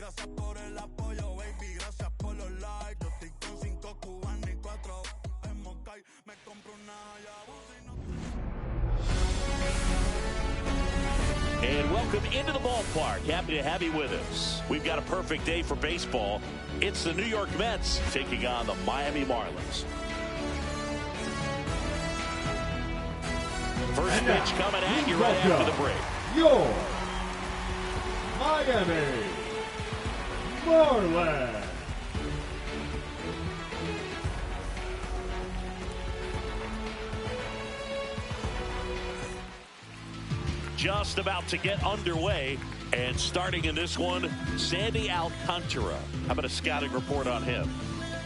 Gracias por el apoyo, baby, gracias por los likes. Yo estoy con 5 cubanos y 4 en Moscay. Me compro una Hayabusa y no... And welcome into the ballpark. Happy to have you with us. We've got a perfect day for baseball. It's the New York Mets taking on the Miami Marlins. First pitch coming at you right after the break. Your Miami Marlins. Just about to get underway, and starting in this one, Sandy Alcantara. How about a scouting report on him?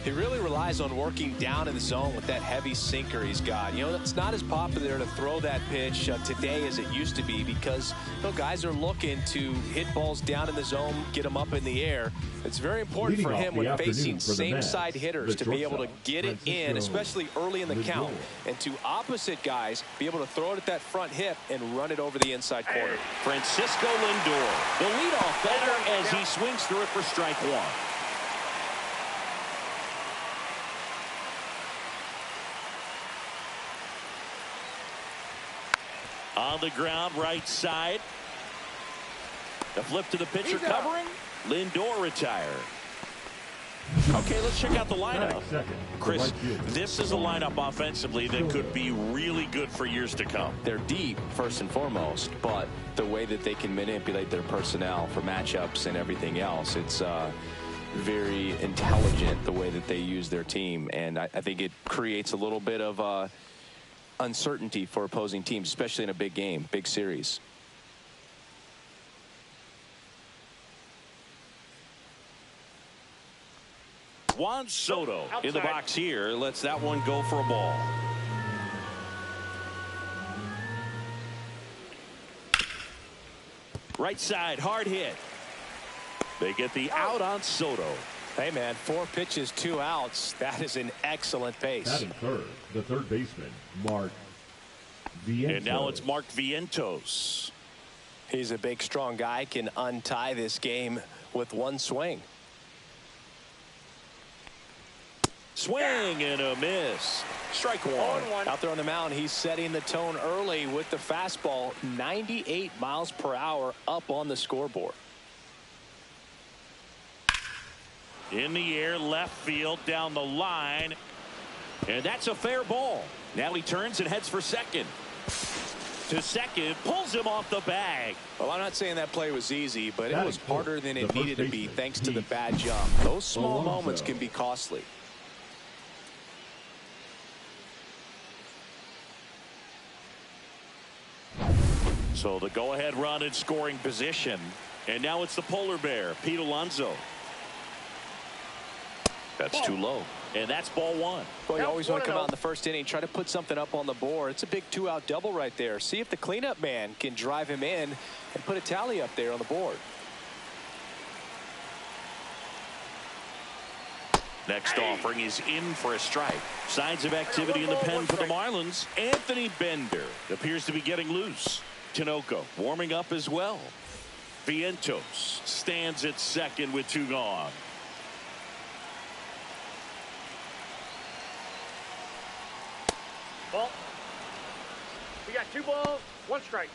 He really relies on working down in the zone with that heavy sinker he's got. You know, it's not as popular to throw that pitch today as it used to be because, you know, guys are looking to hit balls down in the zone, get them up in the air. It's very important for him when facing same-side hitters to be able to get it in, especially early in the count, and to opposite guys be able to throw it at that front hip and run it over the inside corner. Francisco Lindor, the leadoff batter, as he swings through it for strike one. On the ground, right side. The flip to the pitcher covering. Lindor retired. Okay, let's check out the lineup. Chris, this is a lineup offensively that could be really good for years to come. They're deep, first and foremost, but the way that they can manipulate their personnel for matchups and everything else, it's very intelligent the way that they use their team, and I think it creates a little bit of uncertainty for opposing teams, especially in a big game, big series. Juan Soto in the box here lets that one go for a ball. Right side, hard hit. They get the out on Soto. Hey, man, 4 pitches, 2 outs. That is an excellent pace. Batting third, the third baseman, Mark Vientos. And now it's Mark Vientos. He's a big, strong guy, can untie this game with one swing. Swing and a miss. Strike one. Out there on the mound, he's setting the tone early with the fastball. 98 miles per hour up on the scoreboard. In the air, left field, down the line. And that's a fair ball. Now he turns and heads for second. To second, pulls him off the bag. Well, I'm not saying that play was easy, but it was harder than it needed to be thanks to the bad jump. Those small moments can be costly. So the go-ahead run in scoring position. And now it's the polar bear, Pete Alonso. That's too low. And that's ball one. Well, you always want to come out in the first inning, try to put something up on the board. It's a big 2-out double right there. See if the cleanup man can drive him in and put a tally up there on the board. Next offering is in for a strike. Signs of activity in the pen for the Marlins. Anthony Bender appears to be getting loose. Tinoco warming up as well. Vientos stands at second with 2 gone. Ball. We got 2 balls, 1 strike.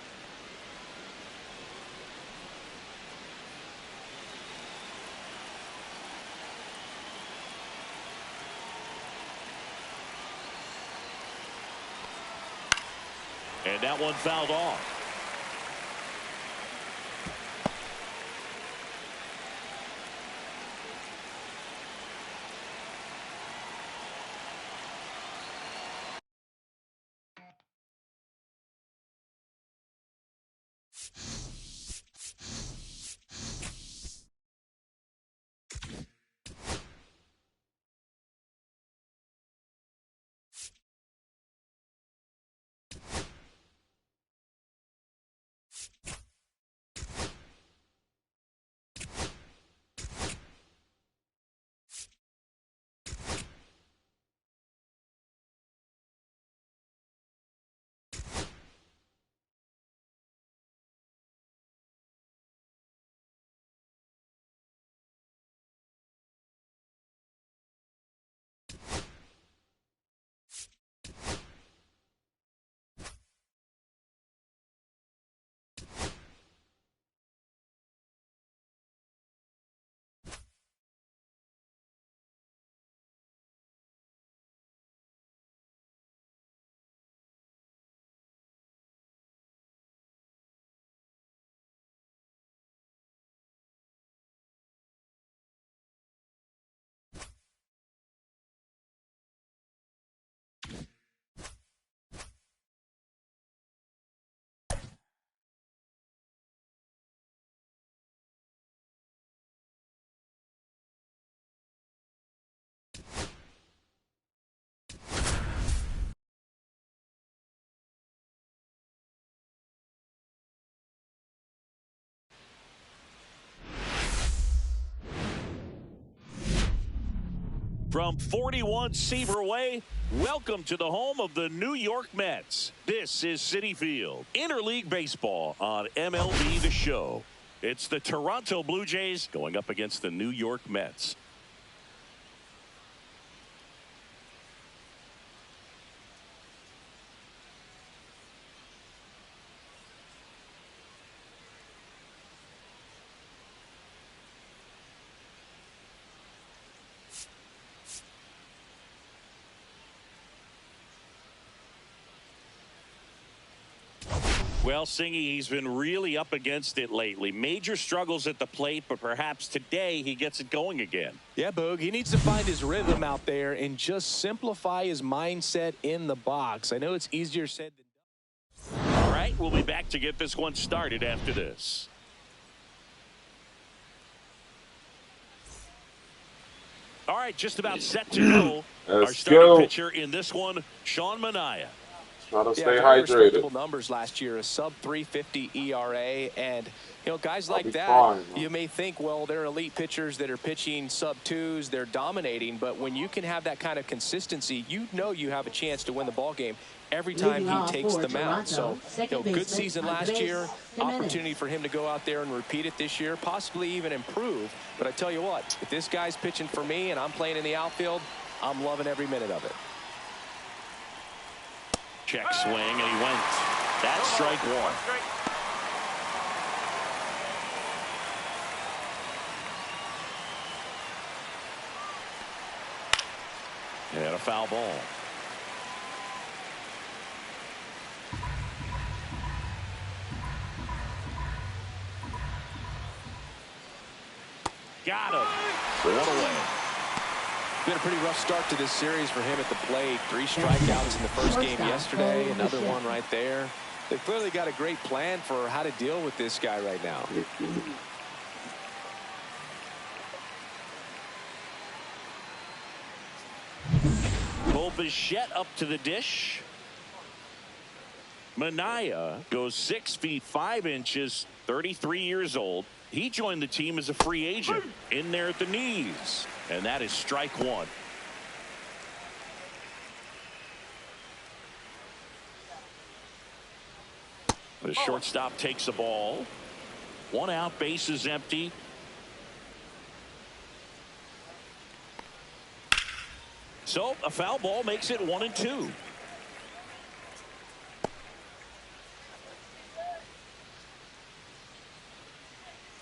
And that one fouled off. From 41 Seaver Way, welcome to the home of the New York Mets. This is Citi Field. Interleague Baseball on MLB The Show. It's the Toronto Blue Jays going up against the New York Mets. Well, Singy, he's been really up against it lately. Major struggles at the plate, but perhaps today he gets it going again. Yeah, Boog, he needs to find his rhythm out there and just simplify his mindset in the box. I know it's easier said than done. All right, we'll be back to get this one started after this. All right, just about set to go. Our starting pitcher in this one, Sean Manaea. Try to stay hydrated. Numbers last year, a sub 350 ERA, and guys like that, fine, you may think, well, they're elite pitchers that are pitching sub 2s, they're dominating, but when you can have that kind of consistency, you have a chance to win the ball game every time he takes the mound. So, good season last year, opportunity for him to go out there and repeat it this year, possibly even improve. But I tell you what, if this guy's pitching for me and I'm playing in the outfield, I'm loving every minute of it. Check swing, and he went. That's strike one. And a foul ball. Got him. One away. Been a pretty rough start to this series for him at the plate. 3 strikeouts in the first game yesterday. Another one right there. They've clearly got a great plan for how to deal with this guy right now. Bichette up to the dish. Manaea goes 6 feet 5 inches, 33 years old. He joined the team as a free agent in there at the knees. And that is strike one. The shortstop takes the ball. 1 out, base is empty. So a foul ball makes it 1-2.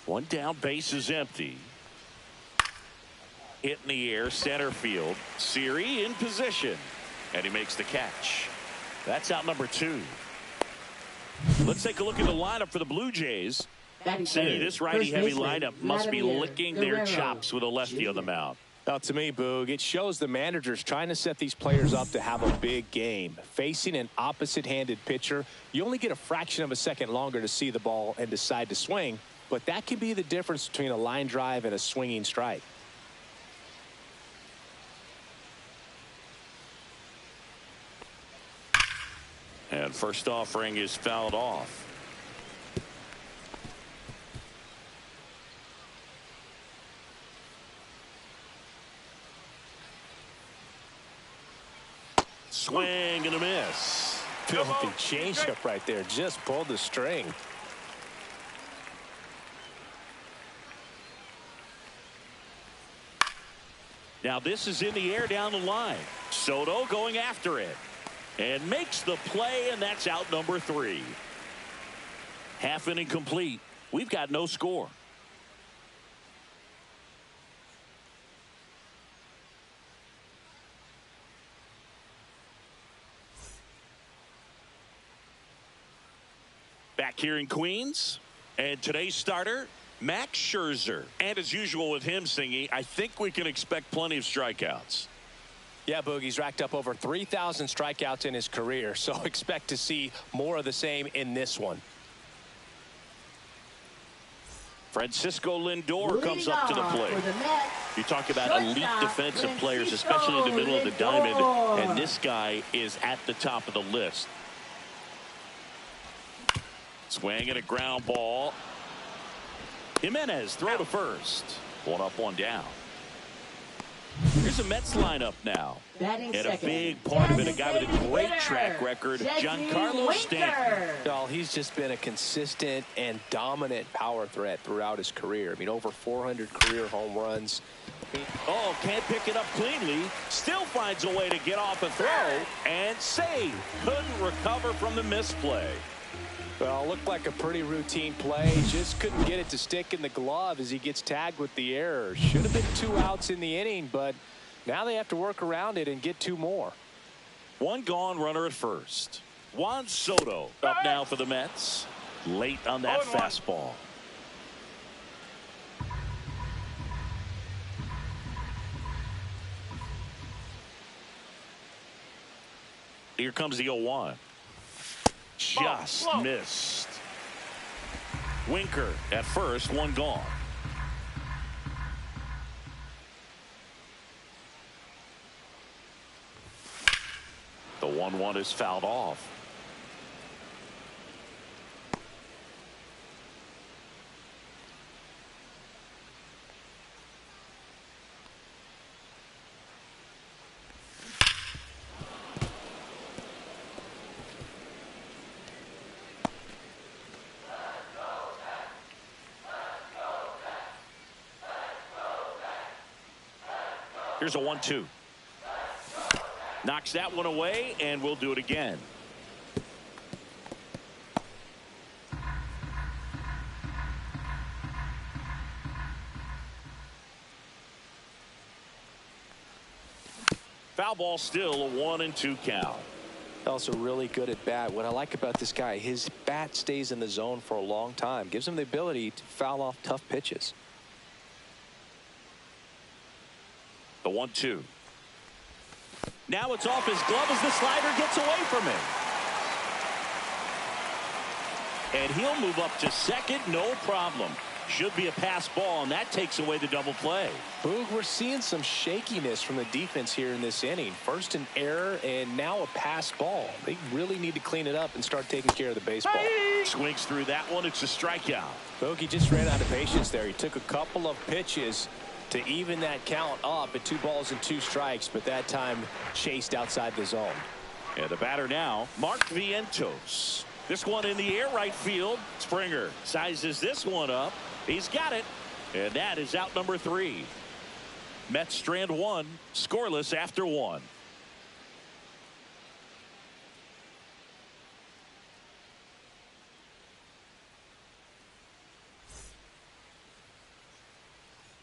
One down, base is empty. Hit in the air, center field. Siri in position, and he makes the catch. That's out number 2. Let's take a look at the lineup for the Blue Jays. See, this righty-heavy lineup must be licking their chops with a lefty on the mound. Now, to me, Boog, it shows the manager's trying to set these players up to have a big game. Facing an opposite-handed pitcher, you only get a fraction of a second longer to see the ball and decide to swing, but that can be the difference between a line drive and a swinging strike. And first offering is fouled off. Swing and a miss. Filthy changeup right there. Just pulled the string. Now this is in the air down the line. Soto going after it. And makes the play, and that's out number 3. Half inning complete. We've got no score. Back here in Queens, and today's starter, Max Scherzer. And as usual with him, Singy, I think we can expect plenty of strikeouts. Yeah, Boogie's racked up over 3,000 strikeouts in his career, so expect to see more of the same in this one. Francisco Lindor comes up to the plate. You talk about elite defensive players, especially in the middle of the diamond, and this guy is at the top of the list. Swing and a ground ball. Jimenez throw to first. 1 up, 1 down. Here's a Mets lineup now. Batting And a second. big part of it, a guy with a great Hitter, track record, Jesse Giancarlo Stanton. Well, he's just been a consistent and dominant power threat throughout his career. I mean, over 400 career home runs. Oh, can't pick it up cleanly. Still finds a way to get off a throw and save. Couldn't recover from the misplay. Well, looked like a pretty routine play. Just couldn't get it to stick in the glove as he gets tagged with the error. Should have been 2 outs in the inning, but now they have to work around it and get 2 more. 1 gone, runner at first. Juan Soto up now for the Mets. Late on that fastball. Here comes the 0-1. Just missed. Winker at first, 1 gone. The 1-1 is fouled off. Here's a 1-2. Knocks that one away, and we'll do it again. Foul ball, still a 1-2 count. Also really good at bat. What I like about this guy, his bat stays in the zone for a long time. Gives him the ability to foul off tough pitches. The 1-2. Now it's off his glove as the slider gets away from him. And he'll move up to second, no problem. Should be a pass ball, and that takes away the double play. Boog, we're seeing some shakiness from the defense here in this inning. First an error, and now a pass ball. They really need to clean it up and start taking care of the baseball. Swings through that one. It's a strikeout. Boog, he just ran out of patience there. He took a couple of pitches to even that count up at 2 balls and 2 strikes, but that time chased outside the zone. And the batter now, Mark Vientos. This one in the air, right field. Springer sizes this one up. He's got it. And that is out number 3. Mets strand 1, scoreless after 1.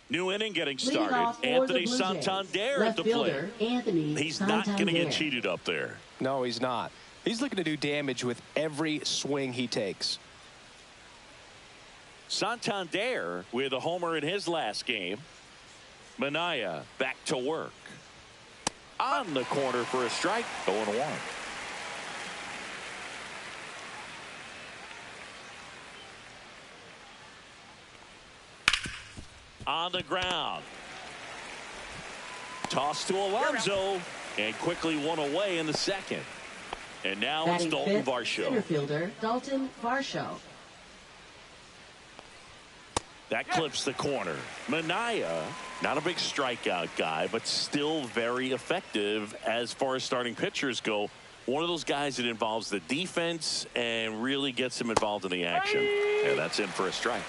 New inning getting started. Anthony Santander at the plate. He's not going to get cheated up there. No, he's not. He's looking to do damage with every swing he takes. Santander with a homer in his last game. Minaya back to work. On the corner for a strike. 0-1. On the ground. Toss to Alonso. And quickly one away in the second. And now it's Dalton Varsho. Center fielder Dalton Varsho. That clips the corner. Minaya, not a big strikeout guy, but still very effective as far as starting pitchers go. One of those guys that involves the defense and really gets him involved in the action. And that's in for a strike.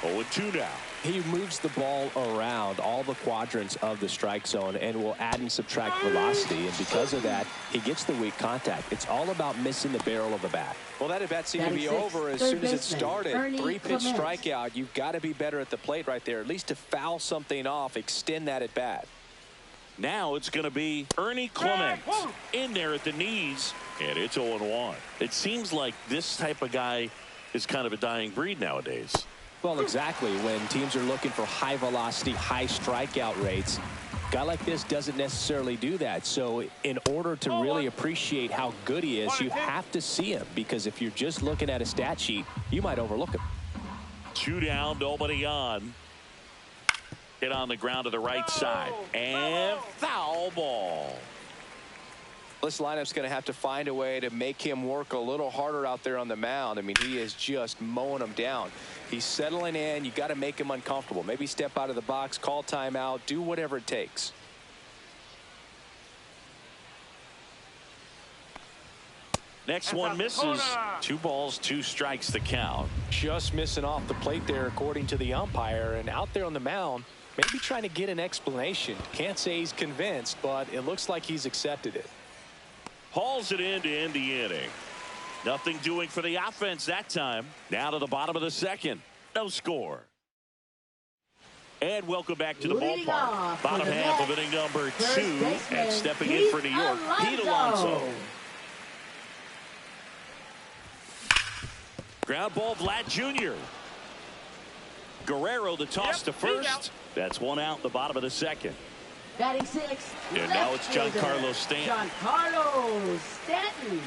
0-2 now. He moves the ball around all the quadrants of the strike zone and will add and subtract velocity. And because of that, he gets the weak contact. It's all about missing the barrel of the bat. Well, that at bat seemed to be over as soon as it started. 3-pitch strikeout. You've got to be better at the plate right there, at least to foul something off, extend that at bat. Now it's going to be Ernie Clement in there at the knees, and it's 0-1. It seems like this type of guy is kind of a dying breed nowadays. Well, exactly. When teams are looking for high velocity, high strikeout rates, a guy like this doesn't necessarily do that. So in order to really appreciate how good he is, you have to see him, because if you're just looking at a stat sheet, you might overlook him. 2 down, nobody on. Hit on the ground to the right side, and foul ball. This lineup's going to have to find a way to make him work a little harder out there on the mound. I mean, he is just mowing them down. He's settling in. You got to make him uncomfortable. Maybe step out of the box, call timeout, do whatever it takes. Next one misses. 2 balls, 2 strikes the count. Just missing off the plate there, according to the umpire. And out there on the mound, maybe trying to get an explanation. Can't say he's convinced, but it looks like he's accepted it. Hauls it in to end the inning. Nothing doing for the offense that time. Now to the bottom of the second. No score. And welcome back to the ballpark. Bottom half of inning number 2. And stepping in for New York, Pete Alonso. Ground ball, Vlad Jr. Guerrero the toss to first. That's 1 out in the bottom of the second. Batting 6. And now it's Giancarlo Stanton. Giancarlo Stanton.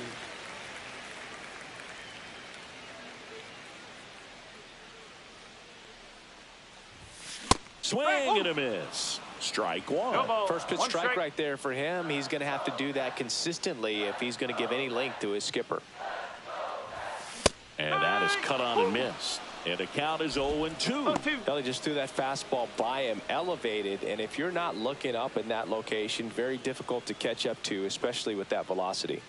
Swing and a miss. Strike 1. First pitch strike right there for him. He's going to have to do that consistently if he's going to give any length to his skipper. And that is cut on and missed. And the count is 0-2. Well, he just threw that fastball by him, elevated. And if you're not looking up in that location, very difficult to catch up to, especially with that velocity.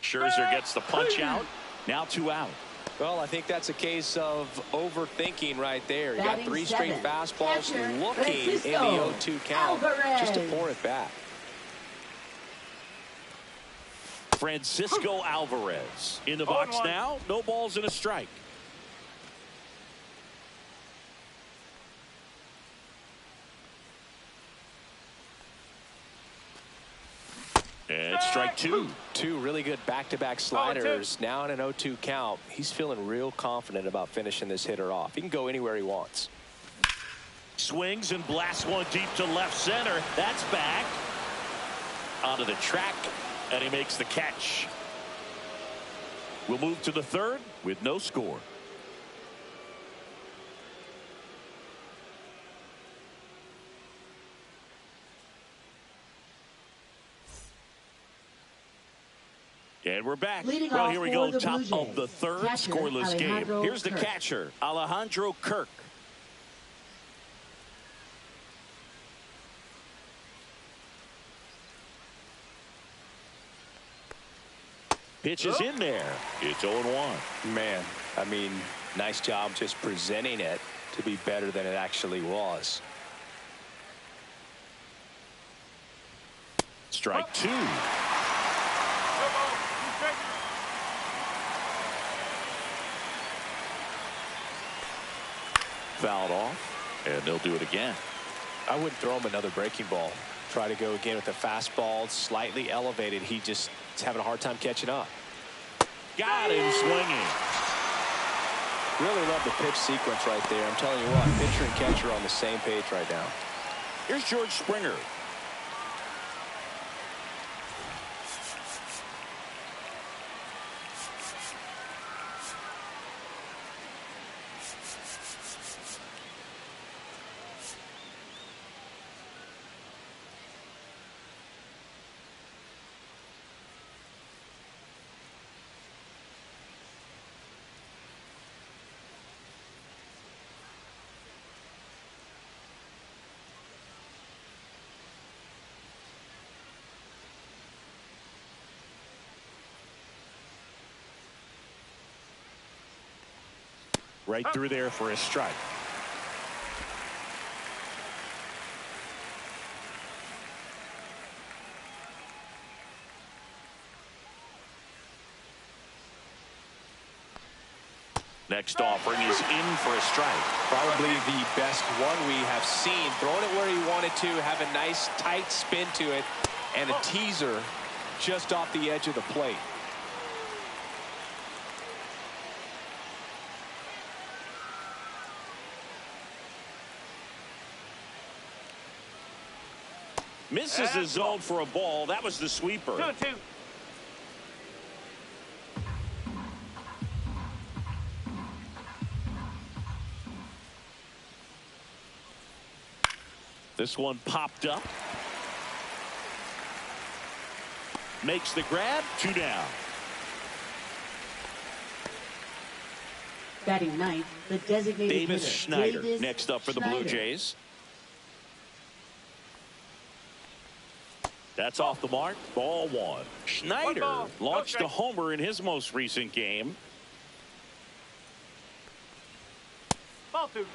Scherzer gets the punch out. Now 2 out. Well, I think that's a case of overthinking right there. You got 3 straight fastballs looking in the 0-2 count just to pour it back. Francisco Alvarez in the box now. No balls and a strike. And strike 2. 2 really good back-to-back sliders. Now in an 0-2 count. He's feeling real confident about finishing this hitter off. He can go anywhere he wants. Swings and blasts one deep to left center. That's back. Onto the track. And he makes the catch. We'll move to the third with no score. And we're back. Well, here we go. Top of the third. Scoreless game. Here's the catcher, Alejandro Kirk. Pitch is in there. It's 0-1. Man, I mean, nice job just presenting it to be better than it actually was. Strike 2. Fouled off, and they'll do it again. I wouldn't throw him another breaking ball. Try to go again with the fastball, slightly elevated. He just is having a hard time catching up. Got him swinging. Really love the pitch sequence right there. I'm telling you what, pitcher and catcher on the same page right now. Here's George Springer. Right through there for a strike. Next offering is in for a strike. Probably the best one we have seen. Throwing it where he wanted to, have a nice tight spin to it, and a teaser just off the edge of the plate. Misses the zone for a ball. That was the sweeper. 2-2. This one popped up. Makes the grab. 2 down. Batting ninth, the designated Davis hitter, Schneider Davis next up for the Schneider. Blue Jays. That's off the mark. Ball one. Schneider launched a homer in his most recent game. Ball two.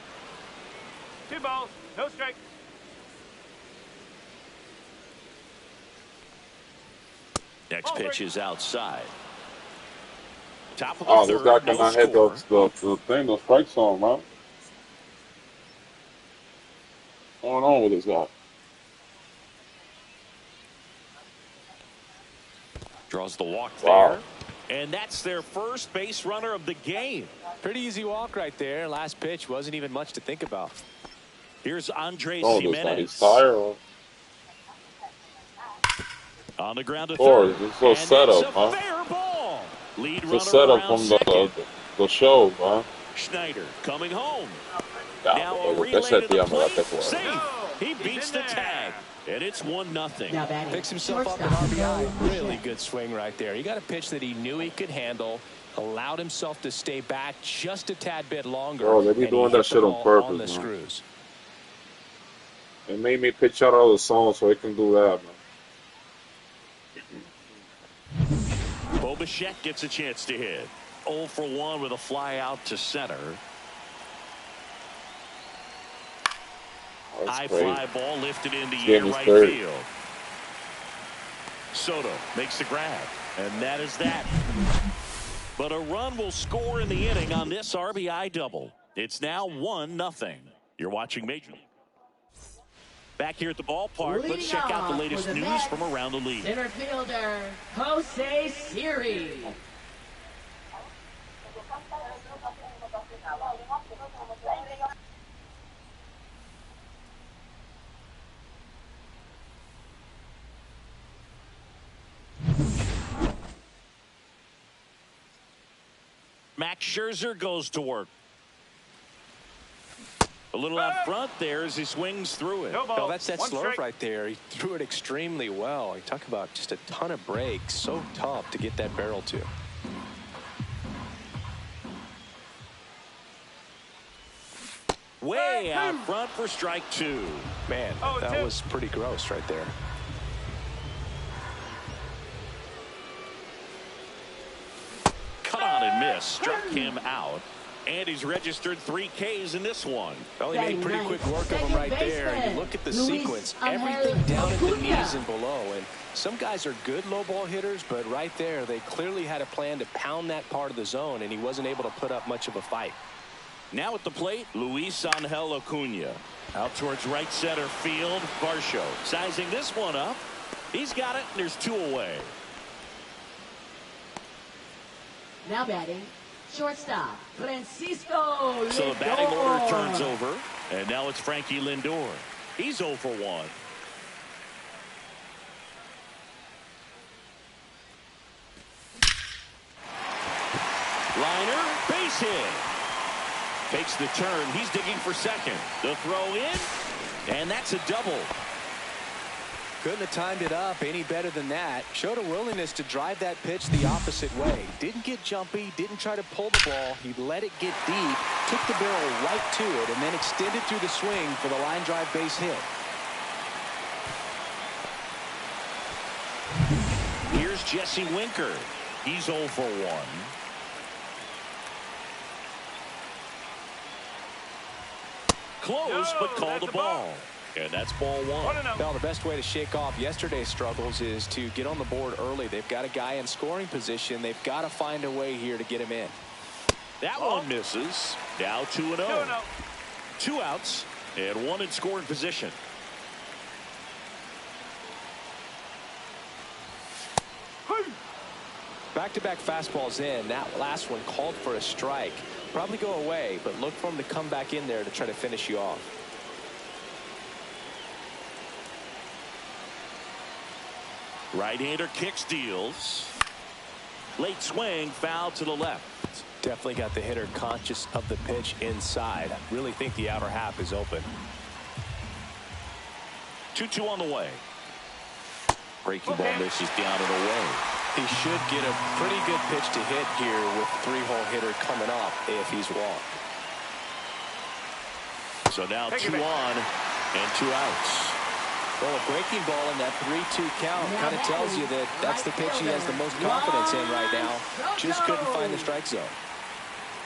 2 balls, no strike. Next pitch is outside. Top of the Oh, this guy third, no cannot hit score. those strikes on, man. What's going on with this guy? Draws the walk Wow. there. And that's their first base runner of the game. Pretty easy walk right there. Last pitch wasn't even much to think about. Here's Andres Oh, this Jimenez. guy's tired. On the ground to Of course, third. it's a setup, huh? Fair ball. Lead It's runner a setup around from second. the show, man. Schneider coming home. Yeah, Now a relay that's to it, the yeah, plate. that's it. Safe. He He's beats in the there. tag. And it's 1-0. Now batting. Picks himself up an Shortstop, RBI. Bo Really Bichette. good swing right there. He got a pitch that he knew he could handle, allowed himself to stay back just a tad bit longer. Bro, they be and doing he that hit shit the on ball purpose, on the man. screws. It made me pitch out all the songs so it can do that, man. Bo Bichette gets a chance to hit. 0 for 1 with a fly out to center. That's High crazy. fly ball lifted in the Game air is right third. field. Soto makes the grab. And that is that. But a run will score in the inning on this RBI double. It's now 1-0. You're watching Major League. Back here at the ballpark, let's check out the latest news METS, from around the league. Center fielder, Jose Siri. Max Scherzer goes to work. A little out front there as he swings through it. No ball. Oh, that's that 1 slurve strike. right there. He threw it extremely well. You talk about just a ton of breaks. So tough to get that barrel to. Way out front for strike 2. Man, Oh, that two. was pretty gross right there. Cut on and miss. Struck him out. And he's registered 3 Ks in this one. Well, he made pretty quick work of him right there. You look at the sequence, everything down at the knees and below. And some guys are good low ball hitters, but right there, they clearly had a plan to pound that part of the zone, and he wasn't able to put up much of a fight. Now at the plate, Luis Angel Acuna. Out towards right center field, Varsho sizing this one up. He's got it, and there's 2 away. Now batting, shortstop, Francisco So the batting order Lindor. turns over, and now it's Frankie Lindor. He's 0 for 1. Liner, base hit. Takes the turn. He's digging for second. The throw in, and that's a double. Couldn't have timed it up any better than that. Showed a willingness to drive that pitch the opposite way. Didn't get jumpy, didn't try to pull the ball. He let it get deep, took the barrel right to it, and then extended through the swing for the line drive base hit. Here's Jesse Winker. He's 0 for 1. Close, but called the ball. And that's ball 1. Well, the best way to shake off yesterday's struggles is to get on the board early. They've got a guy in scoring position. They've got to find a way here to get him in. That one misses. Now 2-0. 2 outs and 1 in scoring position. Back-to-back fastballs in. That last one called for a strike. Probably go away, but look for him to come back in there to try to finish you off. Right-hander kicks, deals. Late swing, foul to the left. Definitely got the hitter conscious of the pitch inside. I really think the outer half is open. 2-2 on the way. Breaking ball misses down and away. He should get a pretty good pitch to hit here with 3-hole hitter coming up if he's walked. So now 2 on and 2 outs. Well, a breaking ball in that 3-2 count kind of tells you that that's the pitch he has the most confidence in right now. Just couldn't find the strike zone.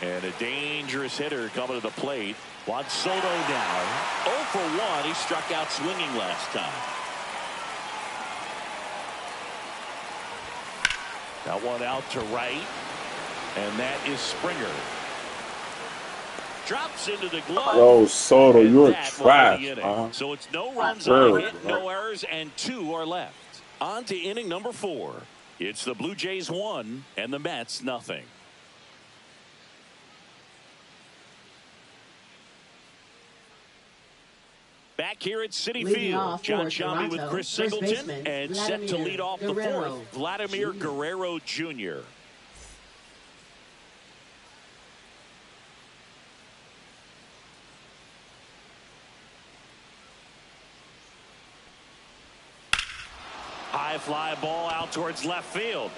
And a dangerous hitter coming to the plate. Juan Soto now 0 for 1. He struck out swinging last time. That one out to right. And that is Springer. Drops into the glove. Yo, Soto, you're trash. So it's no runs on hit, no errors, and 2 are left. On to inning number 4. It's the Blue Jays 1 and the Mets nothing. Back here at Citi Field, John Sciambi with Chris Singleton, and set to lead off the 4th, Vladimir Guerrero Jr. High fly ball out towards left field.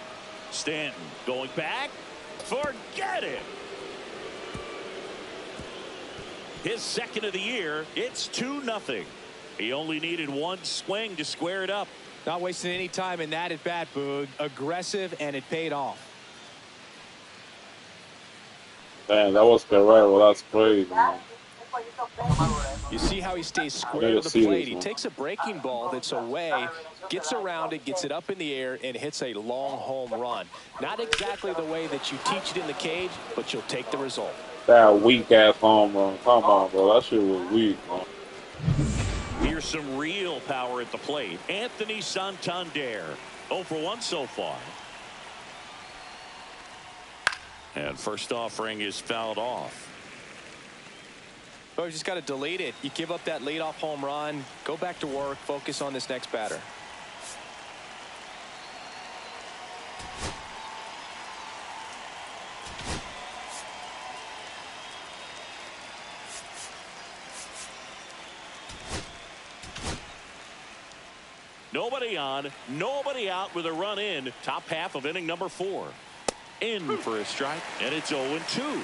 Stanton going back. Forget it. His second of the year. It's 2-0. He only needed one swing to square it up. Not wasting any time in that at bat, Boog. Aggressive, and it paid off. Man, that was right. Well, that's crazy, man. You see how he stays square to the plate. He takes a breaking ball that's away, gets around it, gets it up in the air, and hits a long home run. Not exactly the way that you teach it in the cage, but you'll take the result. That weak-ass home run. Come on, bro. That shit was weak, man. Here's some real power at the plate. Anthony Santander, 0 for 1 so far. And first offering is fouled off. Oh, you just got to delete it. You give up that leadoff home run. Go back to work. Focus on this next batter. Nobody on, nobody out with a run in. Top half of inning number 4. In for a strike, and it's 0-2.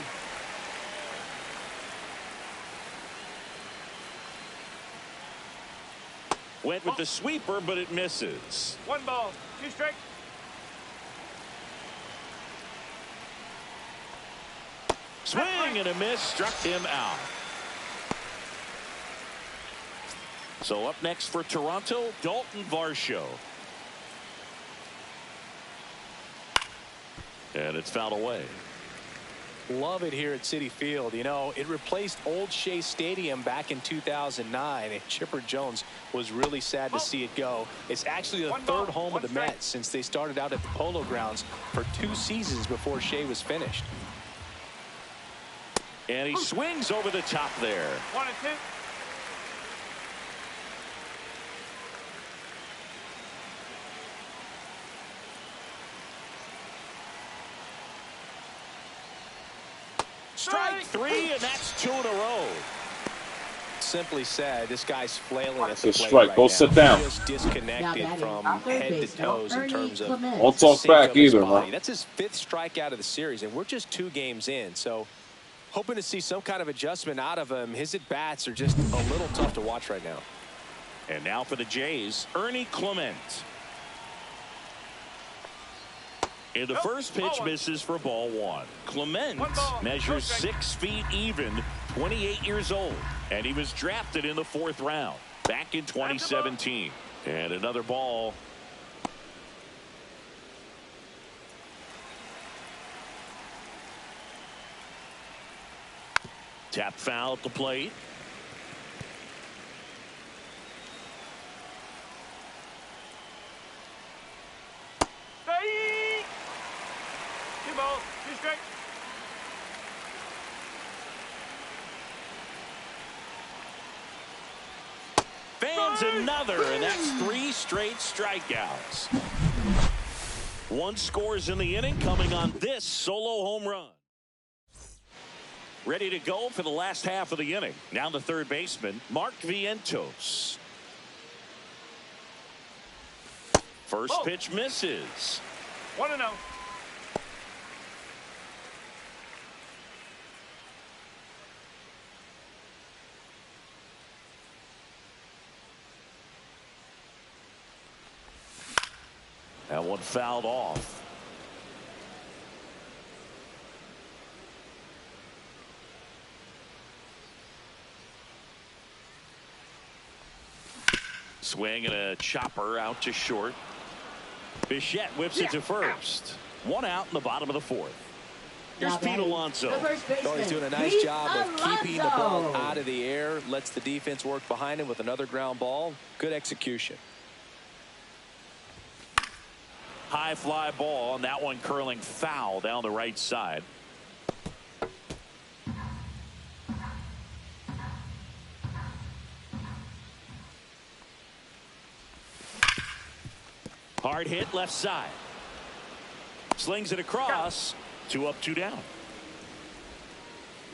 Went with the sweeper, but it misses. 1 ball, 2 strikes. Swing and a miss, struck him out. So up next for Toronto, Dalton Varsho. And it's fouled away. Love it here at Citi Field. You know, it replaced Old Shea Stadium back in 2009, and Chipper Jones was really sad to see it go. It's actually the third home of the Mets since they started out at the Polo Grounds for 2 seasons before Shea was finished. And he swings over the top there. 1 and 2. Strike 3, and that's 2 in a row. Simply said, this guy's flailing at the It's a plate strike. right Go now. sit down. Just disconnected from head to toes in terms of Don't talk back either, man. That's his 5th strikeout of the series, and we're just 2 games in. So hoping to see some kind of adjustment out of him. His at-bats are just a little tough to watch right now. And now for the Jays, Ernie Clement. And the first pitch misses for ball 1. Clement measures 6 feet even, 28 years old, and he was drafted in the 4th round back in 2017. And another ball. Tap foul at the plate. Ball, 2 strikes. Fans another, and that's 3 straight strikeouts. 1 scores in the inning, coming on this solo home run. Ready to go for the last half of the inning. Now the third baseman, Mark Vientos. First pitch misses. 1-0. That one fouled off. Swing and a chopper out to short. Bichette whips it to first. One out in the bottom of the fourth. Here's Pete Alonso. Oh, he's doing a nice job of keeping the ball out of the air. Lets the defense work behind him with another ground ball. Good execution. High fly ball, and that one curling foul down the right side. Hard hit left side. Slings it across. 2 up, 2 down.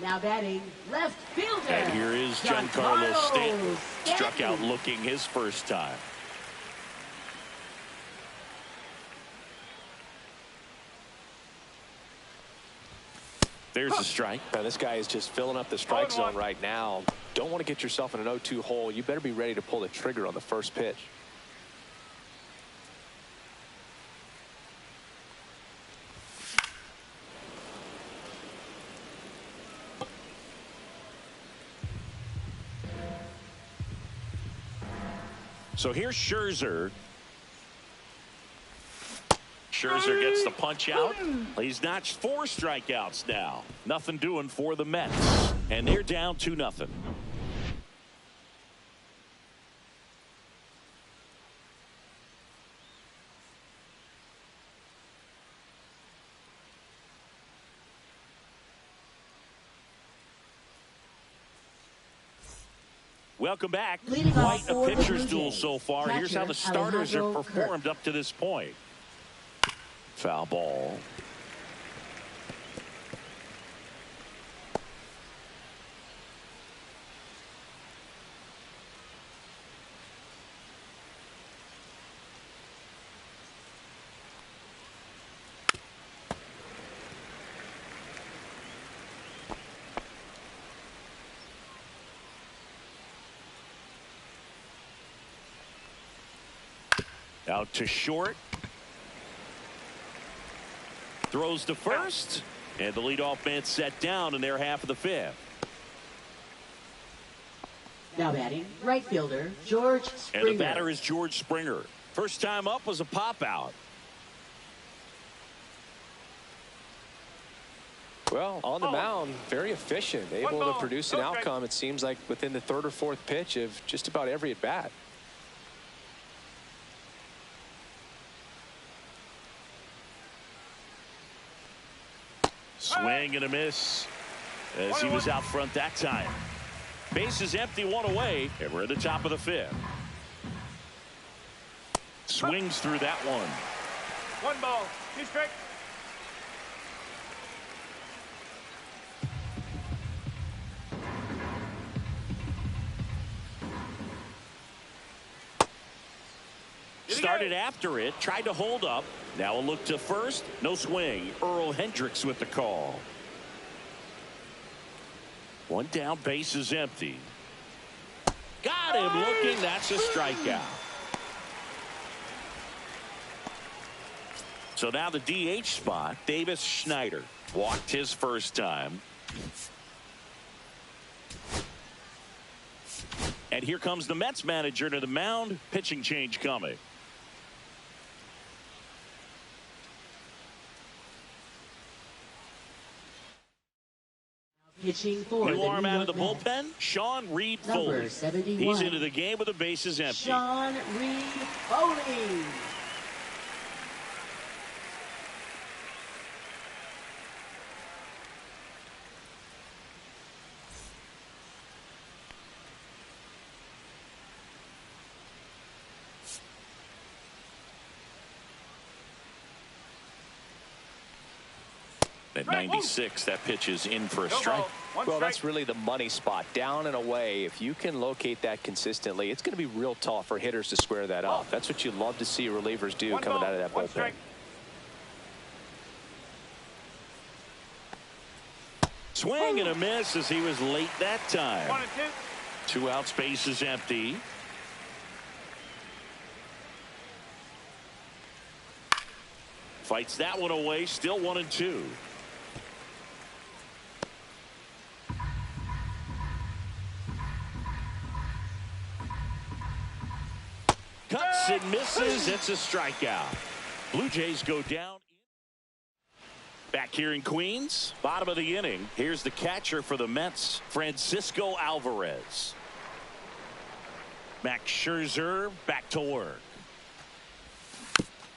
Now batting left fielder. And here is Giancarlo Stanton. Struck out looking his first time. There's a strike. Now, this guy is just filling up the strike zone right now. Don't want to get yourself in an 0-2 hole. You better be ready to pull the trigger on the first pitch. So here's Scherzer. Scherzer gets the punch out. He's notched 4 strikeouts now. Nothing doing for the Mets. And they're down 2-0. Welcome back. Quite a pitcher's duel so far. Here's how the starters have performed up to this point. Foul ball. Out to short. Throws to first. And the leadoff man set down in their half of the 5th. Now batting right fielder George Springer. And the batter is George Springer. First time up was a pop out. Well, on the mound, very efficient. Able to produce an outcome, it seems like, within the 3rd or 4th pitch of just about every at bat. Swing and a miss as he was out front that time. Base is empty, 1 away, and we're at the top of the 5th. Swings through that one. 1 ball, 2 strikes. Started after it, tried to hold up. Now a look to first. No swing. Earl Hendricks with the call. 1 down, base is empty. Got him looking. That's a strikeout. So now the DH spot. Davis Schneider walked his first time. And here comes the Mets manager to the mound. Pitching change coming. Pitching for new arm out of the Mets. bullpen, Sean Reed Number Foley. 71. He's into the game with the bases empty. Sean Reed Foley. At 96, that pitch is in for a strike. Well, that's really the money spot. Down and away. If you can locate that consistently, it's going to be real tough for hitters to square that off. That's what you love to see relievers do coming out of that bullpen. Swing and a miss as he was late that time. 1 and 2. 2 outs, base is empty. Fights that one away. Still 1-2. Cuts and misses. It's a strikeout. Blue Jays go down. Back here in Queens, bottom of the inning. Here's the catcher for the Mets, Francisco Alvarez. Max Scherzer back to work.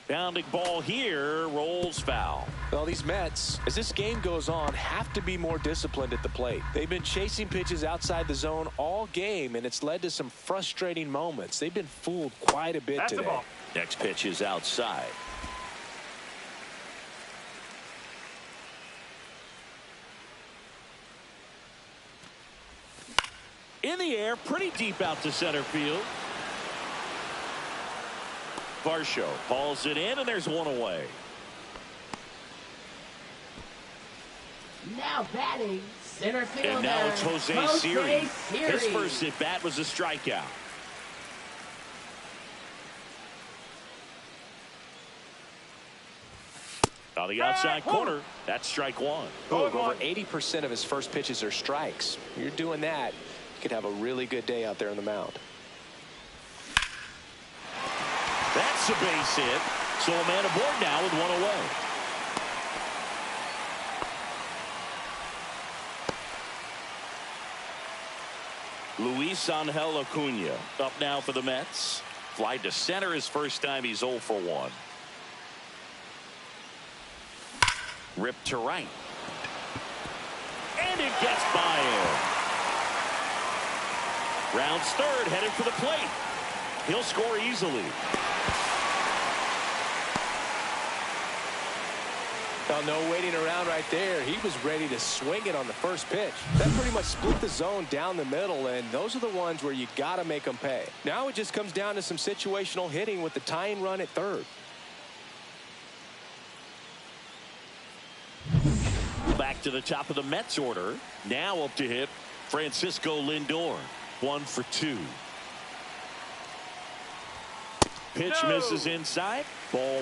Bounding ball here, rolls foul. Well, these Mets, as this game goes on, have to be more disciplined at the plate. They've been chasing pitches outside the zone all game, and it's led to some frustrating moments. They've been fooled quite a bit today. Next pitch is outside. In the air, pretty deep out to center field. Varsho hauls it in, and there's one away. Now batting, center fielder. And now it's Jose Siri. His first at bat was a strikeout. On the outside corner, that's strike one. Over 80% of his first pitches are strikes. You're doing that, you could have a really good day out there on the mound. That's a base hit. So a man aboard now with one away. Luis Angel Acuna up now for the Mets. Fly to center his first time. He's 0 for 1. Ripped to right. And it gets by him. Rounds third, headed for the plate. He'll score easily. Well, no waiting around right there. He was ready to swing it on the first pitch. That pretty much split the zone down the middle, and those are the ones where you got to make them pay. Now it just comes down to some situational hitting with the tying run at third. Back to the top of the Mets order. Now up to hit Francisco Lindor. 1 for 2. Pitch misses inside. Ball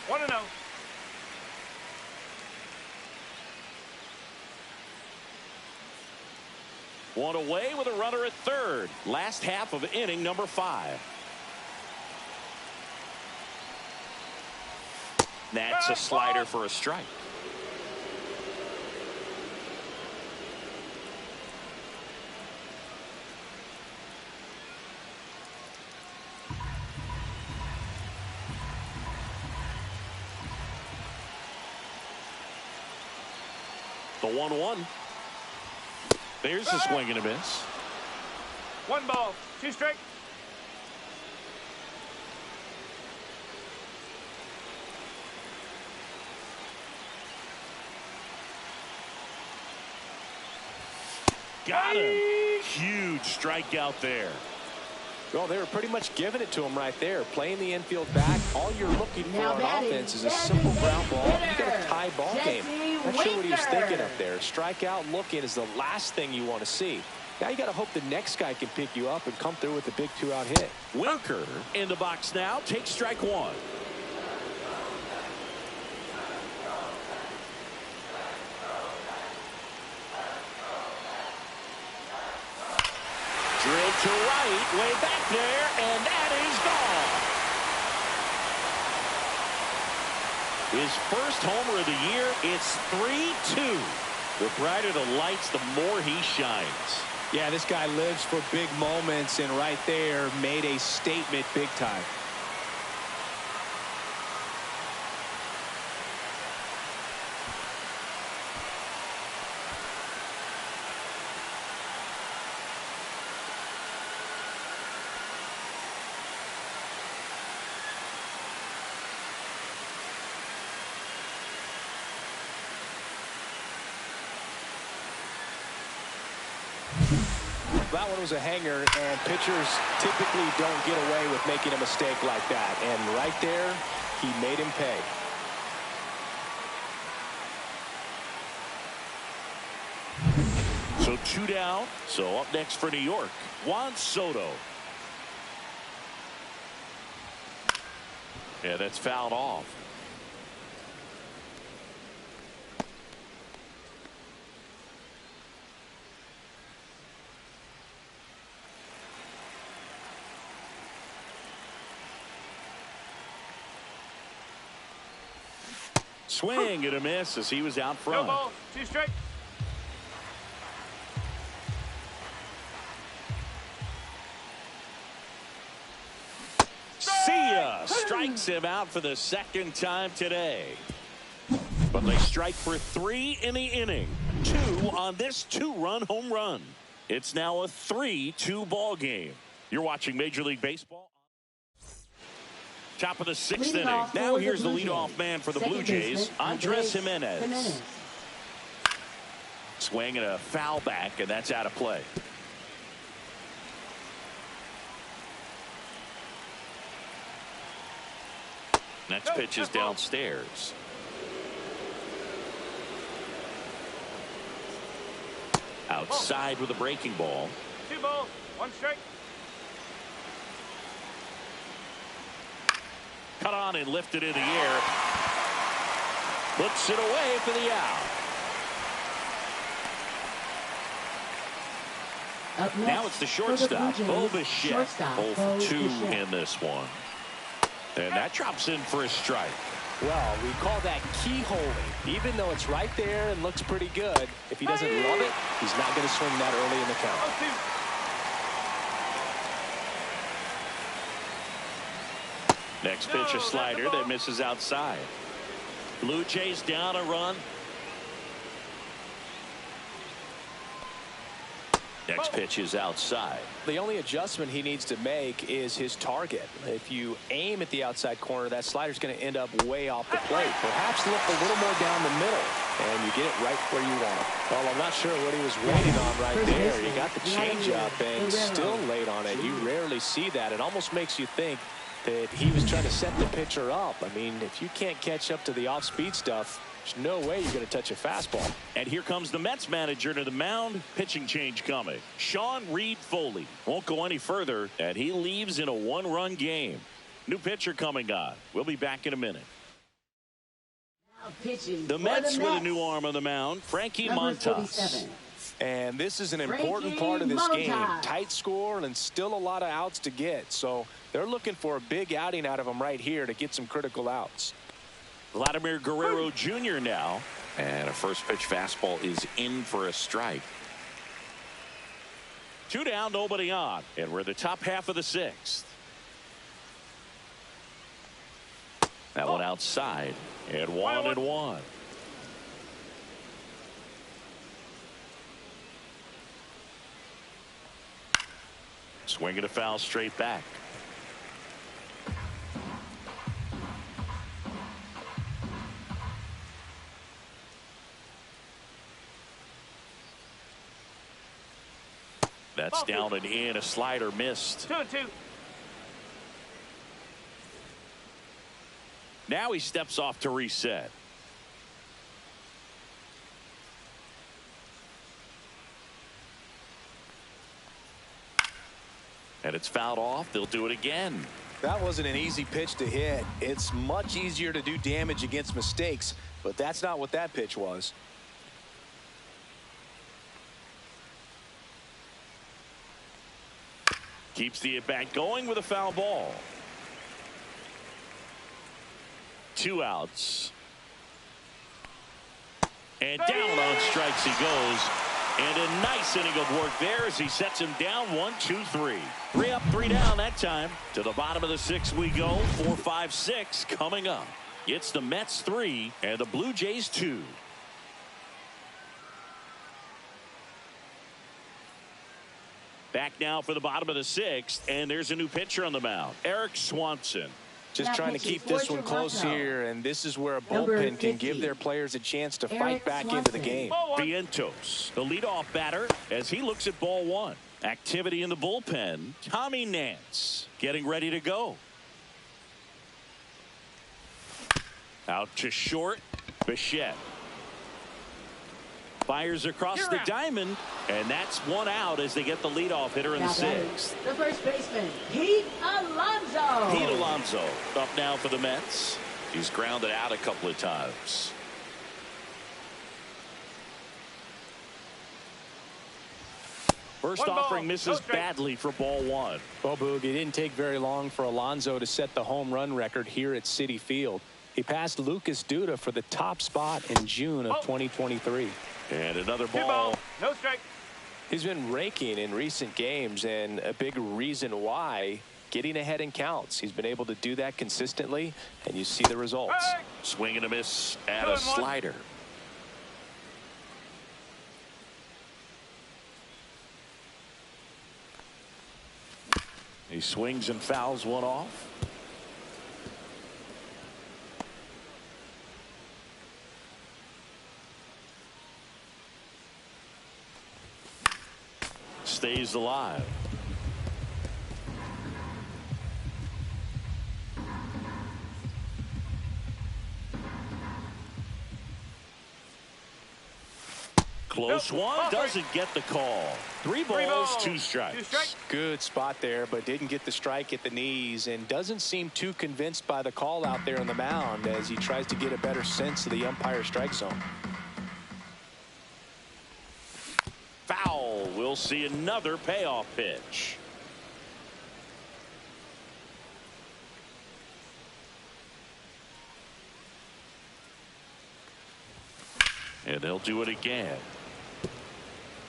1. 1-0. One away with a runner at third. Last half of inning number 5. That's a slider for a strike. The 1-1. There's a swing and a miss. 1 ball, 2 strikes. Got him. Huge strikeout there. Well, they were pretty much giving it to him right there. Playing the infield back. All you're looking for on offense is a simple ground ball. You got a tie ball game. Not sure what he was thinking up there. Strikeout looking is the last thing you want to see. Now you got to hope the next guy can pick you up and come through with a big 2-out hit. Winker in the box now. Takes strike 1. Drilled to right, way back there, and that is gone. His first homer of the year. It's 3-2. The brighter the lights, the more he shines. Yeah, this guy lives for big moments, and right there made a statement big time. That one was a hanger, and pitchers typically don't get away with making a mistake like that. And right there, he made him pay. So 2 down. So up next for New York, Juan Soto. Yeah, that's fouled off. Swing and a miss as he was out No front. ball, 2 strike. See ya! Strikes him out for the second time today. But they strike for 3 in the inning. 2 on this 2-run home run. It's now a 3-2 ball game. You're watching Major League Baseball. Top of the 6th inning. Now here's the leadoff man for the Blue Jays, Andres Jimenez. Swing and a foul back, and that's out of play. Next pitch is downstairs. Outside with a breaking ball. 2 balls, 1 strike. Cut on and lifted in the air. Puts it away for the out. Now it's the shortstop, Bo Bichette. 0 for 2 in this one. And that drops in for a strike. Well, we call that keyholing. Even though it's right there and looks pretty good, if he doesn't love it, he's not going to swing that early in the count. Next pitch, a slider that misses outside. Blue Jays down a run. Next pitch is outside. The only adjustment he needs to make is his target. If you aim at the outside corner, that slider's going to end up way off the plate. Perhaps look a little more down the middle, and you get it right where you want it. Well, I'm not sure what he was waiting on right there. He got the changeup and still late on it. You rarely see that. It almost makes you think that he was trying to set the pitcher up. I mean, if you can't catch up to the off-speed stuff, there's no way you're going to touch a fastball. And here comes the Mets manager to the mound. Pitching change coming. Sean Reed Foley won't go any further, and he leaves in a 1-run game. New pitcher coming on. We'll be back in a minute. The Mets with a new arm on the mound, Frankie Montas. And this is an important part of this game. Tight score and still a lot of outs to get. So they're looking for a big outing out of him right here to get some critical outs. Vladimir Guerrero Jr. now. And a first pitch fastball is in for a strike. 2 down, nobody on. And we're the top half of the 6th. That one outside. And 1-1. Swinging a foul straight back. That's down and in. A slider missed. 2-2. Now he steps off to reset. And it's fouled off. They'll do it again. That wasn't an easy pitch to hit. It's much easier to do damage against mistakes, but that's not what that pitch was. Keeps the at-bat going with a foul ball. 2 outs. And down on strikes he goes. And a nice inning of work there as he sets him down 1-2-3. 3 up, 3 down that time. To the bottom of the 6th we go. 4, 5, 6 coming up. It's the Mets 3 and the Blue Jays 2. Back now for the bottom of the 6th, and there's a new pitcher on the mound, Eric Swanson. Just trying to keep this one close here, and this is where a bullpen can give their players a chance to fight back into the game. Vientos, the leadoff batter, as he looks at ball 1. Activity in the bullpen. Tommy Nance getting ready to go. Out to short, Bichette. Fires across the diamond, and that's 1 out as they get the leadoff hitter in the 6th. The first baseman, Pete Alonso. Pete Alonso up now for the Mets. He's grounded out a couple of times. First offering misses badly for ball 1. Well, Boog, it didn't take very long for Alonso to set the home run record here at Citi Field. He passed Lucas Duda for the top spot in June of 2023. And another 2 ball. balls, no strike. He's been raking in recent games, and a big reason why, getting ahead in counts. He's been able to do that consistently, and you see the results. Hey! Swing and a miss at Good a one. slider. He swings and fouls one off. Stays alive. Close one, doesn't get the call. 3 balls, 2 strikes. Good spot there, but didn't get the strike at the knees, and doesn't seem too convinced by the call out there on the mound as he tries to get a better sense of the umpire's strike zone. Foul. We'll see another payoff pitch. And they'll do it again.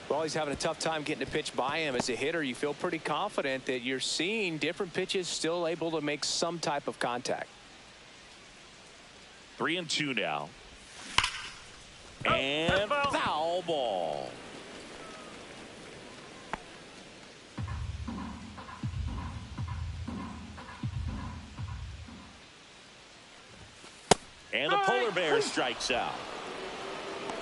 Well, he's having a tough time getting a pitch by him. As a hitter, you feel pretty confident that you're seeing different pitches still able to make some type of contact. 3-2 now. And foul ball. And the polar bear strikes out.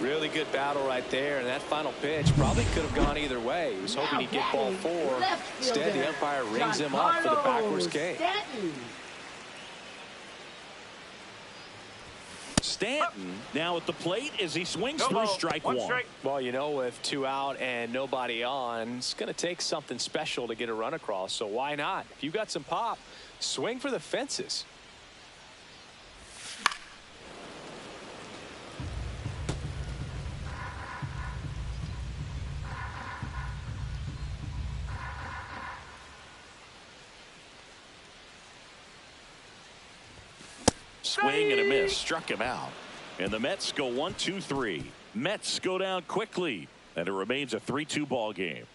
Really good battle right there, and that final pitch probably could have gone either way. He was hoping he'd get ball 4. Instead, the umpire rings him up for the backwards K. Stanton now at the plate as he swings through strike 1. Well, you know, with 2 out and nobody on, it's going to take something special to get a run across, so why not? If you got some pop, swing for the fences. Swing and a miss, struck him out. And the Mets go 1-2-3. Mets go down quickly, and it remains a 3-2 ball game.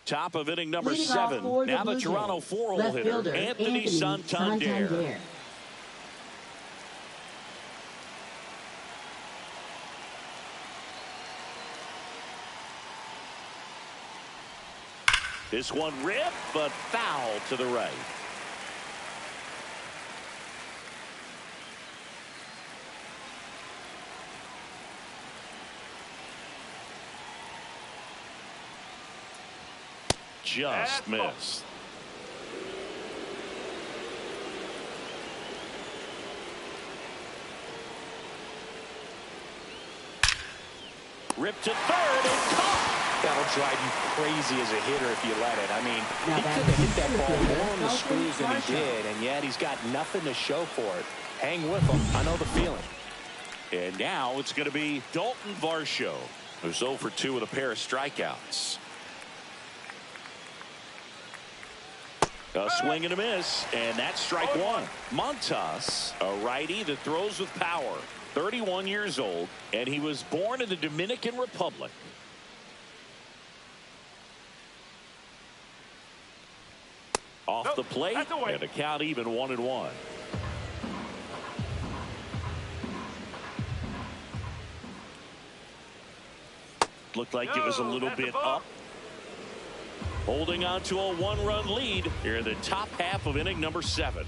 Top of inning number 7. Now the Toronto 4-hole hitter, Anthony Santander. This one ripped, but foul to the right. Just missed. Ripped to third and caught. That'll drive you crazy as a hitter if you let it. I mean, he could have hit that ball more on the screws than he did, and yet he's got nothing to show for it. Hang with him. I know the feeling. And now it's going to be Dalton Varsho, who's 0 for 2 with a pair of strikeouts. A swing and a miss, and that's strike 1. Montas, a righty that throws with power, 31 years old, and he was born in the Dominican Republic. Off the plate, and a count even 1-1. Looked like it was a little bit up. Holding on to a 1-run lead here in the top half of inning number 7.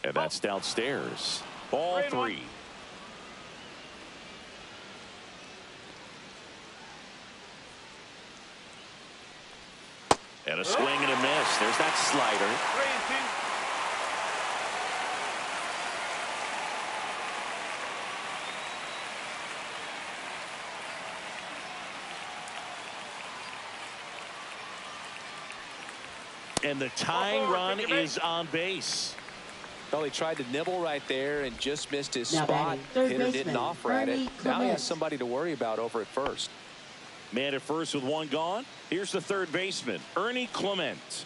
And that's downstairs. Ball 3. And a swing and a miss. There's that slider. 3-2. And the tying run is on base. Well, he tried to nibble right there and just missed his Now spot. batting, third Hitter baseman, didn't offer at it. Ernie Now he Clement. has somebody to worry about over at first. Man at first with one gone. Here's the third baseman, Ernie Clement.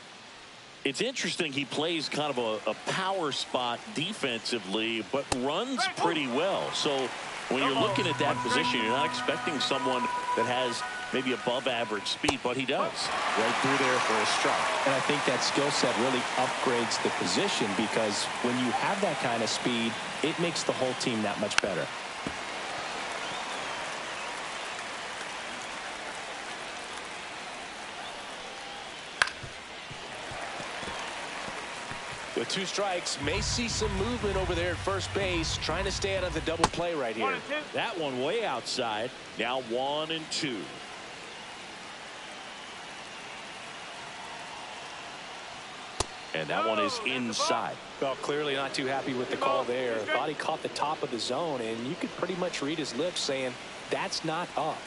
It's interesting he plays kind of a power spot defensively, but runs pretty well. So when you're looking at that position, you're not expecting someone that has maybe above average speed, but he does. Right through there for a strike. And I think that skill set really upgrades the position, because when you have that kind of speed, it makes the whole team that much better. With 2 strikes, may see some movement over there at first base, trying to stay out of the double play right here. That one way outside. Now 1-2. And that one is inside. Well, clearly not too happy with the call there. Thought he caught the top of the zone, and you could pretty much read his lips saying, that's not up.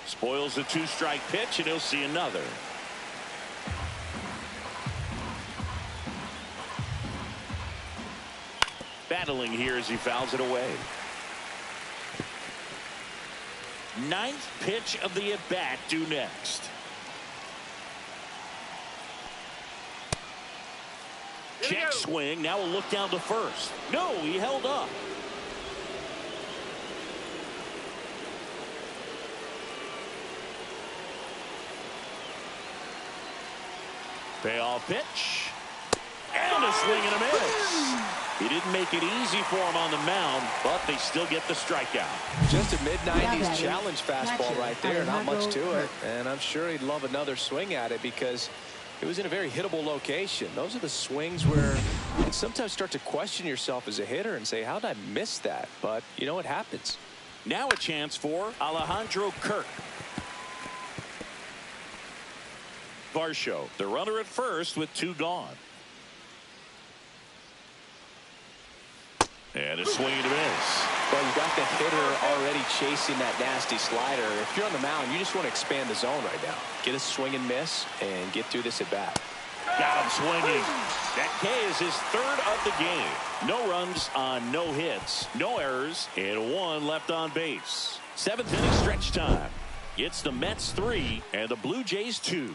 Spoils the 2-strike pitch, and he'll see another. Battling here as he fouls it away. 9th pitch of the at-bat due next. Check swing. Now we'll look down to first. No, he held up. Payoff pitch. And a swing and a miss. He didn't make it easy for him on the mound, but they still get the strikeout. Just a mid-90s challenge fastball right there. Not much to it. And I'm sure he'd love another swing at it, because it was in a very hittable location. Those are the swings where you can sometimes start to question yourself as a hitter and say, how did I miss that? But, you know, it happens. Now a chance for Alejandro Kirk. Varsho, the runner at first with 2 gone. And a swing and a miss. Well, you got the hitter already chasing that nasty slider. If you're on the mound, you just want to expand the zone right now. Get a swing and miss and get through this at bat. Got him swinging. That K is his 3rd of the game. No runs on no hits, no errors, and 1 left on base. 7th inning stretch time. It's the Mets 3 and the Blue Jays 2.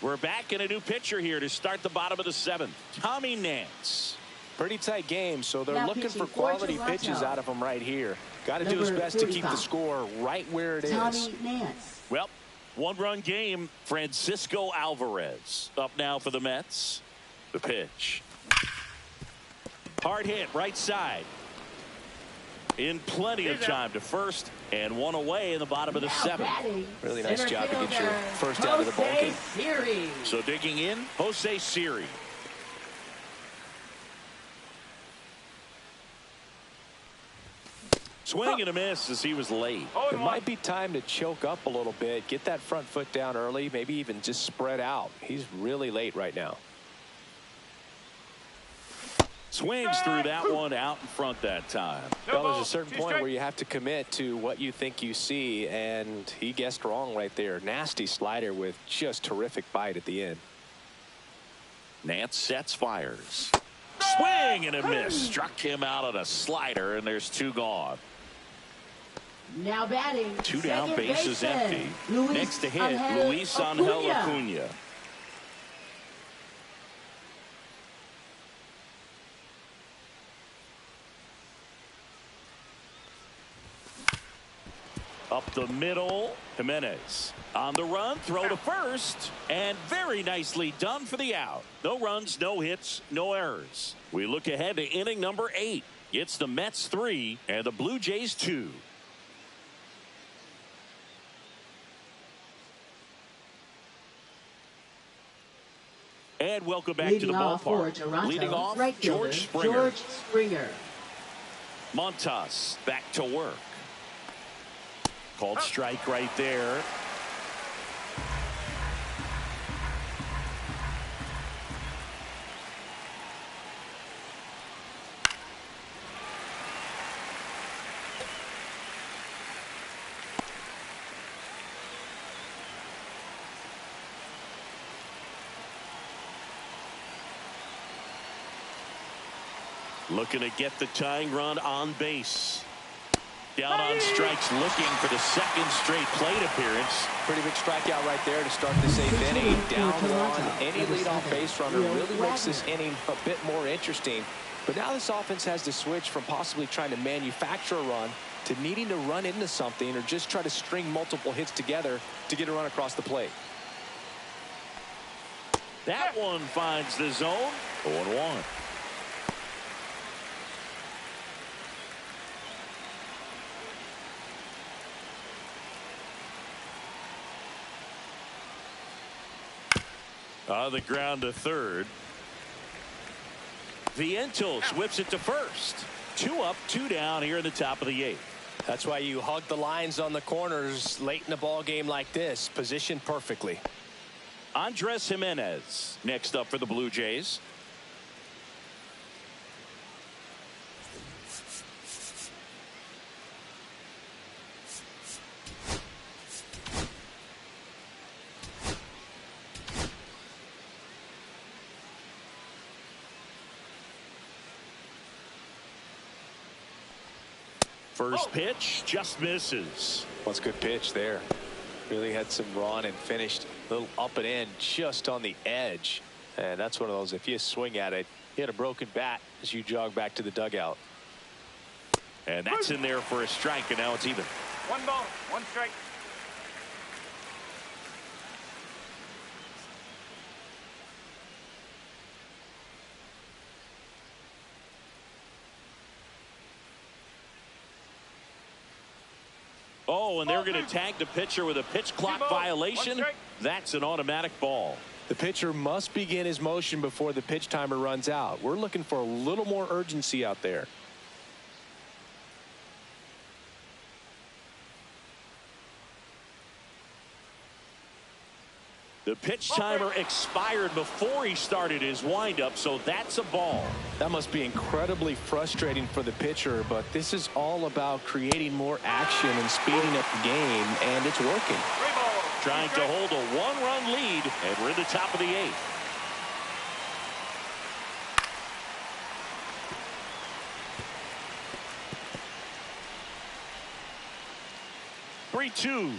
We're back in a new pitcher here to start the bottom of the 7th. Tommy Nance. Pretty tight game, so they're Now looking pitching for for quality Toronto. pitches out of him right here. Got to do his Number best to keep the 45. score right where it is. Tommy Nance. Well, 1-run game. Francisco Alvarez up now for the Mets. The pitch. Hard hit right side. In plenty of time to first, and 1 away in the bottom of the 7th. Really nice job to get your first out of the ball game. So digging in, Jose Siri. Swing and a miss as he was late. It might be time to choke up a little bit, get that front foot down early, maybe even just spread out. He's really late right now. Swings through that one out in front that time. Well, there's a certain point where you have to commit to what you think you see, and he guessed wrong right there. Nasty slider with just terrific bite at the end. Nance sets, fires. Swing and a miss. Struck him out on a slider, and there's 2 gone. Now batting. 2 down, second base is baseman, empty. Luis Next to hit, Angel Luis Angel Acuna. Acuna. Up the middle, Jimenez. On the run, throw to first, and very nicely done for the out. No runs, no hits, no errors. We look ahead to inning number 8. It's the Mets 3 and the Blue Jays 2. And welcome back to the ballpark. Leading off, right George Springer. George Springer. Montas back to work. Called strike right there. Looking to get the tying run on base. Down on strikes, looking for the second straight plate appearance. Pretty big strikeout right there to start this 8th inning. Down one. Any leadoff base runner really makes this inning a bit more interesting. But now this offense has to switch from possibly trying to manufacture a run to needing to run into something or just try to string multiple hits together to get a run across the plate. That one finds the zone. 0-1. On the ground to third. Vientos whips it to first. 2 up, 2 down here in the top of the 8th. That's why you hug the lines on the corners late in a ball game like this. Positioned perfectly. Andres Jimenez next up for the Blue Jays. First pitch just misses. What's a good pitch there. Really had some run and finished a little up and in just on the edge. And that's one of those, if you swing at it, you hit a broken bat as you jog back to the dugout. And that's in there for a strike, and now it's even. 1 ball, 1 strike. Oh, and they're going to tag the pitcher with a pitch clock violation. That's an automatic ball. The pitcher must begin his motion before the pitch timer runs out. We're looking for a little more urgency out there. The pitch timer expired before he started his windup, so that's a ball. That must be incredibly frustrating for the pitcher, but this is all about creating more action and speeding up the game, and it's working. Trying to hold a 1-run lead, and we're in the top of the 8th. Three-2.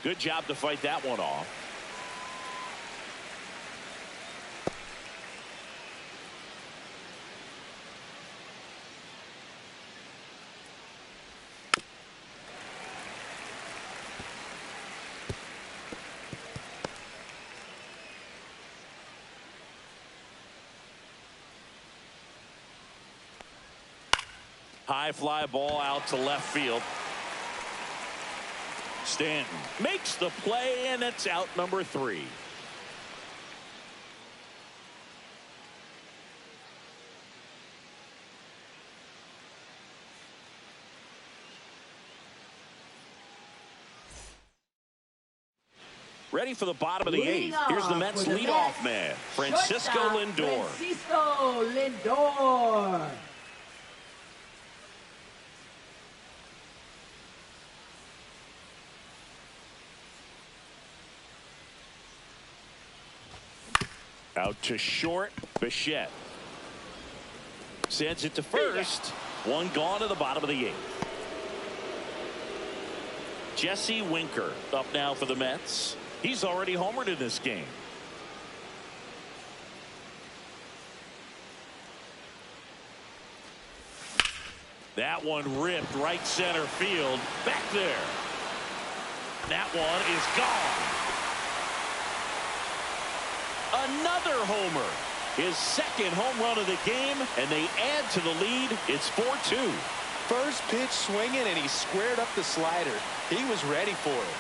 Good job to fight that one off. High fly ball out to left field. Stanton makes the play, and it's out number 3. Ready for the bottom of the 8th. Here's the Mets leadoff man, Francisco Lindor. Francisco Lindor. Out to short, Bichette. Sends it to first. 1 gone to the bottom of the 8th. Jesse Winker up now for the Mets. He's already homered in this game. That one ripped right center field. Back there. That one is gone. Another homer. His second home run of the game, and they add to the lead. It's 4-2. First pitch swinging, and he squared up the slider. He was ready for it.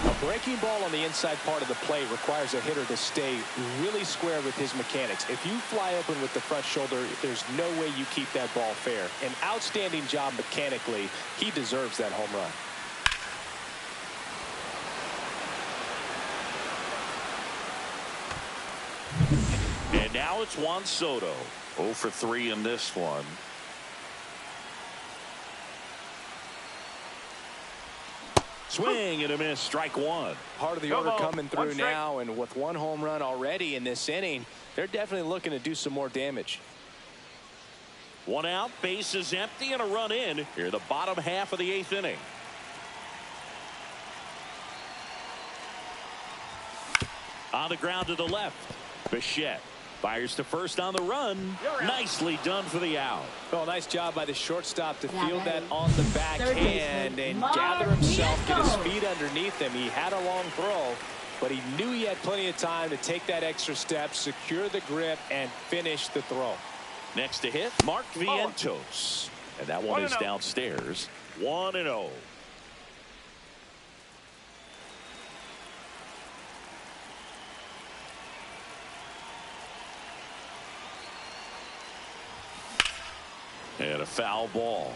A breaking ball on the inside part of the plate requires a hitter to stay really square with his mechanics. If you fly open with the front shoulder, there's no way you keep that ball fair. An outstanding job mechanically. He deserves that home run. And now it's Juan Soto. 0 for 3 in this one. Swing and a miss, strike one. Part of the order coming through now, and with one home run already in this inning, they're definitely looking to do some more damage. One out, base is empty, and a run in here, the bottom half of the 8th inning. On the ground to the left, Bichette fires to first on the run. Nicely done for the out. Oh, nice job by the shortstop to field that on the backhand and gather himself, get his feet underneath him. He had a long throw, but he knew he had plenty of time to take that extra step, secure the grip, and finish the throw. Next to hit, Mark Vientos. And that one is downstairs. 1-0. And a foul ball.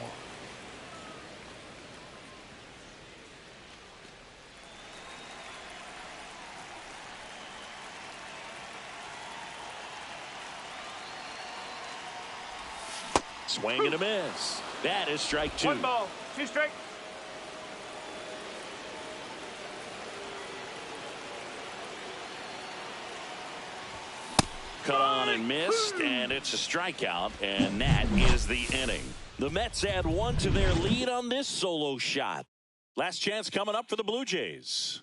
Swing and a miss. That is strike two. 1 ball, 2 strikes. Cut on and missed, and it's a strikeout, and that is the inning. The Mets add 1 to their lead on this solo shot. Last chance coming up for the Blue Jays.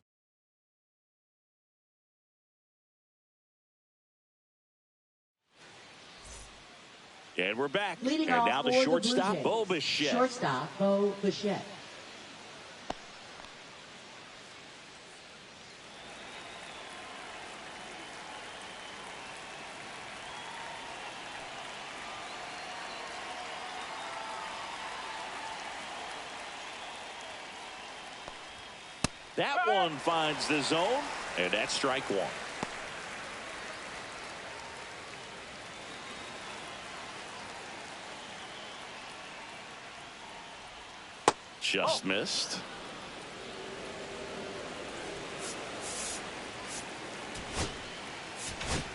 And we're back. Leading and off now the for shortstop, the Bo Blue Jays. Bichette. Shortstop, Bo Bichette. That one finds the zone, and that's strike one. Just missed.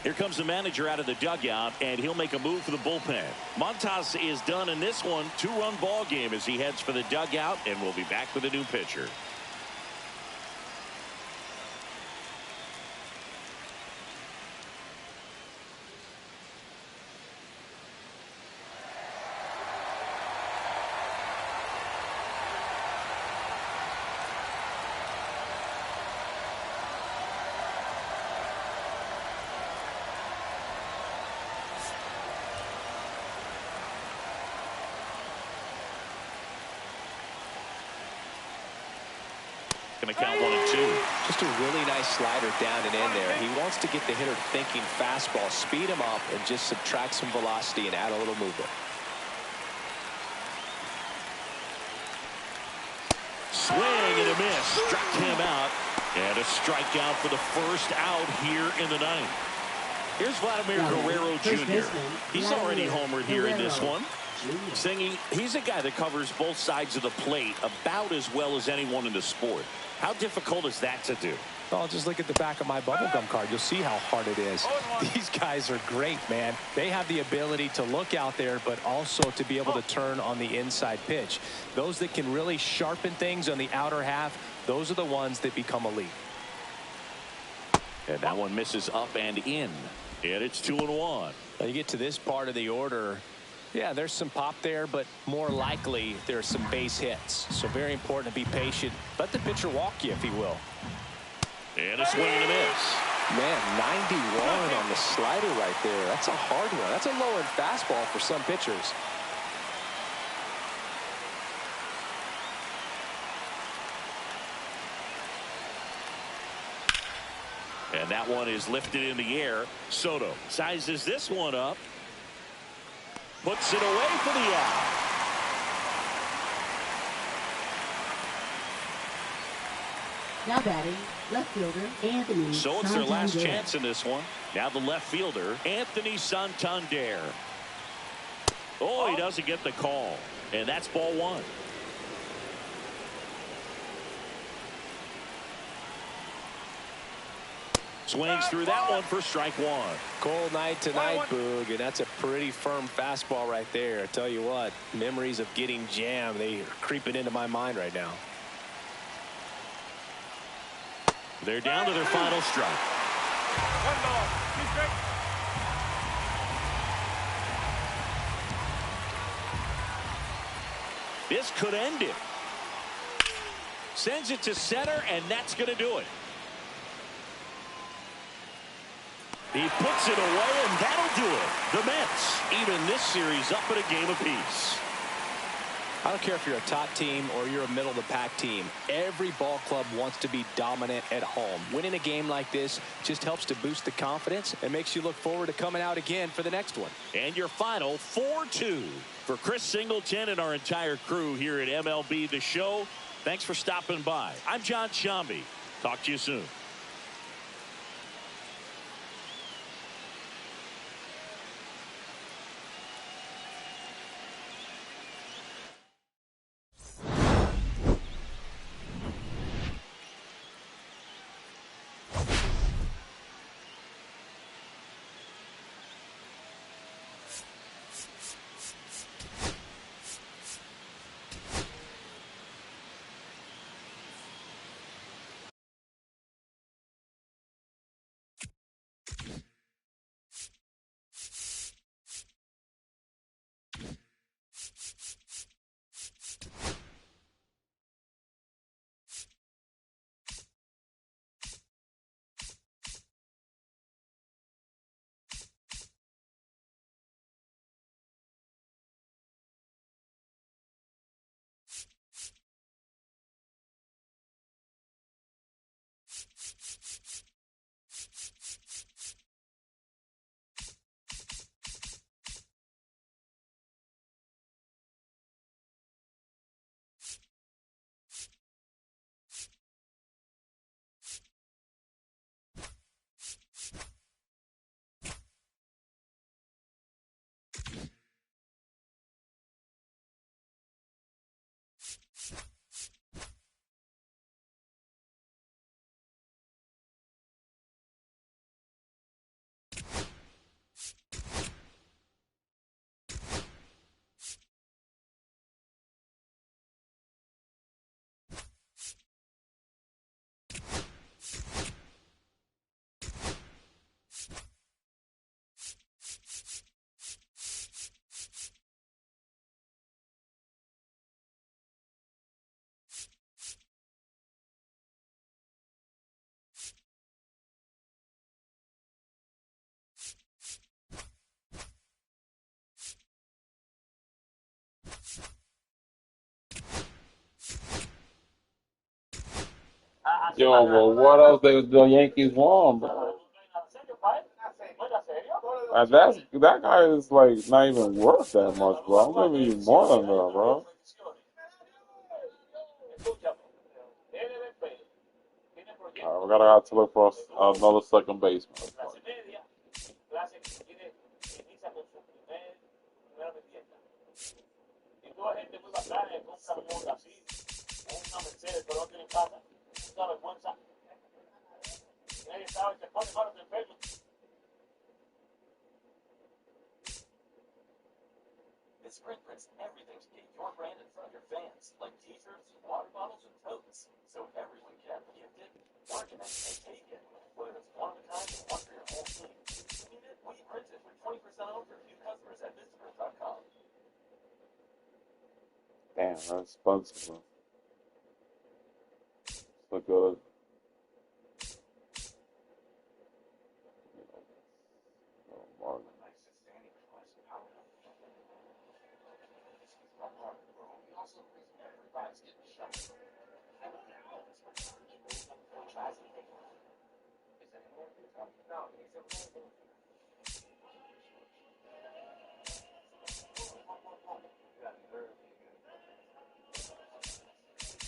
Here comes the manager out of the dugout, and he'll make a move for the bullpen. Montas is done in this one. 2-run ball game as he heads for the dugout, and we'll be back with a new pitcher. Going to count 1-2. Just a really nice slider down and in there. He wants to get the hitter thinking fastball, speed him up, and just subtract some velocity and add a little movement. Swing and a miss. Struck him out. And a strikeout for the first out here in the ninth. Here's Vladimir Guerrero Jr. He's already homered here in this one. Singy, he's a guy that covers both sides of the plate about as well as anyone in the sport. How difficult is that to do? Oh, just look at the back of my bubblegum card. You'll see how hard it is. These guys are great, man. They have the ability to look out there, but also to be able to turn on the inside pitch. Those that can really sharpen things on the outer half, those are the ones that become elite. And that one misses up and in. And it's 2-1. Now you get to this part of the order. Yeah, there's some pop there, but more likely there's some base hits. So very important to be patient. Let the pitcher walk you, if he will. And a swing and a miss. Man, 91 on the slider right there. That's a hard one. That's a low-end fastball for some pitchers. And that one is lifted in the air. Soto sizes this one up. Puts it away for the out. Now batting, left fielder Anthony So it's their last Santander. chance in this one. Now the left fielder, Anthony Santander. Oh, he doesn't get the call. And that's ball one. Swings through that one for strike one. Cold night tonight, Boog, and that's a pretty firm fastball right there. I tell you what, memories of getting jammed, they are creeping into my mind right now. They're down to their final strike. One ball. Two strikes. This could end it. Sends it to center, and that's going to do it. He puts it away, and that'll do it. The Mets even this series up at a game apiece. I don't care if you're a top team or you're a middle-of-the-pack team. Every ball club wants to be dominant at home. Winning a game like this just helps to boost the confidence and makes you look forward to coming out again for the next one. And your final 4-2. For Chris Singleton and our entire crew here at MLB The Show, thanks for stopping by. I'm John Shambi. Talk to you soon. Yo, well, what else the Yankees won, bro? That guy is like not even worth that much, bro. I'm giving you more than that, bro. We gotta have to look for another second baseman. This Sprint prints everything to get your brand in front of your fans, like t-shirts, water bottles, and totes, so everyone can have a gift it, document, and take it, whether it's one of a kind or one for your whole team. We print it for 20% off for new customers at visprint.com. Damn, that's expensive, bro. So good.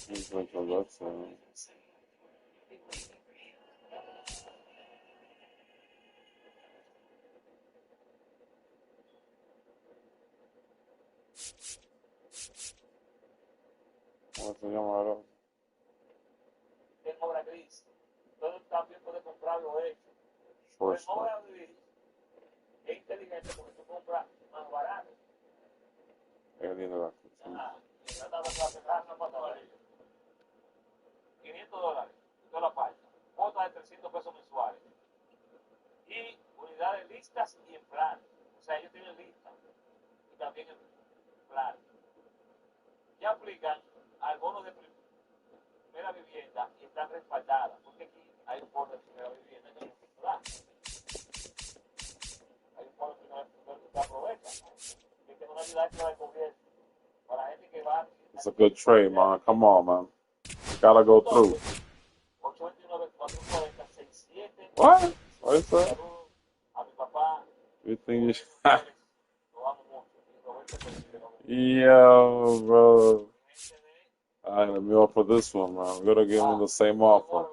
He's like a left side. ¿Cómo se llama ahora? Shortstop. Él viene la cuchilla. $500. Toda la parte. listas y en plan. O sea, ellos tienen listas y también en plan. Ya aplican al bono de primera vivienda y están respaldadas. Porque aquí hay un bono de primera vivienda que no da. Hay un bono de primera vivienda que se aprovecha. Que tiene una ayuda extra del gobierno. Para gente que va. It's a good trade, man. Come on, man. Gotta go through. 829-440-67. What? What is that? A mi papá. You think you Yo, bro. I hit me up for this one, man. We gotta give him the same offer.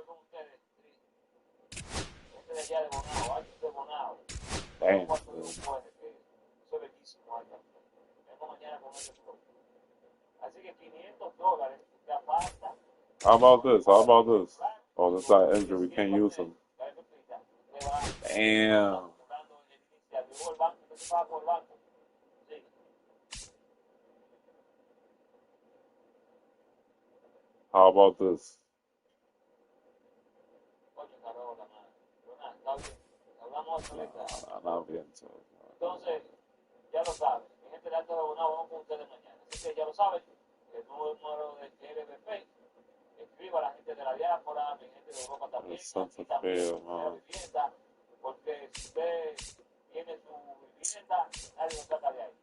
Damn. How about this? How about this? Oh, this guy injured. We can't use him. Damn. How about this? Not bien, Entonces, ya lo saben. Mi gente de alto abonado, vamos con ustedes mañana. Así que ya lo saben. El número de LBP. Escriba a la gente de la diáspora, mi gente de Europa también. Y también vivienda. Porque si usted tiene su vivienda, nadie lo saca de ahí.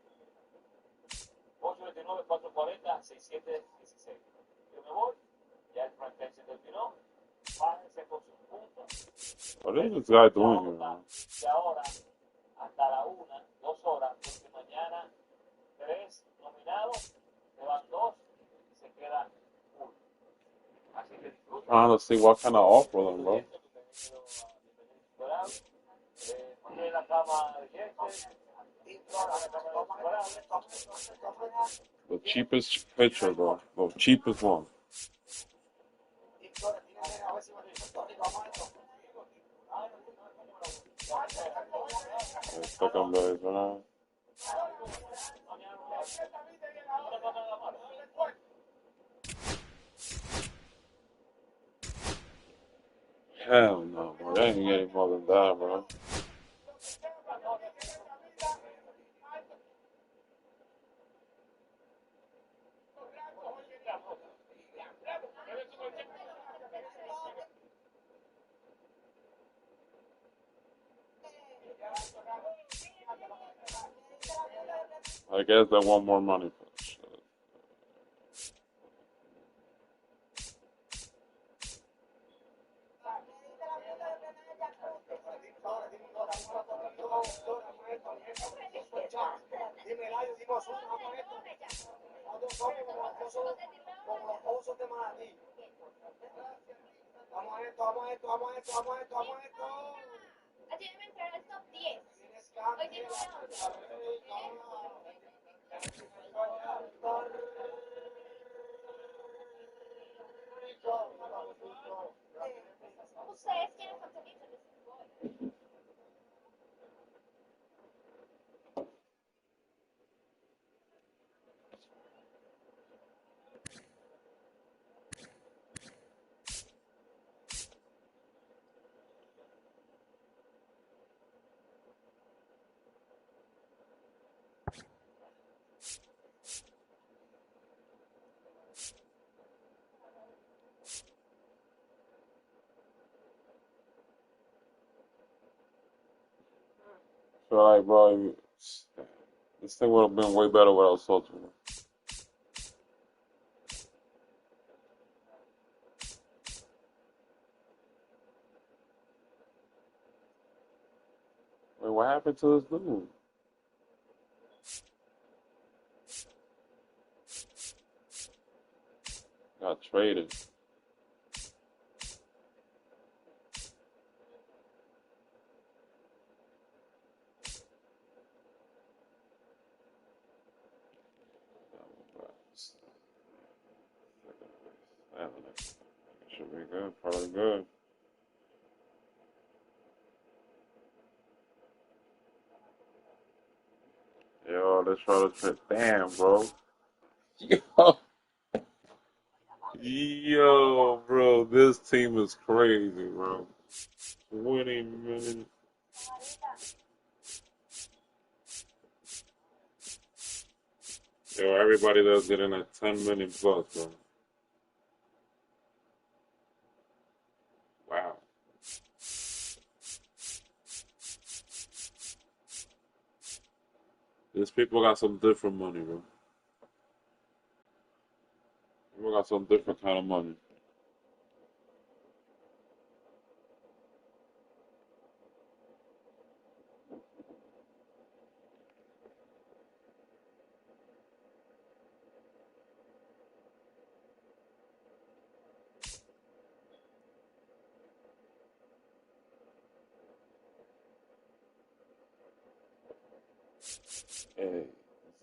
829-440-6716. Yo me voy. Ya el franchise se terminó. Bájense con sus puntos. What is this guy doing here, man? Y ahora, hasta la 1, 2 horas, porque mañana 3 nominados, se van 2 y se queda 1. Así que disfruten. Trying to see what kind of offer them, bro. La cama de Jesse. The cheapest pitcher, bro. The cheapest one. Second base, man. Hell no, bro. They ain't getting more than that, bro. I guess they want more money for this shit. So, like, bro, this thing would have been way better without Sultan. Wait, what happened to this dude? Got traded. Should be good, probably good. Yo, let's try to trade. Damn, bro. Yo, bro, this team is crazy, bro. 20 minutes. Yo, everybody that's getting at 10 million plus, bro. Wow. These people got some different money, bro. People got some different kind of money.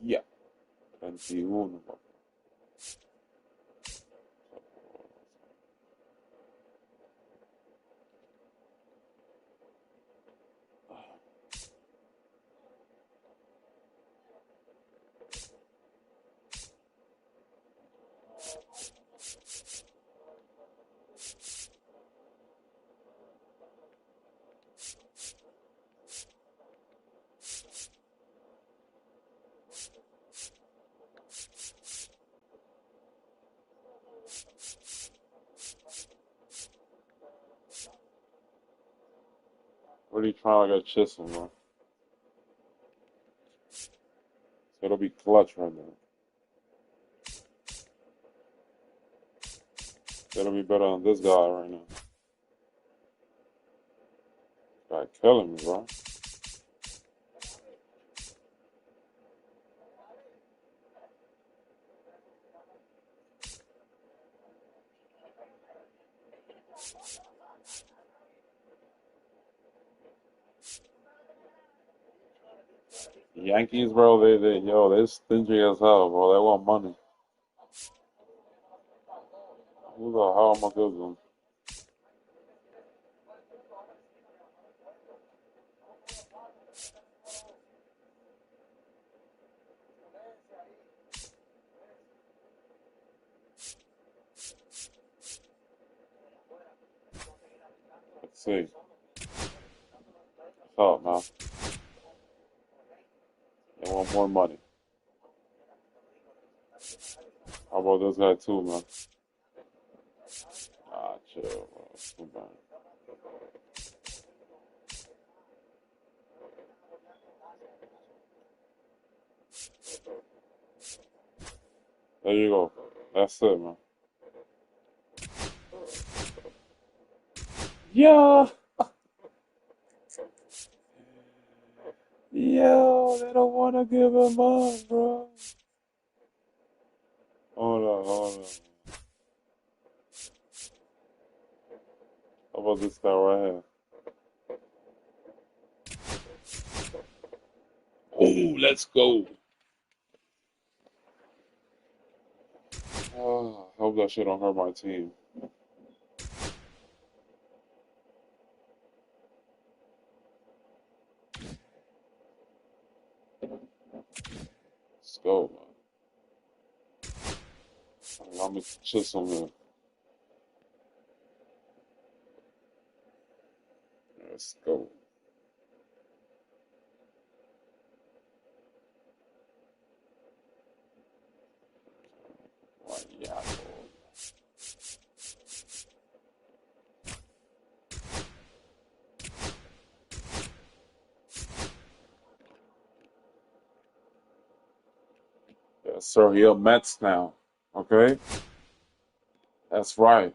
Yeah. 21, bro. What are you trying to get Chisholm, bro? It'll be clutch right now. It'll be better than this guy right now. This guy killing me, bro. Yankees, bro, they're stingy as hell, bro. They want money. Who the hell am I giving them? Let's see. What's up, man? They want more money. How about this guy too, man? Ah, chill, bro. It's too bad. There you go. That's it, man. Yeah. Yo, they don't want to give him up, bro. Hold on. How about this guy right here? Oh, let's go. Oh, I hope that shit don't hurt my team. Let's go, man. I'm gonna Chisholm here. Let's go. Yeah. Yes, sir. He a Mets now. Okay? That's right.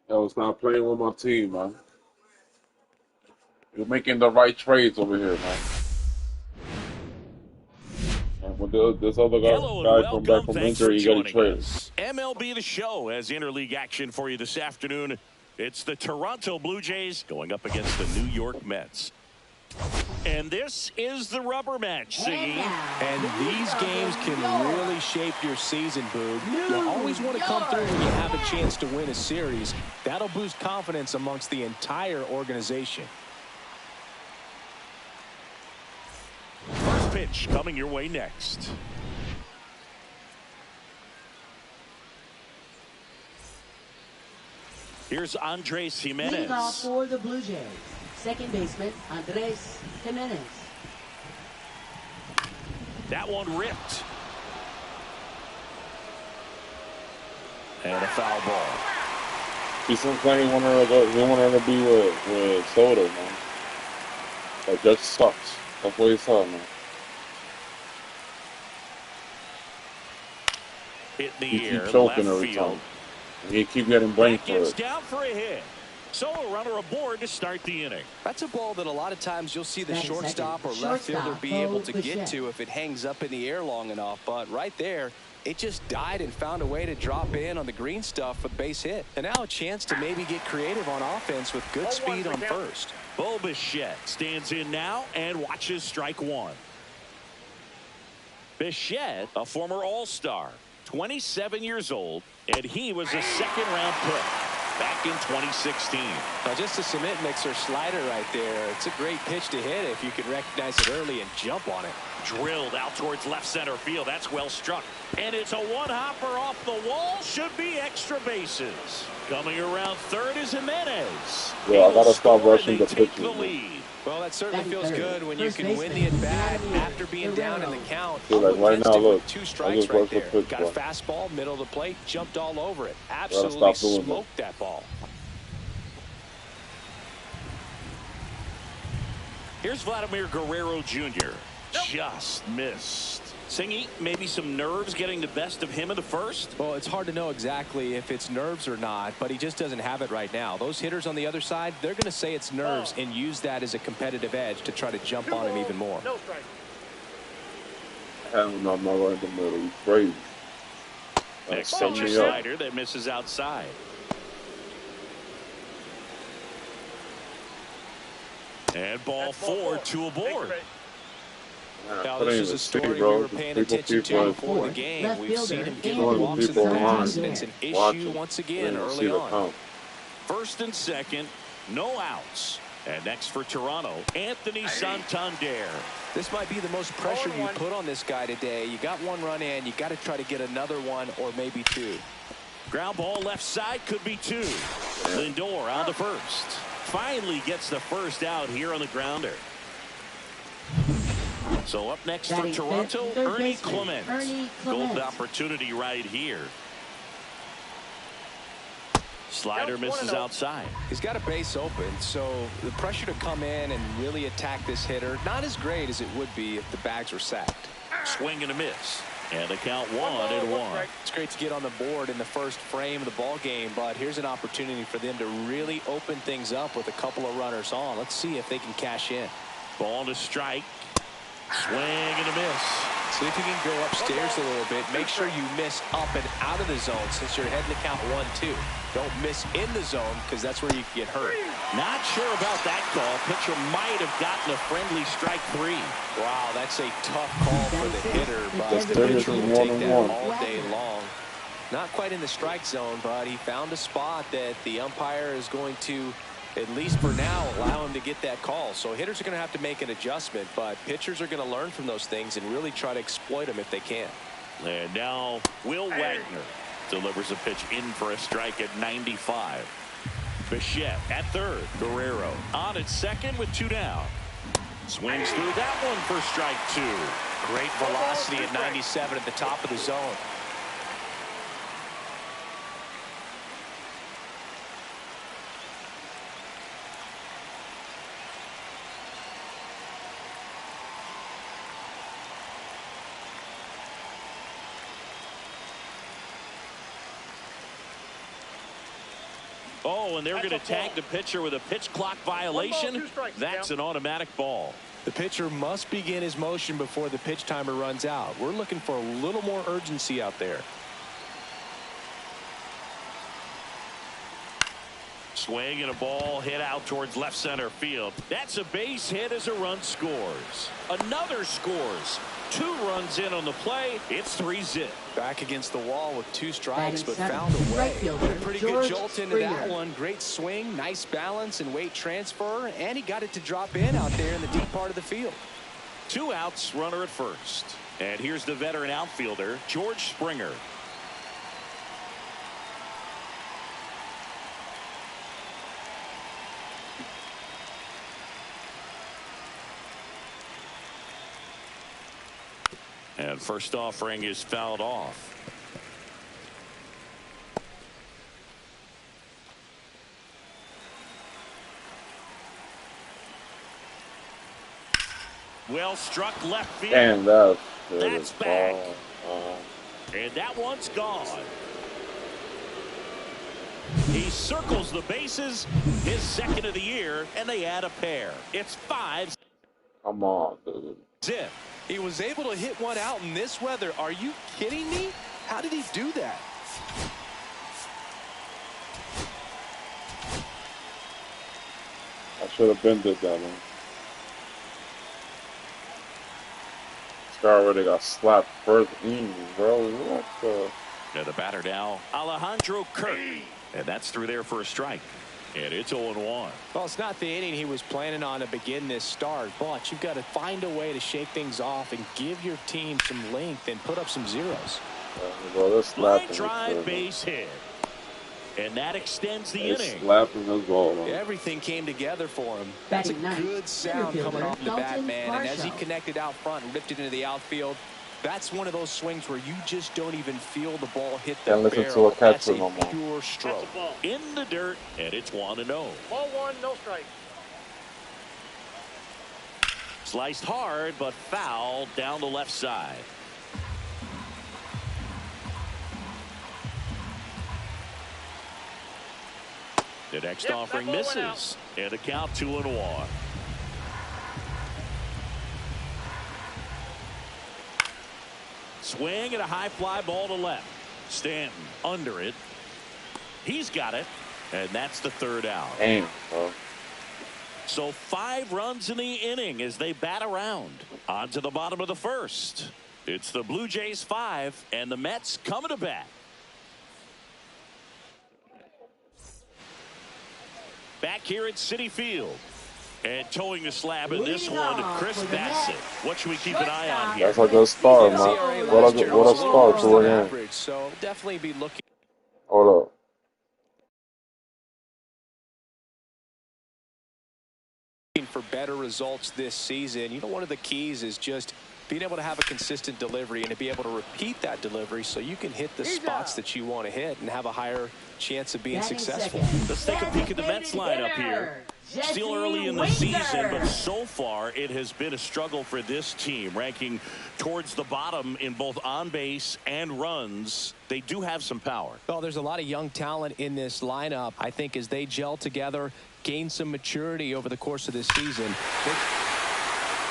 Yo, stop playing with my team, man. You're making the right trades over here, man. And when this other Hello and guy come back welcome. from Thanks for injury, you got to joining trade him. us. MLB The Show has interleague action for you this afternoon. It's the Toronto Blue Jays going up against the New York Mets. And this is the rubber match, Siggy. And these games can really shape your season, Boog. You always want to come through when you have a chance to win a series. That'll boost confidence amongst the entire organization. First pitch coming your way next. Here's Andres Leading off Jimenez. for the Blue Jays, second baseman Andres Jimenez. That one ripped. And a foul ball. He's saying he wanted to be with Soto, man. That just sucks. That's what he said, man. Hit in the He air, keep choking left every field. time. And he keep getting blamed for Gets it. down for a hit. So a runner aboard to start the inning. That's a ball that a lot of times you'll see the That is shortstop or second. left fielder Shortstop, be able to Bo get Bichette. to if it hangs up in the air long enough. But right there, it just died and found a way to drop in on the green stuff for the base hit. And now a chance to maybe get creative on offense with good speed on first. Bo Bichette stands in now and watches strike one. Bichette, a former All-Star, 27 years old, and he was a second-round pick back in 2016. Now just a cement mixer slider right there. It's a great pitch to hit if you can recognize it early and jump on it. Drilled out towards left center field. That's well struck. And it's a one-hopper off the wall. Should be extra bases. Coming around third is Jimenez. Yeah, I gotta stop Score, rushing they the take pitches, the man. lead. Well, that certainly Batting feels third, good when you first can win the baseman, at-bat Vladimir after being down in the Guerrero. count. See, like Up right against now, it with look, 2 I strikes just right rushed the there. pitch, Got a bro. fastball, middle of the plate, jumped all over it. stop Absolutely doing that. smoked that ball. Here's Vladimir Guerrero Jr. Just missed. Singy, maybe some nerves getting the best of him in the first? Well, it's hard to know exactly if it's nerves or not, but he just doesn't have it right now. Those hitters on the other side, they're going to say it's nerves and use that as a competitive edge to try to jump on him even more. No strike. Hell no, I'm not right in the middle. He's crazy. Next Set pitcher me up. slider that misses outside. And ball That's ball 4, four. 2 aboard. Now, I this couldn't is even a see, story bro. we were Just paying people attention keep, to like, before the game. Left We've fielder, seen him give Anthony walks in the people past, on. and it's an issue Watching. once I again didn't even see early the on. count. First and second, no outs. And next for Toronto, Anthony Santander. This might be the most pressure you put on this guy today. You got one run in, you got to try to get another one or maybe two. Ground ball left side, could be 2. Lindor on the first. Finally gets the first out here on the grounder. So up next for Batting Toronto, fifth, third Ernie baseman, Clement. Ernie Golden Clement. opportunity right here. Slider misses outside. He's got a base open, so the pressure to come in and really attack this hitter, not as great as it would be if the bags were sacked. Swing and a miss. And the count 1-1. It's great to get on the board in the first frame of the ball game, but here's an opportunity for them to really open things up with a couple of runners on. Let's see if they can cash in. Ball to strike. Swing and a miss. See if you can go upstairs a little bit. Make sure you miss up and out of the zone since you're heading to count 1-2. Don't miss in the zone because that's where you can get hurt. Not sure about that call. Pitcher might have gotten a friendly strike 3. Wow, that's a tough call for the hitter, but the There's pitcher will one take and that one. all day long. Not quite in the strike zone, but he found a spot that the umpire is going to, at least for now, allow him to get that call. So hitters are going to have to make an adjustment, but pitchers are going to learn from those things and really try to exploit them if they can. And now Will Wagner delivers a pitch in for a strike at 95. Bichette at third. Guerrero on at second with 2 down. Swings through that one for strike 2. Great velocity at 97 at the top of the zone. Oh, and they're going to tag the pitcher with a pitch clock violation. 1 ball, 2 strikes. That's an automatic ball. The pitcher must begin his motion before the pitch timer runs out. We're looking for a little more urgency out there. Swing and a ball hit out towards left center field. That's a base hit as a run scores. Another scores. 2 runs in on the play. It's 3-zip. Back against the wall with 2 strikes, but Batting found a way. right fielder, Pretty George good jolt into that Springer. one. Great swing, nice balance and weight transfer, and he got it to drop in out there in the deep part of the field. 2 outs, runner at first. And here's the veteran outfielder, George Springer. And first offering is fouled off. Well struck left field. And that's back. And that one's gone. He circles the bases, his second of the year, and they add a pair. It's 5. Come on, dude. Zip. He was able to hit one out in this weather. Are you kidding me? How did he do that? I should have been did that, man. This guy already got slapped first inning, bro. What the? Now the batter now, Alejandro Kirk. And that's through there for a strike. And it's 0-1. Well, it's not the inning he was planning on to begin this start, but you've got to find a way to shake things off and give your team some length and put up some zeros. Bro, that's Line slapping. drive, base hit. And that extends the inning. Slapping his ball, man. Everything came together for him. That's a good sound coming off the bat, man. And as he connected out front and lifted into the outfield, that's one of those swings where you just don't even feel the ball hit the Can't listen barrel. to a catcher That's a no more. pure stroke. That's a ball. In the dirt, and it's 1-0. Ball 1, no strike. Sliced hard, but fouled down the left side. The next offering misses. And the count 2-1. Swing and a high fly ball to left. Stanton under it. He's got it. And that's the 3rd out. Damn, bro. So 5 runs in the inning as they bat around. On to the bottom of the 1st. It's the Blue Jays 5 and the Mets coming to bat. Back here at Citi Field. And towing the slab in this one, Chris Bassett. What should we keep an eye on here? That's a good start, man. What a start to win in. So definitely be looking. Hold up. For better results this season. You know, one of the keys is just being able to have a consistent delivery and to be able to repeat that delivery so you can hit the spots that you want to hit and have a higher chance of being successful. Let's take a peek at the Mets lineup here. Still early in the season, but so far it has been a struggle for this team, ranking towards the bottom in both on base and runs. They do have some power. Well, there's a lot of young talent in this lineup. I think as they gel together, gain some maturity over the course of this season.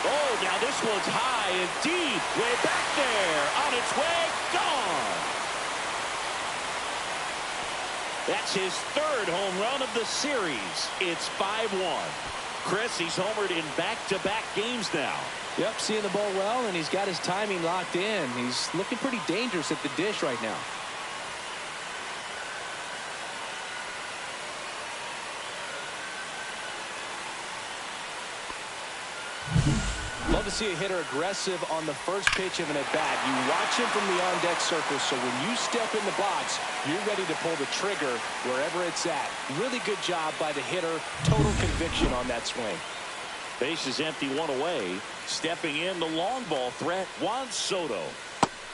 Oh, now this one's high and deep, way back there, on its way, gone. That's his 3rd home run of the series. It's 5-1. Chris, he's homered in back-to-back games now. Yep, seeing the ball well, and he's got his timing locked in. He's looking pretty dangerous at the dish right now. Love to see a hitter aggressive on the first pitch of an at-bat. You watch him from the on-deck circle, so when you step in the box, you're ready to pull the trigger wherever it's at. Really good job by the hitter. Total conviction on that swing. Base is empty, 1 away. Stepping in, the long ball threat, Juan Soto.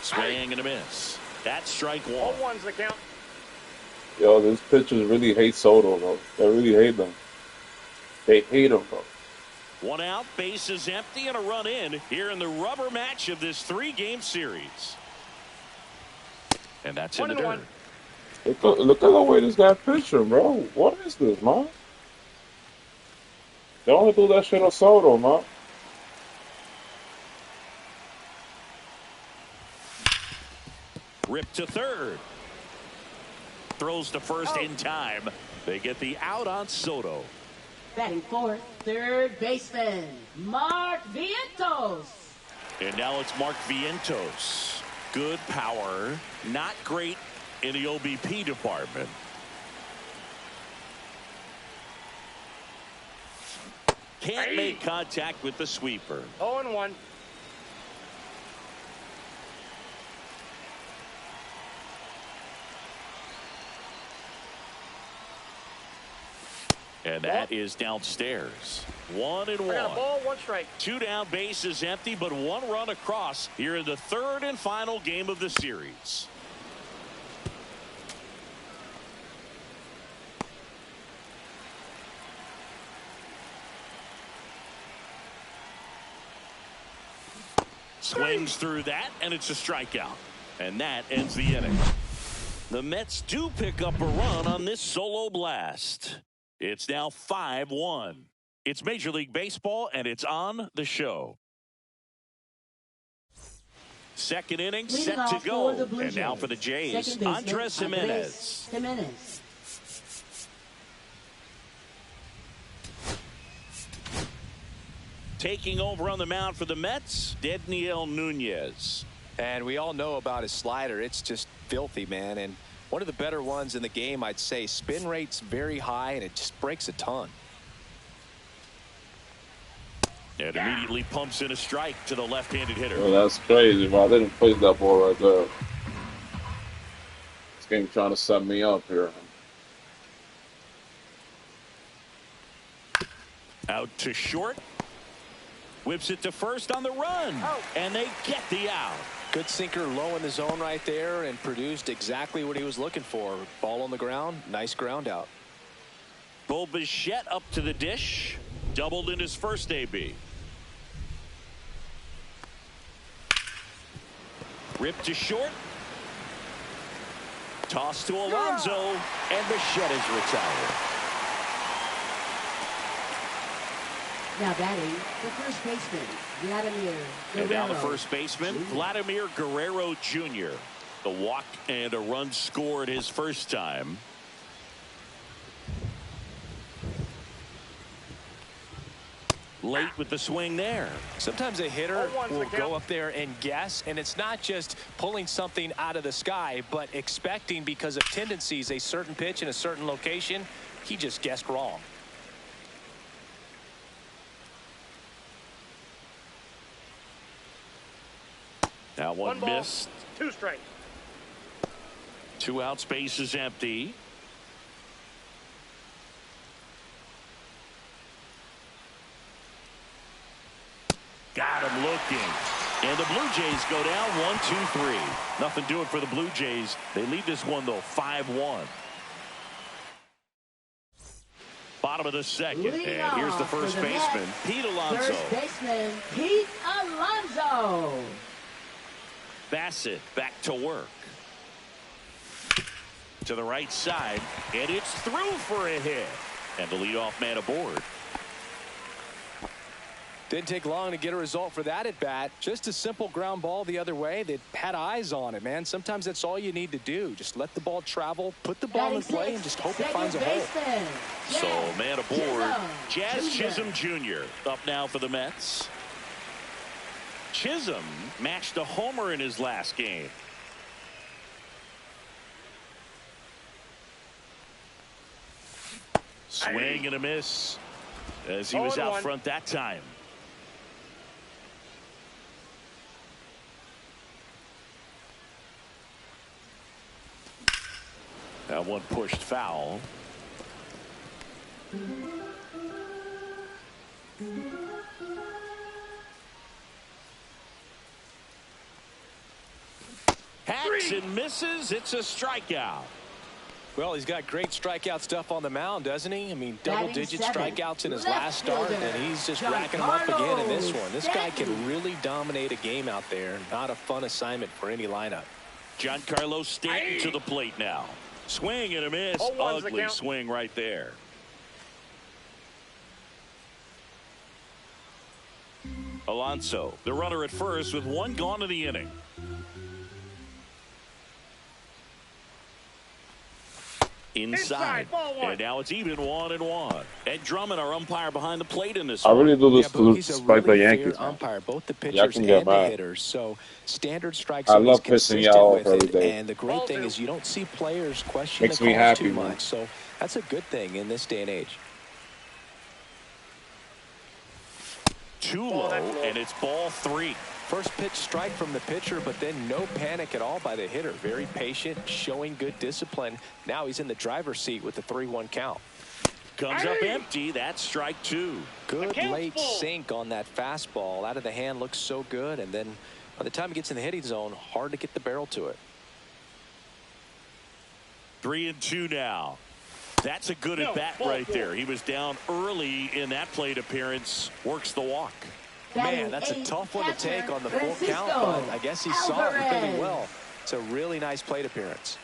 Swing and a miss. That's strike 1. Ball 1's the count. Yo, these pitchers really hate Soto, bro. They really hate them. They hate him, bro. 1 out, base is empty, and a run in here in the rubber match of this 3-game series. And that's in the dirt. Look at the way this guy pitching, bro. What is this, man? They only do that shit on Soto, man. Ripped to third. Throws to first in time. They get the out on Soto. Batting fourth, third baseman, Mark Vientos. And now it's Mark Vientos. Good power. Not great in the OBP department. Can't make contact with the sweeper. 0-1. And that is downstairs. 1-1. I got a ball, 1 strike. 2 down, base is empty, but 1 run across here in the third and final game of the series. Swings through that, and it's a strikeout. And that ends the inning. The Mets do pick up a run on this solo blast. It's now 5-1. It's Major League Baseball, and it's on the show. Second inning set to go. And now for the Jays, Andres Jimenez. Taking over on the mound for the Mets, Dedniel Nunez. And we all know about his slider. It's just filthy, man. And one of the better ones in the game, I'd say. Spin rate's very high, and it just breaks a ton. And immediately pumps in a strike to the left-handed hitter. Oh, that's crazy, man. I didn't place that ball right there. This game trying to set me up here. Out to short. Whips it to first on the run. And they get the out. Good sinker low in the zone right there and produced exactly what he was looking for. Ball on the ground. Nice ground out. Bo Bichette up to the dish. Doubled in his first AB. Ripped to short. Toss to Alonso. And Bichette is retired. Now batting, the first baseman, Vladimir Guerrero. And now the first baseman, Vladimir Guerrero Jr. The walk and a run scored his first time. Late with the swing there. Sometimes a hitter will go up there and guess, and it's not just pulling something out of the sky, but expecting because of tendencies a certain pitch in a certain location. He just guessed wrong. Now one ball, missed. 2 strikes. 2 outs, base is empty. Got him looking. And the Blue Jays go down 1-2-3. Nothing doing for the Blue Jays. They lead this one, though, 5-1. Bottom of the second. And here's the first baseman, Pete Alonso. First baseman, Pete Alonso. Bassett back to work. To the right side. And it's through for a hit. And the leadoff man aboard. Didn't take long to get a result for that at bat. Just a simple ground ball the other way. They had eyes on it, man. Sometimes that's all you need to do. Just let the ball travel, put the ball in play, and just hope it finds a hole. So man aboard, Jazz Chisholm Jr. up now for the Mets. Chisholm matched a homer in his last game. Swing and a miss as he was out front that time. That one pushed foul. Hacks and misses. It's a strikeout. Well, he's got great strikeout stuff on the mound, doesn't he? I mean, double-digit strikeouts in his last start, and he's just racking them up again in this one. This guy can really dominate a game out there. Not a fun assignment for any lineup. Giancarlo Stanton to the plate now. Swing and a miss. 0-1's the Ugly count. swing right there. Alonso, the runner at first with one gone in the inning. Inside. ball one. And now it's even 1-1. Ed Drummond, our umpire behind the plate in this I one. really do this to He's a spite the really Yankees, fair man. umpire, both the Y'all pitchers can and get the mad. hitters. So standard strike I zone love is pissing consistent y'all with off every it. day. And the great Ball thing two. is you don't see players question Makes the me calls happy, too man. much. So that's a good thing in this day and age. Too Ball, low, that's low. and it's ball 3. First pitch strike from the pitcher, but then no panic at all by the hitter. Very patient, showing good discipline. Now he's in the driver's seat with the 3-1 count. Comes up empty. That's strike 2. Good count's late full. sink on that fastball. Out of the hand, looks so good. And then by the time he gets in the hitting zone, hard to get the barrel to it. 3-2 now. That's a good at bat ball right four. there. He was down early in that plate appearance. Works the walk. Man, that's a tough one to take on the full count, but I guess he saw it really well. It's a really nice plate appearance.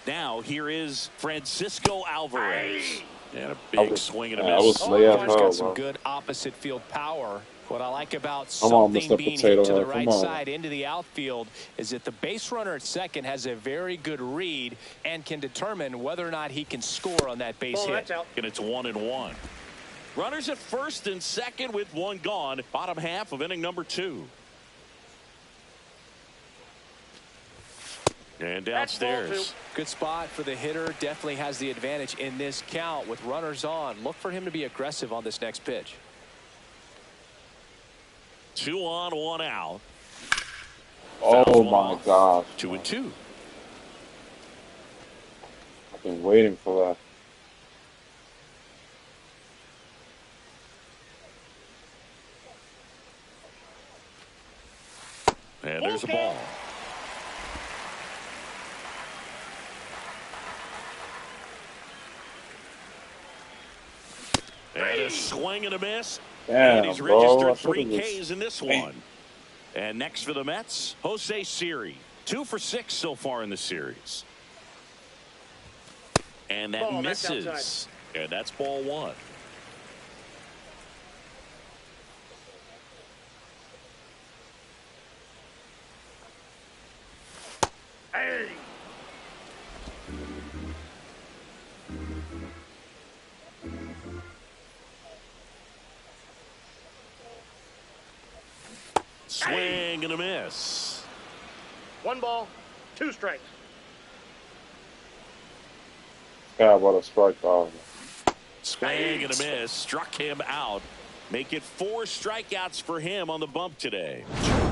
Now here is Francisco Alvarez. And a big swing and a I was miss. lay up Alvarez got hell, some bro. good opposite field power. What I like about Come on, something Mr. being Potato hit to the Head, right come on. side into the outfield is that the base runner at second has a very good read and can determine whether or not he can score on that base Ball, hit. that's out. And it's 1-1. Runners at first and second with one gone. Bottom half of inning number 2. And That's ball downstairs. Good spot for the hitter. Definitely has the advantage in this count with runners on. Look for him to be aggressive on this next pitch. 2 on, 1 out. Oh Fouls one my off. gosh. 2-2. I've been waiting for that. And there's a ball. And a swing and a miss. Damn, And he's bro. I registered 3 should've just- Ks in this one. And next for the Mets, Jose Siri. 2 for 6 so far in the series. And that Ball, that's misses. outside. And that's ball 1. Hey. Swing and a miss. 1 ball, 2 strikes. God, what a strike dog. Swing and a miss. Struck him out. Make it 4 strikeouts for him on the bump today.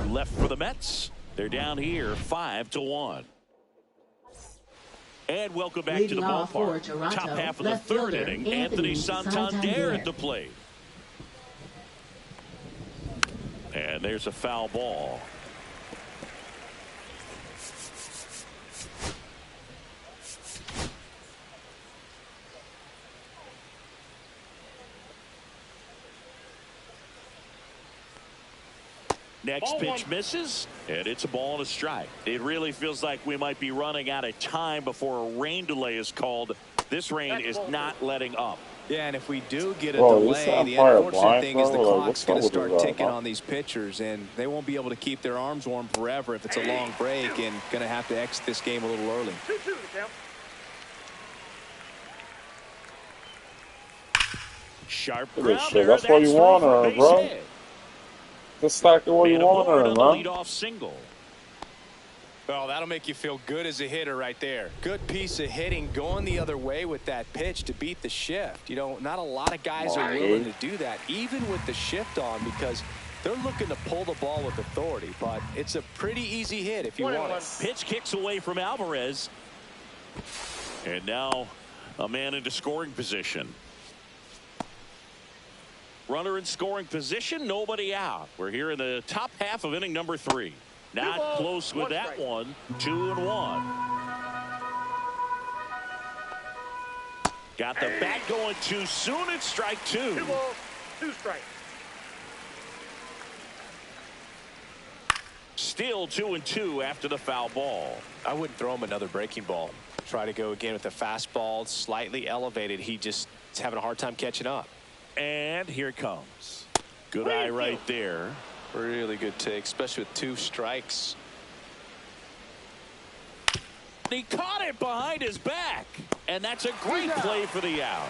2 left for the Mets. They're down here 5-1. And welcome back to the Leading off for ballpark. Toronto, Top half of the left 3rd fielder, inning. Anthony Anthony Santander Santander. at the plate. And there's a foul ball. Next Ball pitch one. misses, and it's a ball and a strike. It really feels like we might be running out of time before a rain delay is called. This rain That's is ball not letting up. Yeah, and if we do get a Bro, this delay, the umpire unfortunate blind, thing is the bro? Like, clock's what's going to up with start this guy, ticking man? on these pitchers, and they won't be able to keep their arms warm forever if it's a long break, and going to have to exit this game a little early. 2-2 the count. Sharp Look at this shit. grounder. That's what you through want for a her, base bro. hit. Just stack it what you And want aboard her, on the man. leadoff single. Well, that'll make you feel good as a hitter right there. Good piece of hitting going the other way with that pitch to beat the shift. You know, not a lot of guys are willing to do that, even with the shift on, because they're looking to pull the ball with authority. But it's a pretty easy hit if you want it. Pitch kicks away from Alvarez. And now a man into scoring position. Runner in scoring position, nobody out. We're here in the top half of inning number 3. Not balls, close with 1 that strike. one. 2-1. Got the bat going too soon. It's strike 2. 2 balls, 2 strikes. Still 2-2 after the foul ball. I wouldn't throw him another breaking ball. Try to go again with the fastball, slightly elevated. He just is having a hard time catching up. And here it comes. Good eye right there. Really good take, especially with 2 strikes. He caught it behind his back, and that's a great play for the out.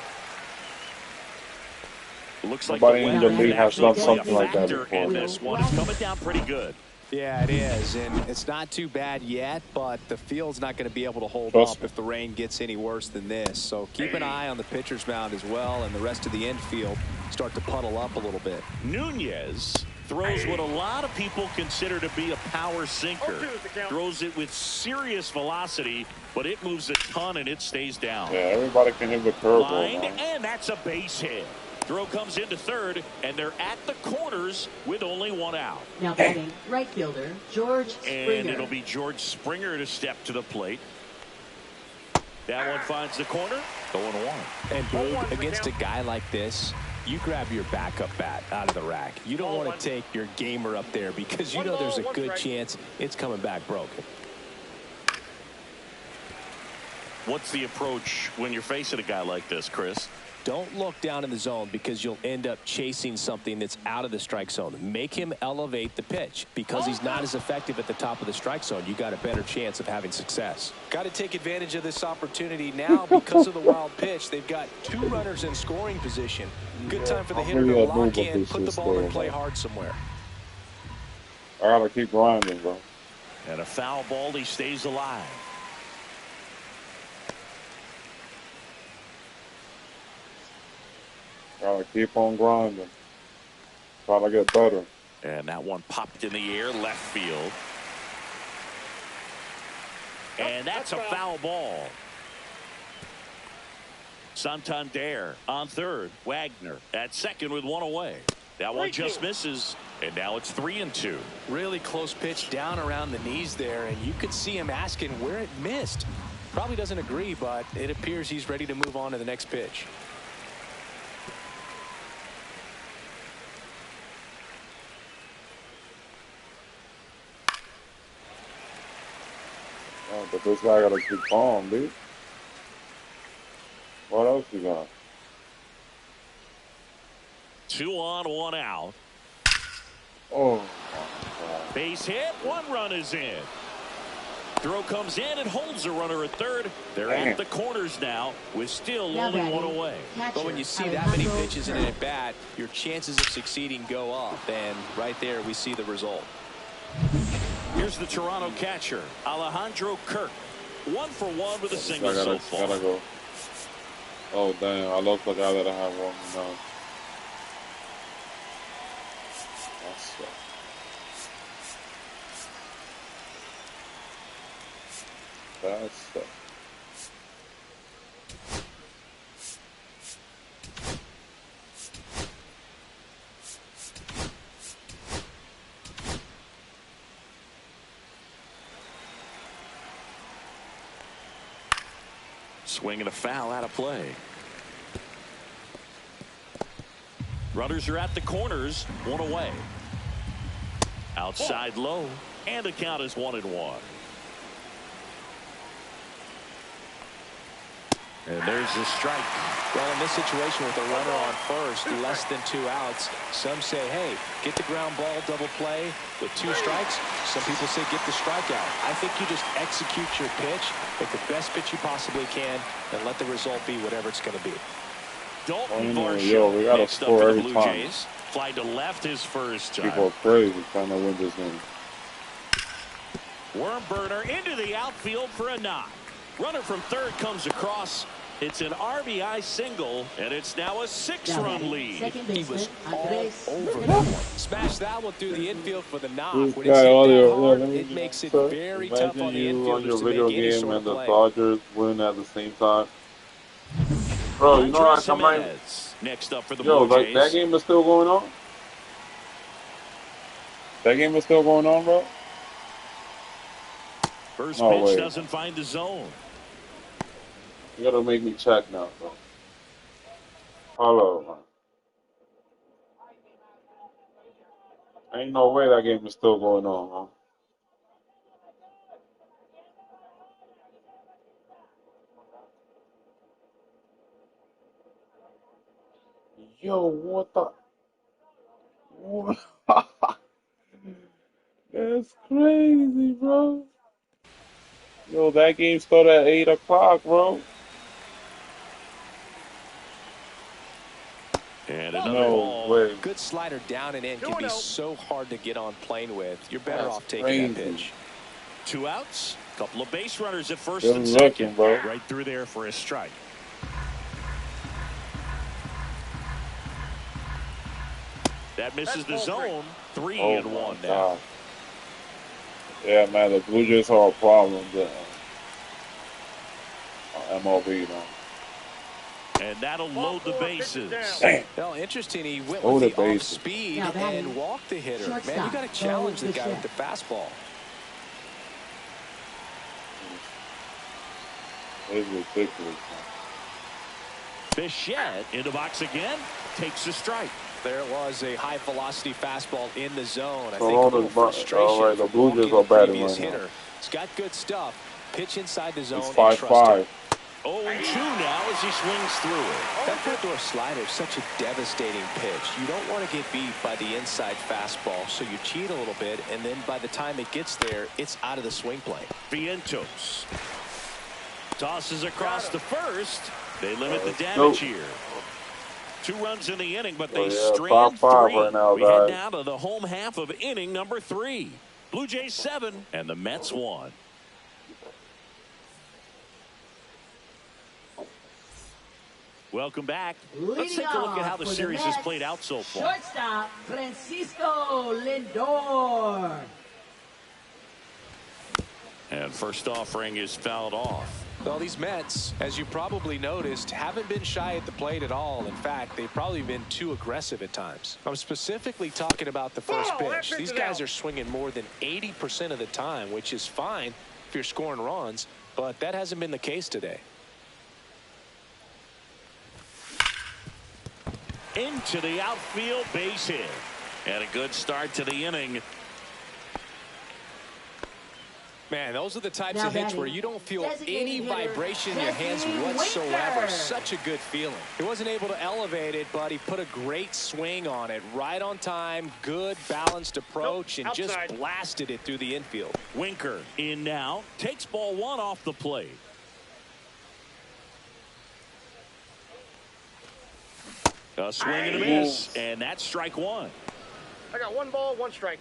Looks like Nobody in the weather league has actually done play a something like that factor before. in this one. It's coming down pretty good. Yeah, it is, and it's not too bad yet, but the field's not going to be able to hold Trust up me. if the rain gets any worse than this. So keep an eye on the pitcher's mound as well, and the rest of the infield start to puddle up a little bit. Nunez throws what a lot of people consider to be a power sinker. Throws it with serious velocity, but it moves a ton and it stays down. Yeah, everybody can hit the curveball, Lined, man. and that's a base hit. Throw comes into third, and they're at the corners with only 1 out. Now batting, right fielder, George Springer. And it'll be George Springer to step to the plate. That one finds the corner. 0-1. And Boog, against a guy like this, you grab your backup bat out of the rack. You don't want to take your gamer up there because you know there's a good chance it's coming back broken. What's the approach when you're facing a guy like this, Chris? Don't look down in the zone because you'll end up chasing something that's out of the strike zone. Make him elevate the pitch. Because he's not as effective at the top of the strike zone, you got a better chance of having success. Got to take advantage of this opportunity now because of the wild pitch. They've got 2 runners in scoring position. Good time for the hitter to lock in, put the ball in play hard somewhere. I gotta keep grinding, bro. And a foul ball, he stays alive. Gotta keep on grinding. Try to get better. And that one popped in the air, left field. And that's a foul ball. Santander on third. Wagner at second with 1 away. That one just misses. And now it's 3-2. Really close pitch down around the knees there, and you could see him asking where it missed. Probably doesn't agree, but it appears he's ready to move on to the next pitch. Oh, but this guy gotta keep calm, dude. What else you got? 2 on, 1 out. Oh, my God. Base hit. 1 run is in. Throw comes in and holds a runner at third. They're at the corners now with still Now only batting, 1 away. But when you see that many pitches in an at-bat, your chances of succeeding go up. And right there, we see the result. Here's the Toronto catcher, Alejandro Kirk. 1 for 1 with a single so far. Gotta go. Oh, damn. I lost the guy that I have one now. That's Swing and a foul out of play. Runners are at the corners, 1 away. Outside low, and the count is 1-1. And there's the strike. Well, in this situation with a runner on first, less than 2 outs, some say, hey, get the ground ball, double play with 2 strikes. Some people say get the strikeout. I think you just execute your pitch, make the best pitch you possibly can, and let the result be whatever it's going to be. Dalton we gotta next up score for the every Blue time. Jays. Fly to left his first time. people are crazy trying to win this game. Worm burner into the outfield for a knock. Runner from third comes across. It's an RBI single, and it's now a 6-run lead. Second He was baseman, all Andres over that Rodriguez. one. Smash that one through the infield for the knock. This When it's guy hit audio, that hard, let me it makes it say, very tough on the imagine you on your infielders to video make any game sort and of the play. Dodgers win at the same time. Bro, you know how Andres come right? Jimenez next up for the Yo, Blue like Jays. that game is still going on? That game is still going on, bro? First No pitch way. doesn't find the zone. You gotta make me check now, bro. Hello, man. Ain't no way that game is still going on, huh? Yo, what the? What? That's crazy, bro. Yo, that game started at 8 o'clock, bro. And another No ball. way. Good slider down and in can be 2-0. so hard to get on plane with. You're better That's off taking that crazy. pitch. 2 outs. Couple of base runners at first Good and looking, second. bro. Right through there for a strike. That misses the That's ball zone. 3 Oh and my 1 now. God. Yeah, man, the Blue Jays are a problem. MLB, man. And that'll load the bases. Damn. Well, interesting. He went Oh, with the the bases. off-speed Now batting, and walked the hitter. Man, you shortstop, got to challenge the guy with Bichette. the fastball. It's ridiculous, man. Bichette in the box again. Takes a strike. There it was, a high-velocity fastball in the zone. I So think a all little this frustration all right, the from Blue Jays walking are the batting previous right now. hitter. It's got good stuff. Pitch inside the zone It's and trust 5-5. it. 0-2 now as he swings through it. That backdoor slider is such a devastating pitch. You don't want to get beat by the inside fastball, so you cheat a little bit, and then by the time it gets there, it's out of the swing plane. Vientos tosses across the first. They limit the damage Nope. here. 2 runs in the inning, but Oh, they yeah, strand 5-5 3. right now, We head guys. down to the home half of inning number 3. Blue Jays 7 and the Mets 1. Welcome back. Let's take a look at how the series has played out so far. Shortstop, Francisco Lindor. And first offering is fouled off. Well, these Mets, as you probably noticed, haven't been shy at the plate at all. In fact, they've probably been too aggressive at times. I'm specifically talking about the first pitch. These guys are swinging more than 80% of the time, which is fine if you're scoring runs, but that hasn't been the case today. Into the outfield, base hit. And a good start to the inning. Man, those are the types Now of hits batting, where you don't feel designated any hitter, vibration in your hands Jesse whatsoever. Winker. Such a good feeling. He wasn't able to elevate it, but he put a great swing on it. Right on time, good balanced approach, and just outside. blasted it through the infield. Winker in now. Takes ball 1 off the plate. A swing and a miss. And that's strike 1. I got 1 ball, 1 strike.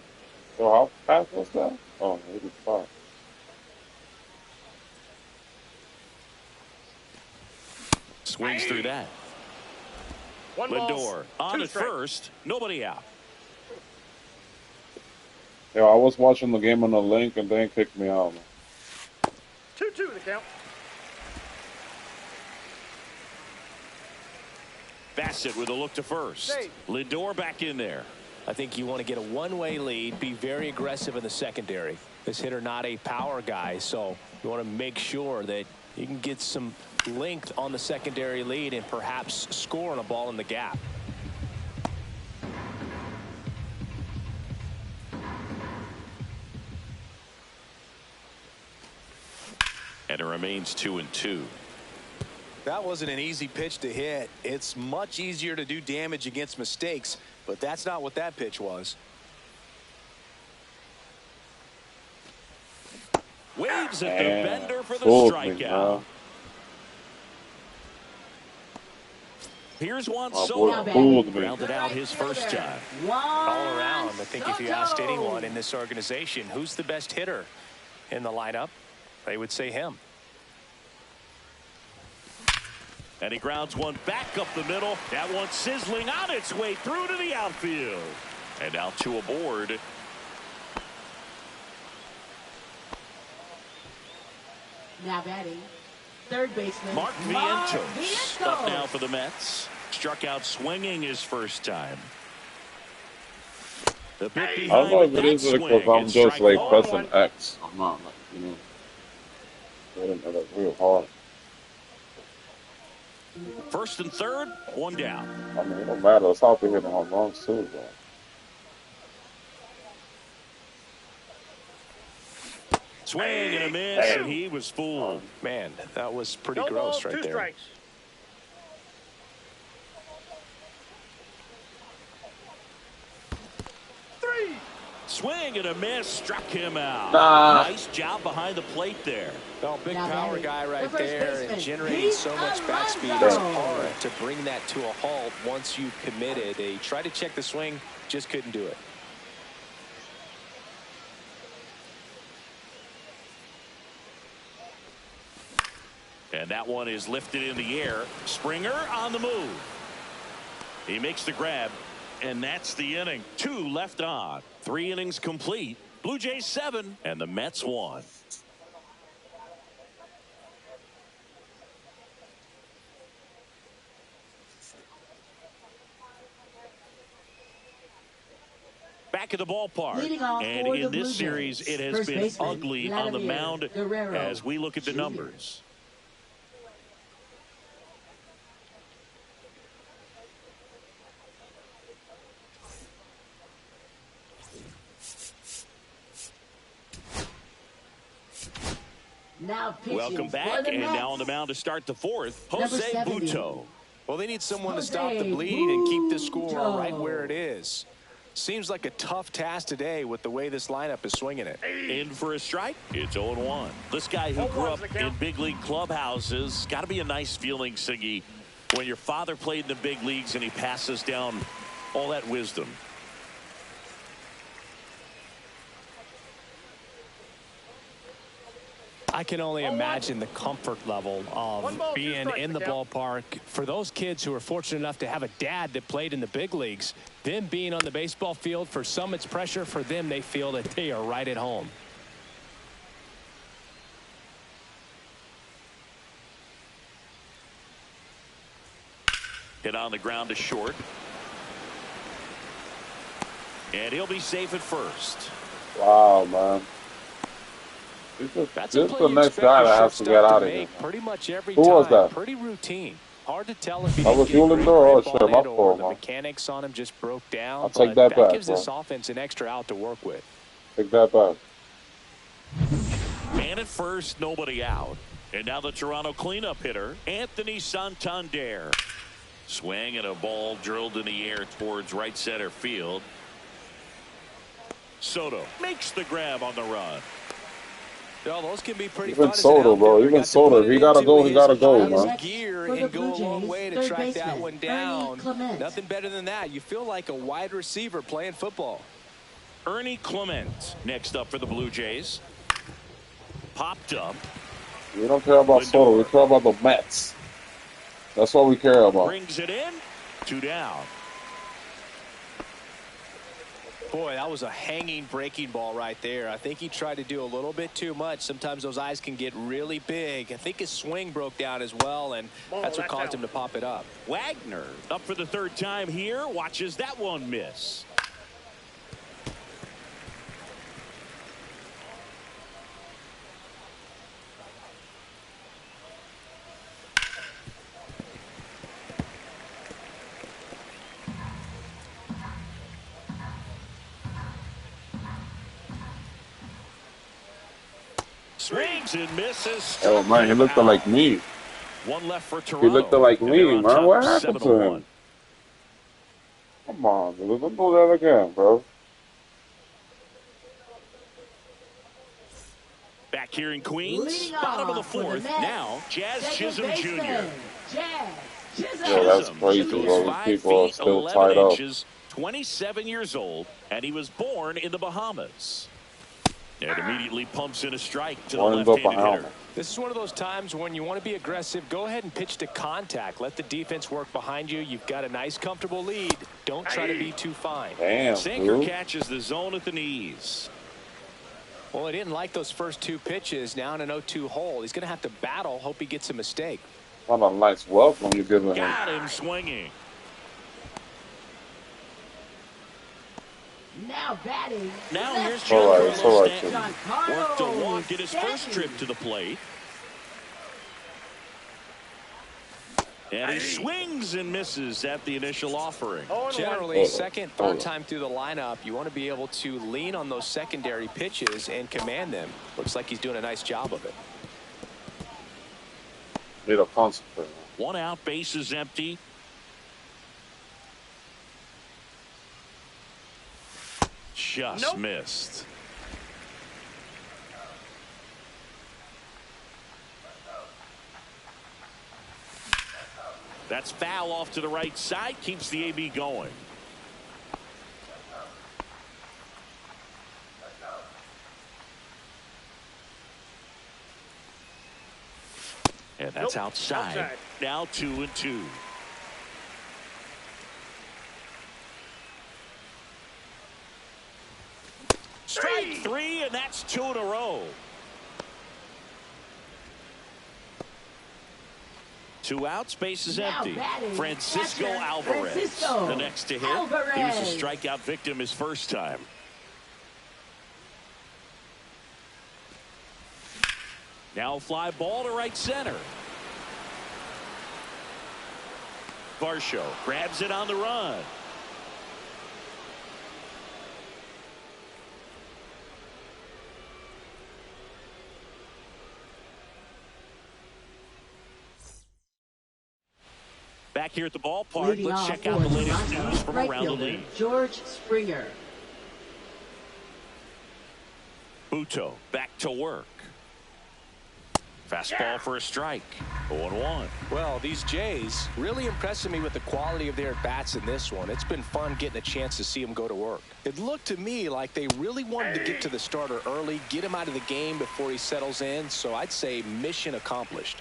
So how fast was that? Oh, 85. Swings through that. 1 ball, Lindor on 2 at strikes. first. Nobody out. Yo, I was watching the game on the link and then kicked me out, man. 2-2 the count. Bassett with a look to first. Save. Lindor back in there. I think you want to get a one-way lead, be very aggressive in the secondary. This hitter not a power guy, so you want to make sure that you can get some length on the secondary lead and perhaps score on a ball in the gap. And it remains 2-2. That wasn't an easy pitch to hit. It's much easier to do damage against mistakes, but that's not what that pitch was. Waves at the Man, bender for the fooled me, strikeout. bro. Here's Juan My boy Soto. fooled me. Grounded out his first time. All around, I think if you asked anyone in this organization who's the best hitter in the lineup, they would say him. And he grounds one back up the middle. That one sizzling on its way through to the outfield. And now 2 aboard. Now batting, third baseman Mark Vientos up now for the Mets. Struck out swinging his first time. The bit I don't behind know if with it that is swing. because I'm It's just strike like one. pressing X. I'm not like, you know, hitting it real hard. First and third, 1 down. I mean, it don't matter. It's how to hit home runs too, bro. Swing and a miss, and he was fooled. Man, that was pretty No gross balls, right 2 there. strikes. swing and a miss. Struck him out. Nah. Nice job behind the plate there. Well, big Now power batting, guy the right first there, baseman, and generating so much bat speed. It's Alonso. hard to bring that to a halt once you've committed. They tried to check the swing, just couldn't do it. And that one is lifted in the air. Springer on the move. He makes the grab, and that's the inning. 2 left on. 3 innings complete. Blue Jays 7, and the Mets 1. Back at the ballpark, and in this series it has been ugly on the mound as we look at the numbers. Now Welcome back, and now on the mound to start the 4th, Jose Butto. Well, they need someone to stop the bleed and keep the score right where it is. Seems like a tough task today with the way this lineup is swinging it. In for a strike. It's 0-1. This guy who grew up in big league clubhouses, got to be a nice feeling, Siggy, when your father played in the big leagues and he passes down all that wisdom. I can only imagine the comfort level of being in the ballpark. For those kids who are fortunate enough to have a dad that played in the big leagues, them being on the baseball field, for some it's pressure. For them, they feel that they are right at home. Hit on the ground to short. And he'll be safe at first. Wow, man. This is the next guy that has to get out of here. Pretty much every Who time. was that? Pretty routine. Hard to tell if he I was didn't get Yulin great or grip shit, on my it or fault, the man. mechanics on him just broke down. I'll take but that back, gives bro. this offense an extra out to work with. Take that back. Man at first, nobody out. And now the Toronto cleanup hitter, Anthony Santander. Swing and a ball drilled in the air towards right center field. Soto makes the grab on the run. Well, those can be pretty Even fun as an Soto, bro. outfielder. Even Got to Soto. put If it he gotta into go, he his gotta go, highest man. gear For the and go Blue a long Jays, way to third track that baseman, one down. Clement. Nothing better than that. You feel like a wide receiver playing football. Ernie Clement next up for the Blue Jays. Popped up. We don't care about Soto. We care about the Mets. That's what we care about. Brings it in. 2 down. Boy, that was a hanging breaking ball right there. I think he tried to do a little bit too much. Sometimes those eyes can get really big. I think his swing broke down as well, and that's what caused him to pop it up. Wagner up for the 3rd time here. Watches that one miss. Swings and misses. Oh, man, he looked like me. 1 left for Toronto. He looked like And me, they're on man. top What happened to 7-1. him? Come on, dude. Don't do that again, bro. Back here in Queens, Leading bottom of the off for the 4th. Mets, Now, Jazz second Chisholm baseman, Jr. Jazz Chisholm. Yo, that's Chisholm crazy, goes bro. 5 These people are feet, still 11 tied up. inches, 27 years old, and he was born in the Bahamas. And immediately pumps in a strike to the Runs up a left-handed hitter. helmet. This is one of those times when you want to be aggressive. Go ahead and pitch to contact. Let the defense work behind you. You've got a nice, comfortable lead. Don't try to be too fine. Damn, Sinker dude. catches the zone at the knees. Well, he didn't like those first 2 pitches. Now in an 0-2 hole. He's going to have to battle. Hope he gets a mistake. What a nice welcome you're giving him. Got him swinging. Now batting. Now here's All right, Giancarlo it's all right, Stanton. Giancarlo Worked to walk in his first Stanton. trip to the plate. And he swings and misses at the initial offering. Generally, second, third time through the lineup, you want to be able to lean on those secondary pitches and command them. Looks like he's doing a nice job of it. Need a concentrate. 1 out, base is empty. just missed. That's foul off to the right side. Keeps the AB going. And that's outside. Now 2-2. Strike 3, and that's 2 in a row. 2 outs, base is empty. Francisco Alvarez, the next to hit. He was a strikeout victim his first time. Now fly ball to right center. Varsho grabs it on the run. Back here at the ballpark, let's check out the latest news from around the league. George Springer. Buto back to work. Fastball for a strike. 0-1. Well, these Jays really impressing me with the quality of their at-bats in this one. It's been fun getting a chance to see them go to work. It looked to me like they really wanted to get to the starter early, get him out of the game before he settles in, so I'd say mission accomplished.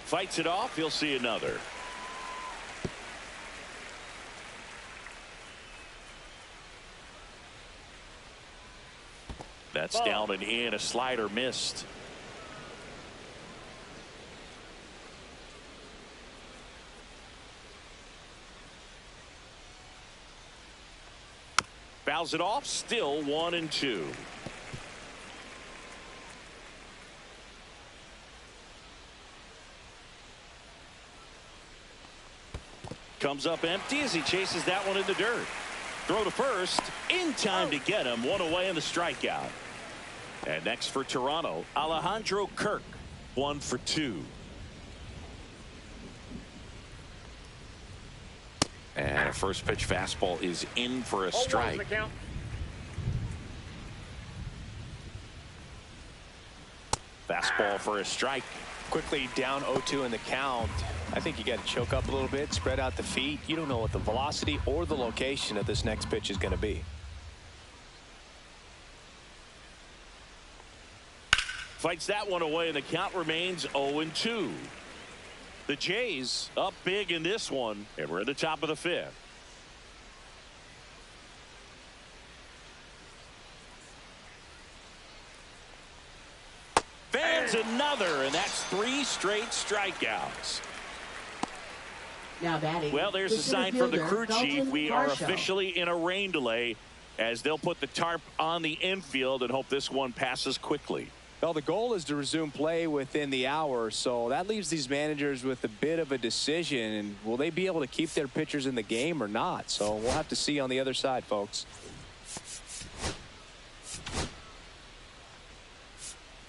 Fights it off. He'll see another. That's down and in. A slider missed. Fouls it off. Still 1-2. Comes up empty as he chases that one in the dirt. Throw to first. In time to get him. One away in the strikeout. And next for Toronto, Alejandro Kirk. 1 for 2. And a first pitch fastball is in for a strike. Fastball for a strike. Quickly down 0-2 in the count. I think you got to choke up a little bit, spread out the feet. You don't know what the velocity or the location of this next pitch is going to be. Fights that one away, and the count remains 0-2. The Jays up big in this one, and we're at the top of the 5th. Fans another, and that's 3 straight strikeouts. Now batting. Well, there's a sign from the crew chief. We are officially in a rain delay as they'll put the tarp on the infield and hope this one passes quickly. Well, the goal is to resume play within the hour, so that leaves these managers with a bit of a decision. And will they be able to keep their pitchers in the game or not? So we'll have to see on the other side, folks.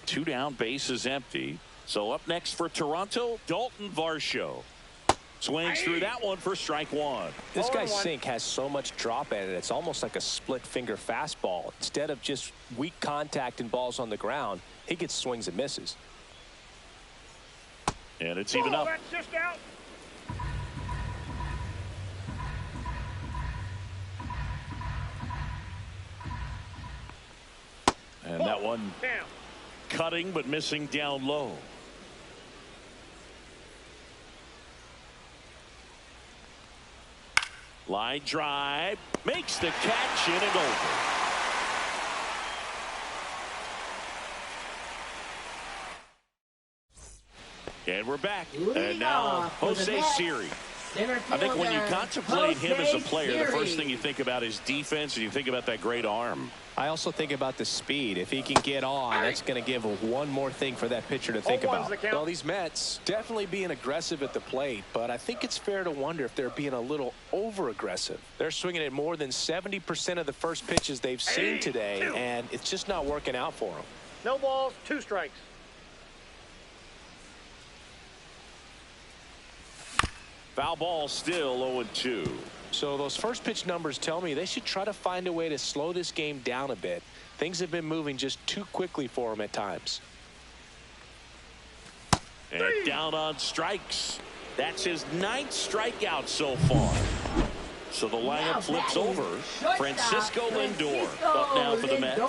2 down, base is empty. So up next for Toronto, Dalton Varsho. Swings through that one for strike 1. This guy's sink has so much drop at it. It's almost like a split finger fastball. Instead of just weak contact and balls on the ground, he gets swings and misses. And it's even up. That's just out. And that one cutting but missing down low. Line drive, makes the catch in and over. And we're back. And now Jose Siri. I think when you contemplate him as a player, the first thing you think about is defense, and you think about that great arm. I also think about the speed. If he can get on, that's going to give one more thing for that pitcher to think about. Well, these Mets definitely being aggressive at the plate, but I think it's fair to wonder if they're being a little over-aggressive. They're swinging at more than 70% of the first pitches they've seen today, and it's just not working out for them. No balls, 2 strikes. Foul ball still 0-2. So those first pitch numbers tell me they should try to find a way to slow this game down a bit. Things have been moving just too quickly for him at times. And down on strikes. That's his 9th strikeout so far. So the lineup flips over. Francisco Lindor up now for the Mets.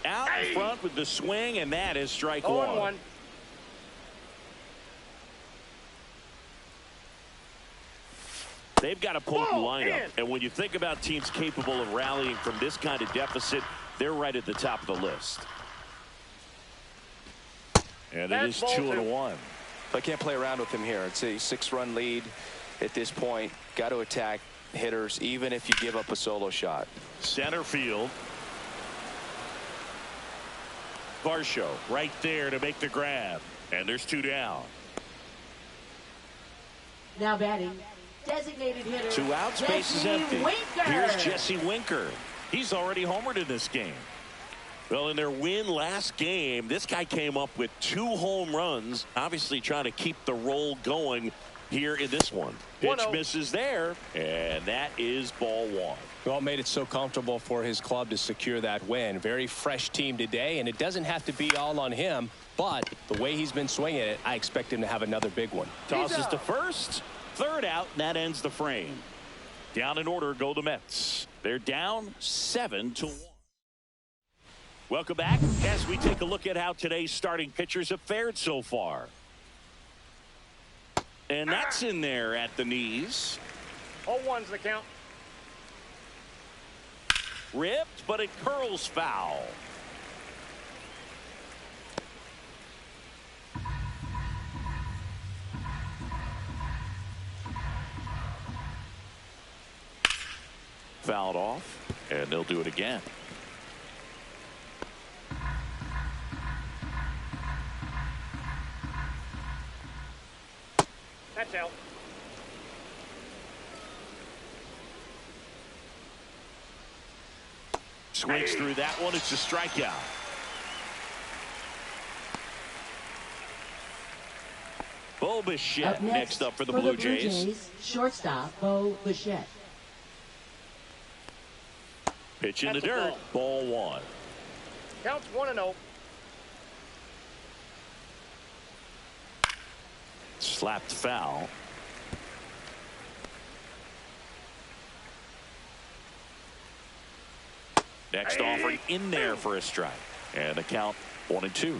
Out in front with the swing, and that is strike 1. They've got a potent lineup, and when you think about teams capable of rallying from this kind of deficit, they're right at the top of the list. And it is 2-1. I can't play around with him here. It's a 6-run lead at this point. Got to attack hitters, even if you give up a solo shot. Center field. Varsho right there to make the grab, and there's 2 down. Now batting, designated hitter. 2 outs, base is empty. Winker. Here's Jesse Winker. He's already homered in this game. Well, in their win last game, this guy came up with 2 home runs, obviously trying to keep the roll going here in this one. Pitch misses there, and that is ball 1. Well, made it so comfortable for his club to secure that win. Very fresh team today, and it doesn't have to be all on him, but the way he's been swinging it, I expect him to have another big one. Tosses to first, 3rd out, and that ends the frame. Down in order go the Mets. They're down 7-1. Welcome back as we take a look at how today's starting pitchers have fared so far. And that's in there at the knees. 0-1's the count. Ripped, but it curls foul. Fouled off, and they'll do it again. That's out. Swings through that one. It's a strikeout. Bo Bichette next up for the Blue Jays. Shortstop, Bo Bichette. Pitch in the dirt. Ball 1. Counts 1-0. Slapped foul. Next offering in there for a strike. And the count 1-2.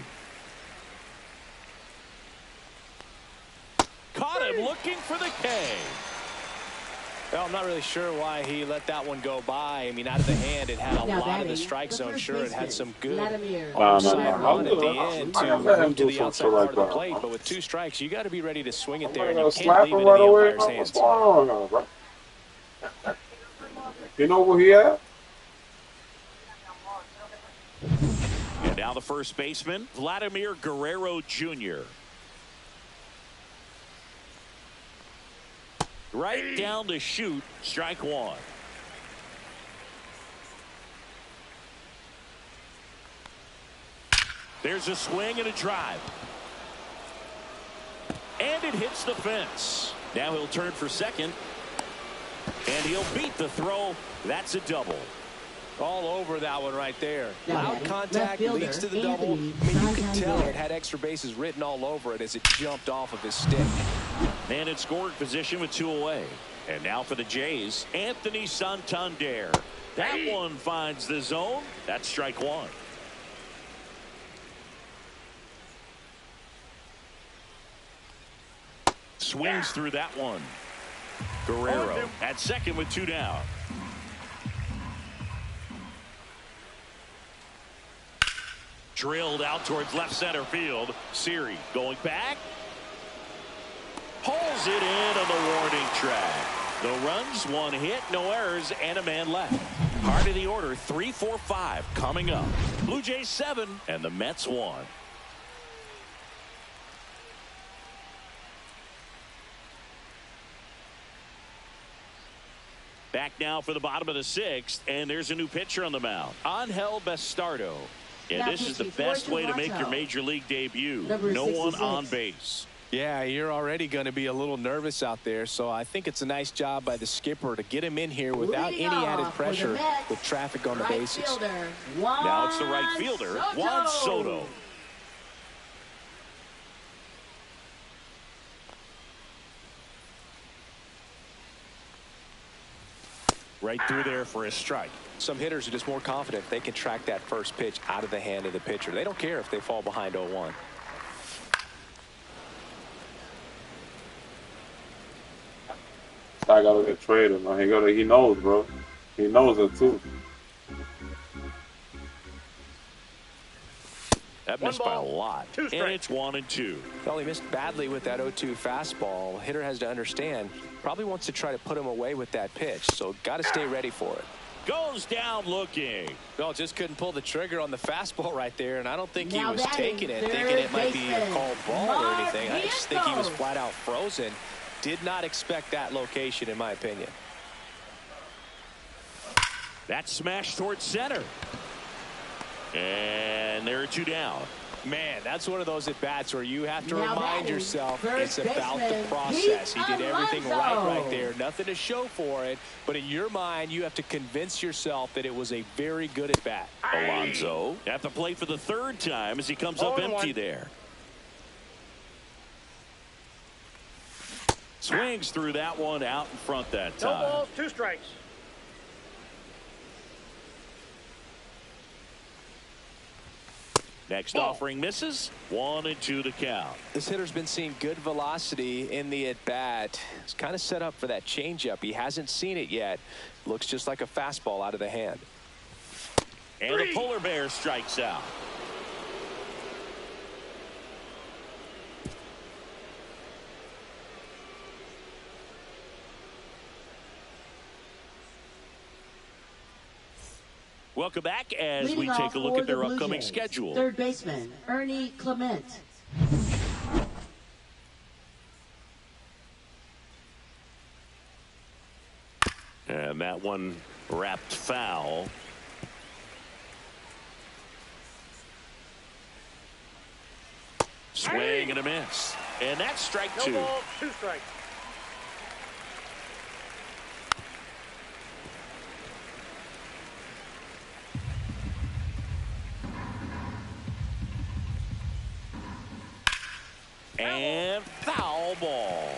Caught him looking for the K. Well, I'm not really sure why he let that one go by. I mean, out of the hand, it had a lot of the strike zone. Sure, it had some good onside run at the end to move to the outside part of the plate. But with 2 strikes, you got to be ready to swing it there. And you can't leave it in the umpire's hands. You know where he at? And now the first baseman, Vladimir Guerrero Jr. Right down to shoot, strike 1. There's a swing and a drive. And it hits the fence. Now he'll turn for second. And he'll beat the throw. That's a double. All over that one right there. Loud contact leads to the double. I mean, you could tell it had extra bases written all over it as it jumped off of his stick. And in scoring position with 2 away. And now for the Jays, Anthony Santander. That one finds the zone. That's strike 1. Swings through that one. Guerrero at second with 2 down. Drilled out towards left center field. Siri going back. Pulls it in on the warning track. No runs, 1 hit, no errors, and a man left. Heart of the order, 3, 4, 5 coming up. Blue Jays 7 and the Mets 1. Back now for the bottom of the 6th, and there's a new pitcher on the mound. Angel Bastardo. And this is the best way to make your major league debut. No one on base. Yeah, you're already going to be a little nervous out there, so I think it's a nice job by the skipper to get him in here without any added pressure with traffic on the bases. Now it's the right fielder, Juan Soto. Right through there for a strike. Some hitters are just more confident they can track that first pitch out of the hand of the pitcher. They don't care if they fall behind 0-1. I gotta get traded, man. He knows, bro. He knows it too. That missed by a lot. And it's 1-2. Well, he missed badly with that 0-2 fastball. Hitter has to understand, probably wants to try to put him away with that pitch, so got to stay ready for it. Goes down looking. Well, just couldn't pull the trigger on the fastball right there, and I don't think he was taking it, thinking it might be a called ball or anything. I just think he was flat out frozen. Did not expect that location, in my opinion. That smash towards center. And there are 2 down. Man, that's one of those at-bats where you have to remind yourself it's about the process. He did everything right there. Nothing to show for it. But in your mind, you have to convince yourself that it was a very good at-bat. Alonso at the plate for the 3rd time as he comes up empty there. Swings through that one out in front that time. No balls, 2 strikes. Next offering misses. 1-2 the count. This hitter's been seeing good velocity in the at-bat. It's kind of set up for that changeup. He hasn't seen it yet. Looks just like a fastball out of the hand. And the polar bear strikes out. Welcome back as we take a look at their upcoming schedule. 3rd baseman, Ernie Clement. And that one wrapped foul. Swing and a miss. And that's strike 2. No balls, 2 strikes. And foul ball.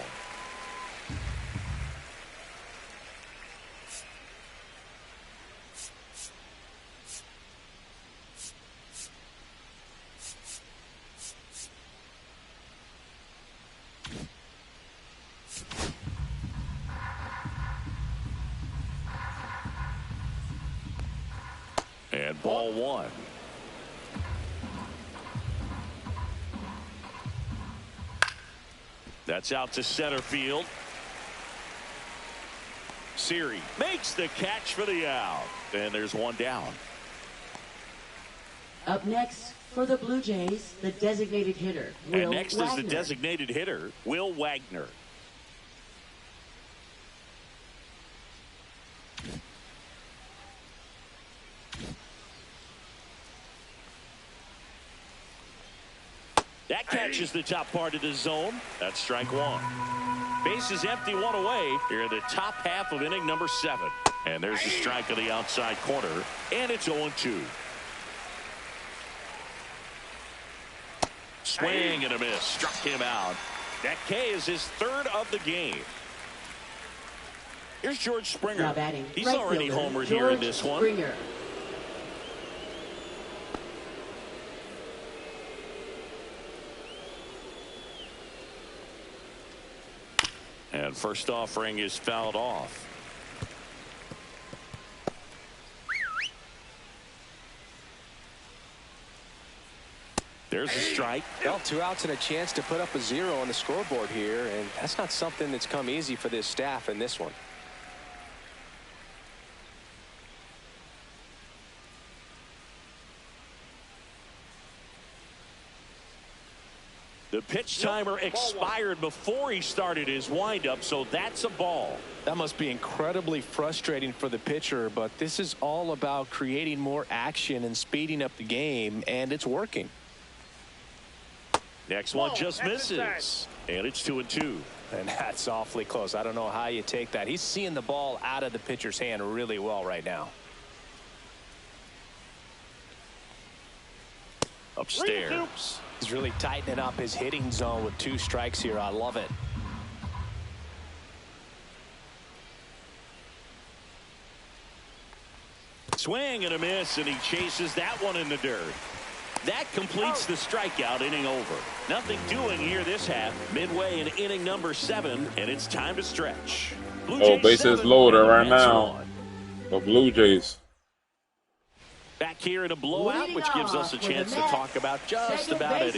And ball 1. That's out to center field. Siri makes the catch for the out. And there's 1 down. Up next for the Blue Jays, the designated hitter, Will And next Wagner. is the designated hitter, Will Wagner. That catches the top part of the zone. That's strike 1. Base is empty, 1 away. Here in the top half of inning number 7. And there's the strike on the outside corner. And it's 0-2. Swing and a miss. Struck him out. That K is his 3rd of the game. Here's George Springer. Now batting, He's right already fielder, homered here in George this one. Springer. And first offering is fouled off. There's a strike. Well, 2 outs and a chance to put up a 0 on the scoreboard here, and that's not something that's come easy for this staff in this one. The pitch timer expired before he started his windup, so that's a ball. That must be incredibly frustrating for the pitcher, but this is all about creating more action and speeding up the game, and it's working. Next one just misses. And it's 2-2. And that's awfully close. I don't know how you take that. He's seeing the ball out of the pitcher's hand really well right now. Upstairs. He's really tightening up his hitting zone with 2 strikes here. I love it. Swing and a miss, and he chases that one in the dirt. That completes the strikeout inning over. Nothing doing here this half. Midway in inning number 7, and it's time to stretch. Blue Jays bases 7, loaded right Mets now. 1. The Blue Jays. Back here in a blowout, which gives us a chance to talk about just about it.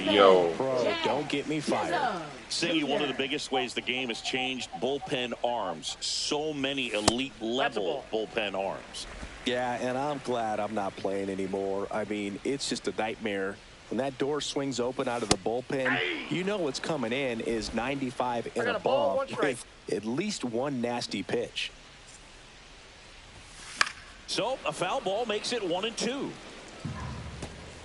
Bro, don't get me fired. Singy, one of the biggest ways the game has changed, bullpen arms. So many elite level bullpen arms. Yeah, and I'm glad I'm not playing anymore. I mean, it's just a nightmare. When that door swings open out of the bullpen, you know what's coming in is 95 and above with at least one nasty pitch. So a foul ball makes it 1-2.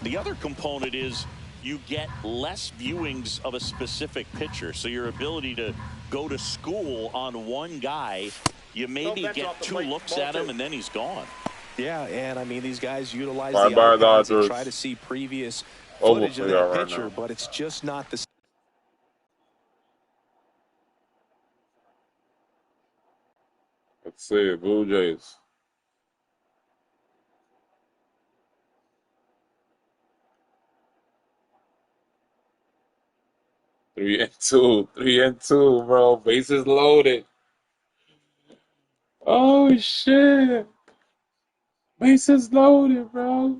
The other component is you get less viewings of a specific pitcher. So your ability to go to school on one guy, you maybe get 2 looks at him and then he's gone. Yeah, and I mean, these guys utilize the iPads and try to see previous footage of that pitcher, right, but it's just not the same. Let's see, Blue Jays. Three and two, bro. Bases loaded. Oh shit. Bases loaded, bro.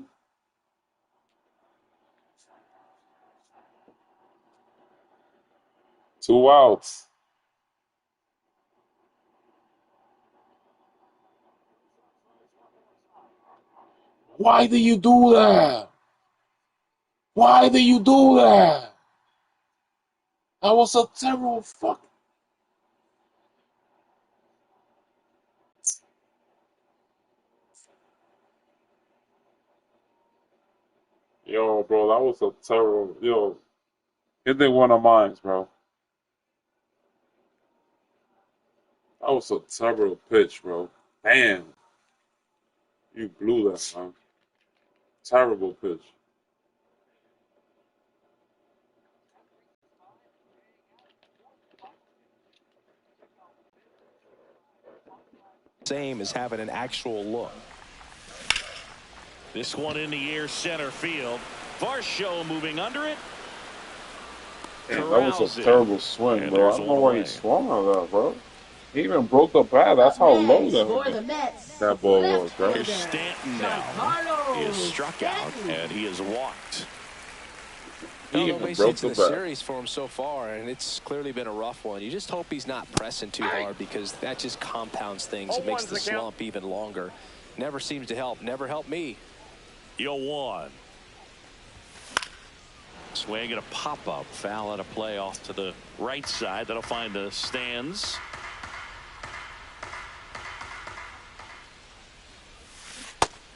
Two outs. Why do you do that? Why do you do that? That was a terrible fuck. Yo, bro, that was a terrible. Yo, hit they one of mine, bro. That was a terrible pitch, bro. Damn. You blew that, man. Terrible pitch. Same as having an actual look. This one in the air center field. Varsho moving under it. Damn, that was a terrible swing, bro. I don't know why he swung on that, bro. He even broke the bat. That's how low that ball was, bro. Here's Stanton now. He is struck out, and he is walked. No base hits in the series for him so far, and it's clearly been a rough one. You just hope he's not pressing too hard because that just compounds things. It makes the slump even longer. Never seems to help. Never helped me. 0-1. Swing and a pop-up. Foul out of play off to the right side. That'll find the stands.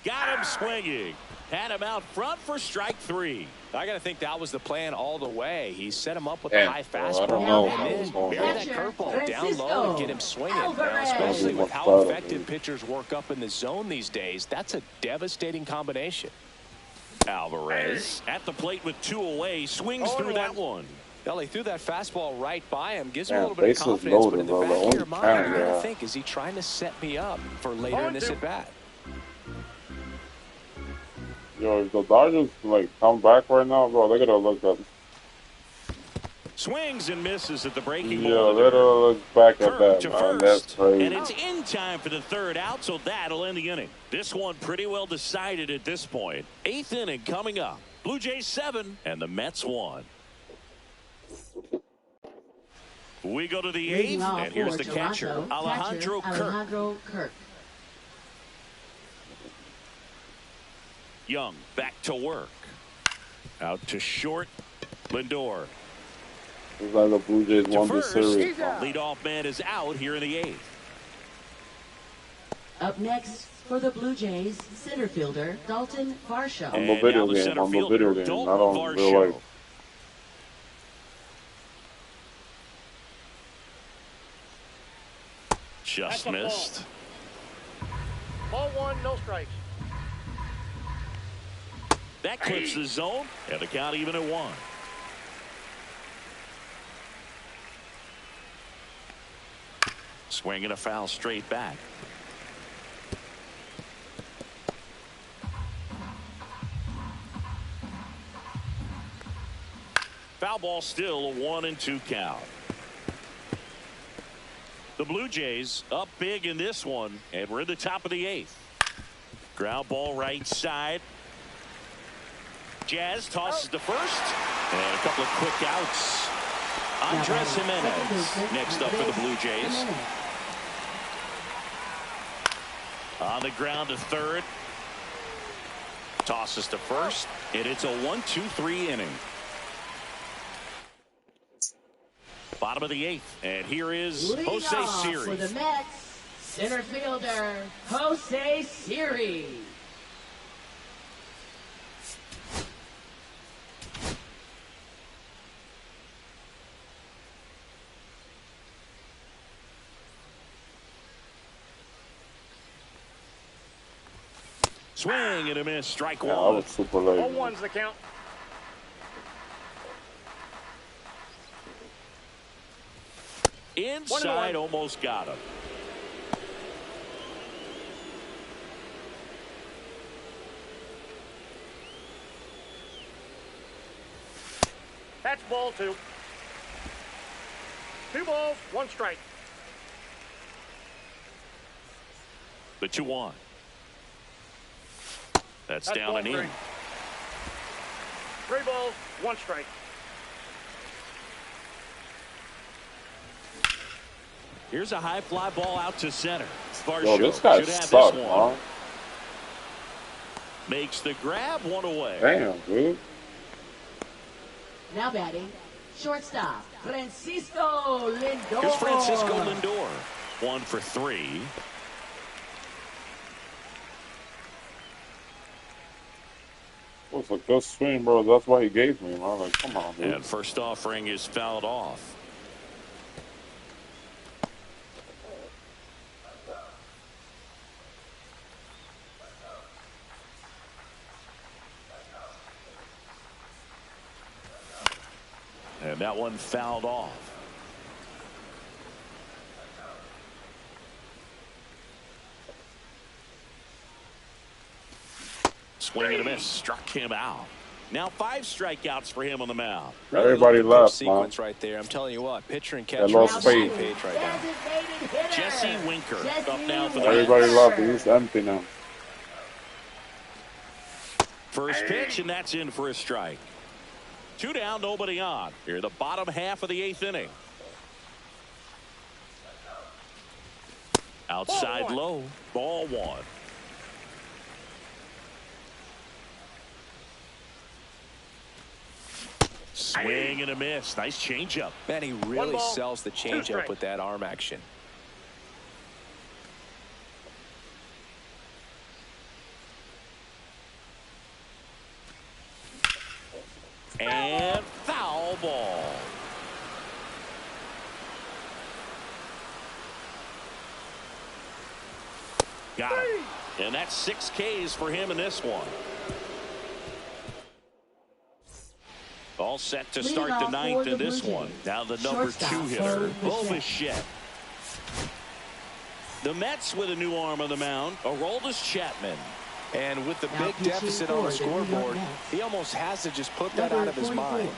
Got him swinging. Had him out front for strike 3. I got to think that was the plan all the way. He set him up with a high fastball and then bury that curveball down low and get him swinging. Now, especially with how effective pitchers work up in the zone these days, that's a devastating combination. Alvarez at the plate with 2 away, swings through that one. Well, he threw that fastball right by him, gives him a little bit of confidence, but in the back of your mind, you got to think, is he trying to set me up for later in this at-bat? Yo, if the Dodgers like come back right now, bro, they gotta look up. Swings and misses at the breaking ball. Yeah, they gotta look back at that, man. That's crazy. And it's in time for the 3rd out, so that'll end the inning. This one pretty well decided at this point. 8th inning coming up. Blue Jays 7 and the Mets 1. We go to the 8th, and here's the catcher, Alejandro Kirk. Young back to work. Out to short. Lindor. Looks like the Blue Jays won the series. Leadoff man is out here in the 8th. Up next for the Blue Jays, center fielder Dalton Varsho. On the video game, not on real life. Just missed. Ball one, no strikes. That clips the zone, and the count even at 1. Swinging a foul straight back. Foul ball, still a 1-2 count. The Blue Jays up big in this one, and we're in the top of the 8th. Ground ball right side. Jazz tosses to first, and a couple of quick outs. Andres Jimenez next up for the Blue Jays. On the ground to third. Tosses to first, and it's a 1-2-3 inning. Bottom of the 8th, and here is Jose Siri. For the Mets, center fielder, Jose Siri. Swing and a miss, strike one. I was super late. 0-1's the count. Inside, almost got him. That's ball 2. 2 balls, 1 strike. The 2-1. That's down ball and 3. in. 3 balls, 1 strike. Here's a high fly ball out to center. Yo, this guy sucks, man. Makes the grab, 1 away. Damn, dude. Now batting, shortstop, Francisco Lindor. Here's Francisco Lindor. 1 for 3. It was a good swing, bro. That's why he gave me, man. Like, come on, dude. And first offering is fouled off. And that one fouled off. Swing and a miss, struck him out. Now 5 strikeouts for him on the mound. Everybody left, sequence man. right there. I'm telling you what, pitcher and catcher lost on the same faith. page right now. Jesse Winker up now for the Everybody Mets. left. He's empty now. First pitch, and that's in for a strike. 2 down, nobody on. Here, the bottom half of the 8th inning. Outside low, ball 1. Swing and a miss. Nice changeup. Man, he really sells the changeup with that arm action. And foul ball. Got him. And that's 6 Ks for him in this one. All set to start the 9th in this one. Now the number 2 hitter, Bo Bichette. The Mets with a new arm on the mound, Aroldis Chapman. And with the big deficit on the scoreboard, he almost has to just put that out of his mind.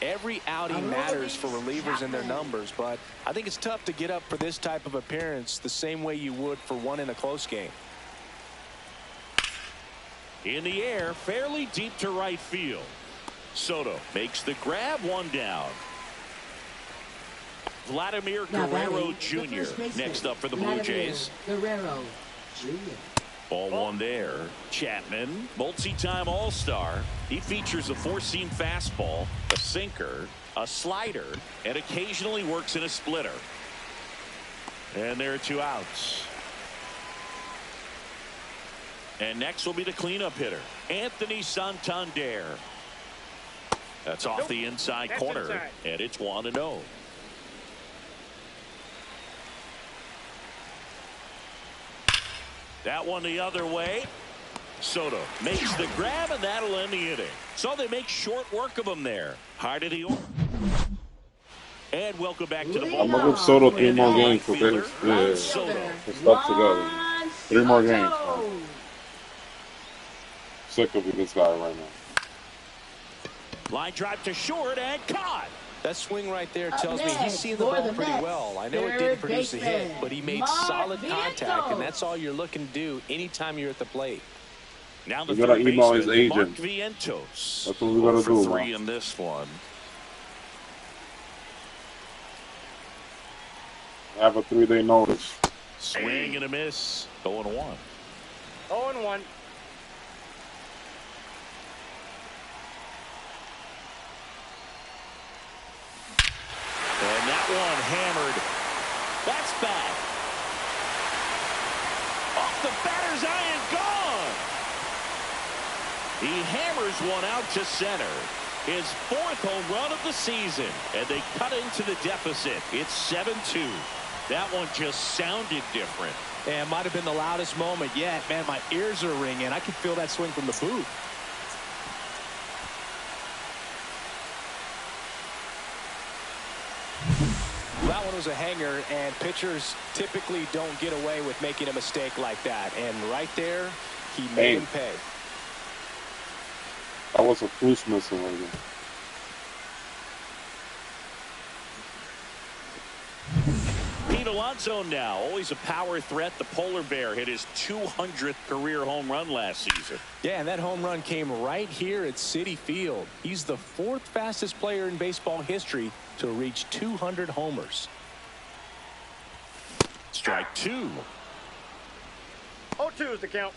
Every outing matters for relievers and their numbers, but I think it's tough to get up for this type of appearance the same way you would for one in a close game. In the air, fairly deep to right field. Soto makes the grab, 1 down. Vladimir Guerrero Jr. next up for the Blue Jays. Guerrero Jr. Ball 1 there. Chapman, multi-time All-Star. He features a 4-seam fastball, a sinker, a slider, and occasionally works in a splitter. And there are 2 outs. And next will be the cleanup hitter, Anthony Santander. That's off the inside corner, and it's 1-0. That one the other way. Soto makes the grab, and that'll end the inning. So they make short work of him there. High to the order. And welcome back to the ball. I'm going to give Soto 3 more games for this. Yeah, to stuck together. 3 more games, man. Sick of this guy right now. Line drive to short and caught. That swing right there tells me he's seen the ball pretty well. I know it didn't produce a hit, but he made solid contact, and that's all you're looking to do anytime you're at the plate. Now the we gotta email his agent. Mark Vientos. That's what we gotta do. 3 in this one. Have a 3-day notice. Swing and a miss. 0-1. 0-1. And that one hammered. That's back. Off the batter's iron, gone. He hammers one out to center. His 4th home run of the season. And they cut into the deficit. It's 7-2. That one just sounded different. And it might have been the loudest moment yet. Man, my ears are ringing. I can feel that swing from the booth. That one was a hanger, and pitchers typically don't get away with making a mistake like that. And right there, he made him pay. That was a cruise missing right there. Pete Alonso now, always a power threat. The polar bear hit his 200th career home run last season. Yeah, and that home run came right here at Citi Field. He's the 4th fastest player in baseball history to reach 200 homers. Strike 2. 0-2 is the count.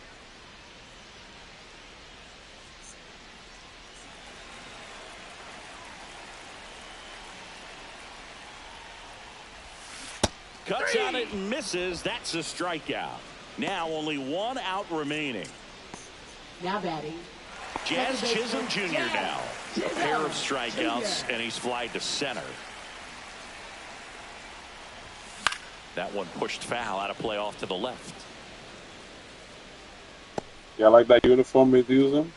Cuts on it and misses. That's a strikeout. Now only 1 out remaining. Now batting. Jazz Chisholm Jr. now. A pair of strikeouts, and he's flied to center. That one pushed foul, out of play off to the left. Yeah, I like that uniform he's using.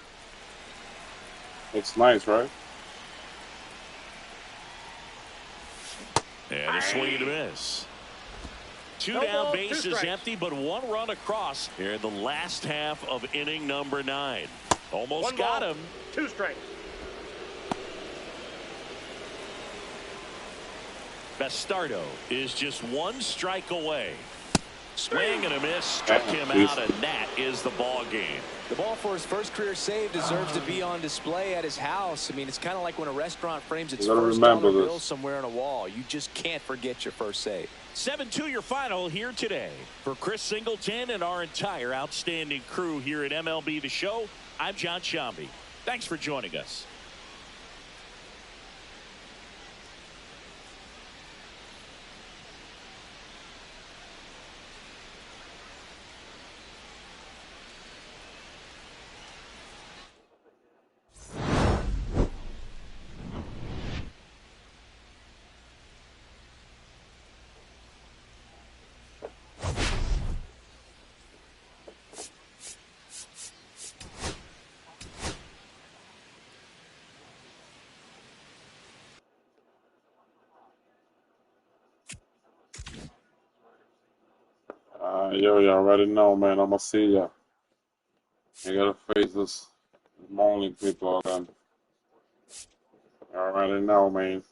It's nice, right? And a swing and a miss. 2 down, bases empty, but 1 run across here in the last half of inning number 9. Almost got him. 2 strikes. Bastardo is just 1 strike away. Swing and a miss, struck him out, and that is the ball game. The ball for his first career save deserves to be on display at his house. I mean, it's kind of like when a restaurant frames its first dollar bill somewhere on a wall. You just can't forget your first save. 7-2 your final here today. For Chris Singleton and our entire outstanding crew here at MLB The Show, I'm John Shambi. Thanks for joining us. Yo, you already know, man. I'm gonna see ya. You gotta face this morning people again. You already know, man.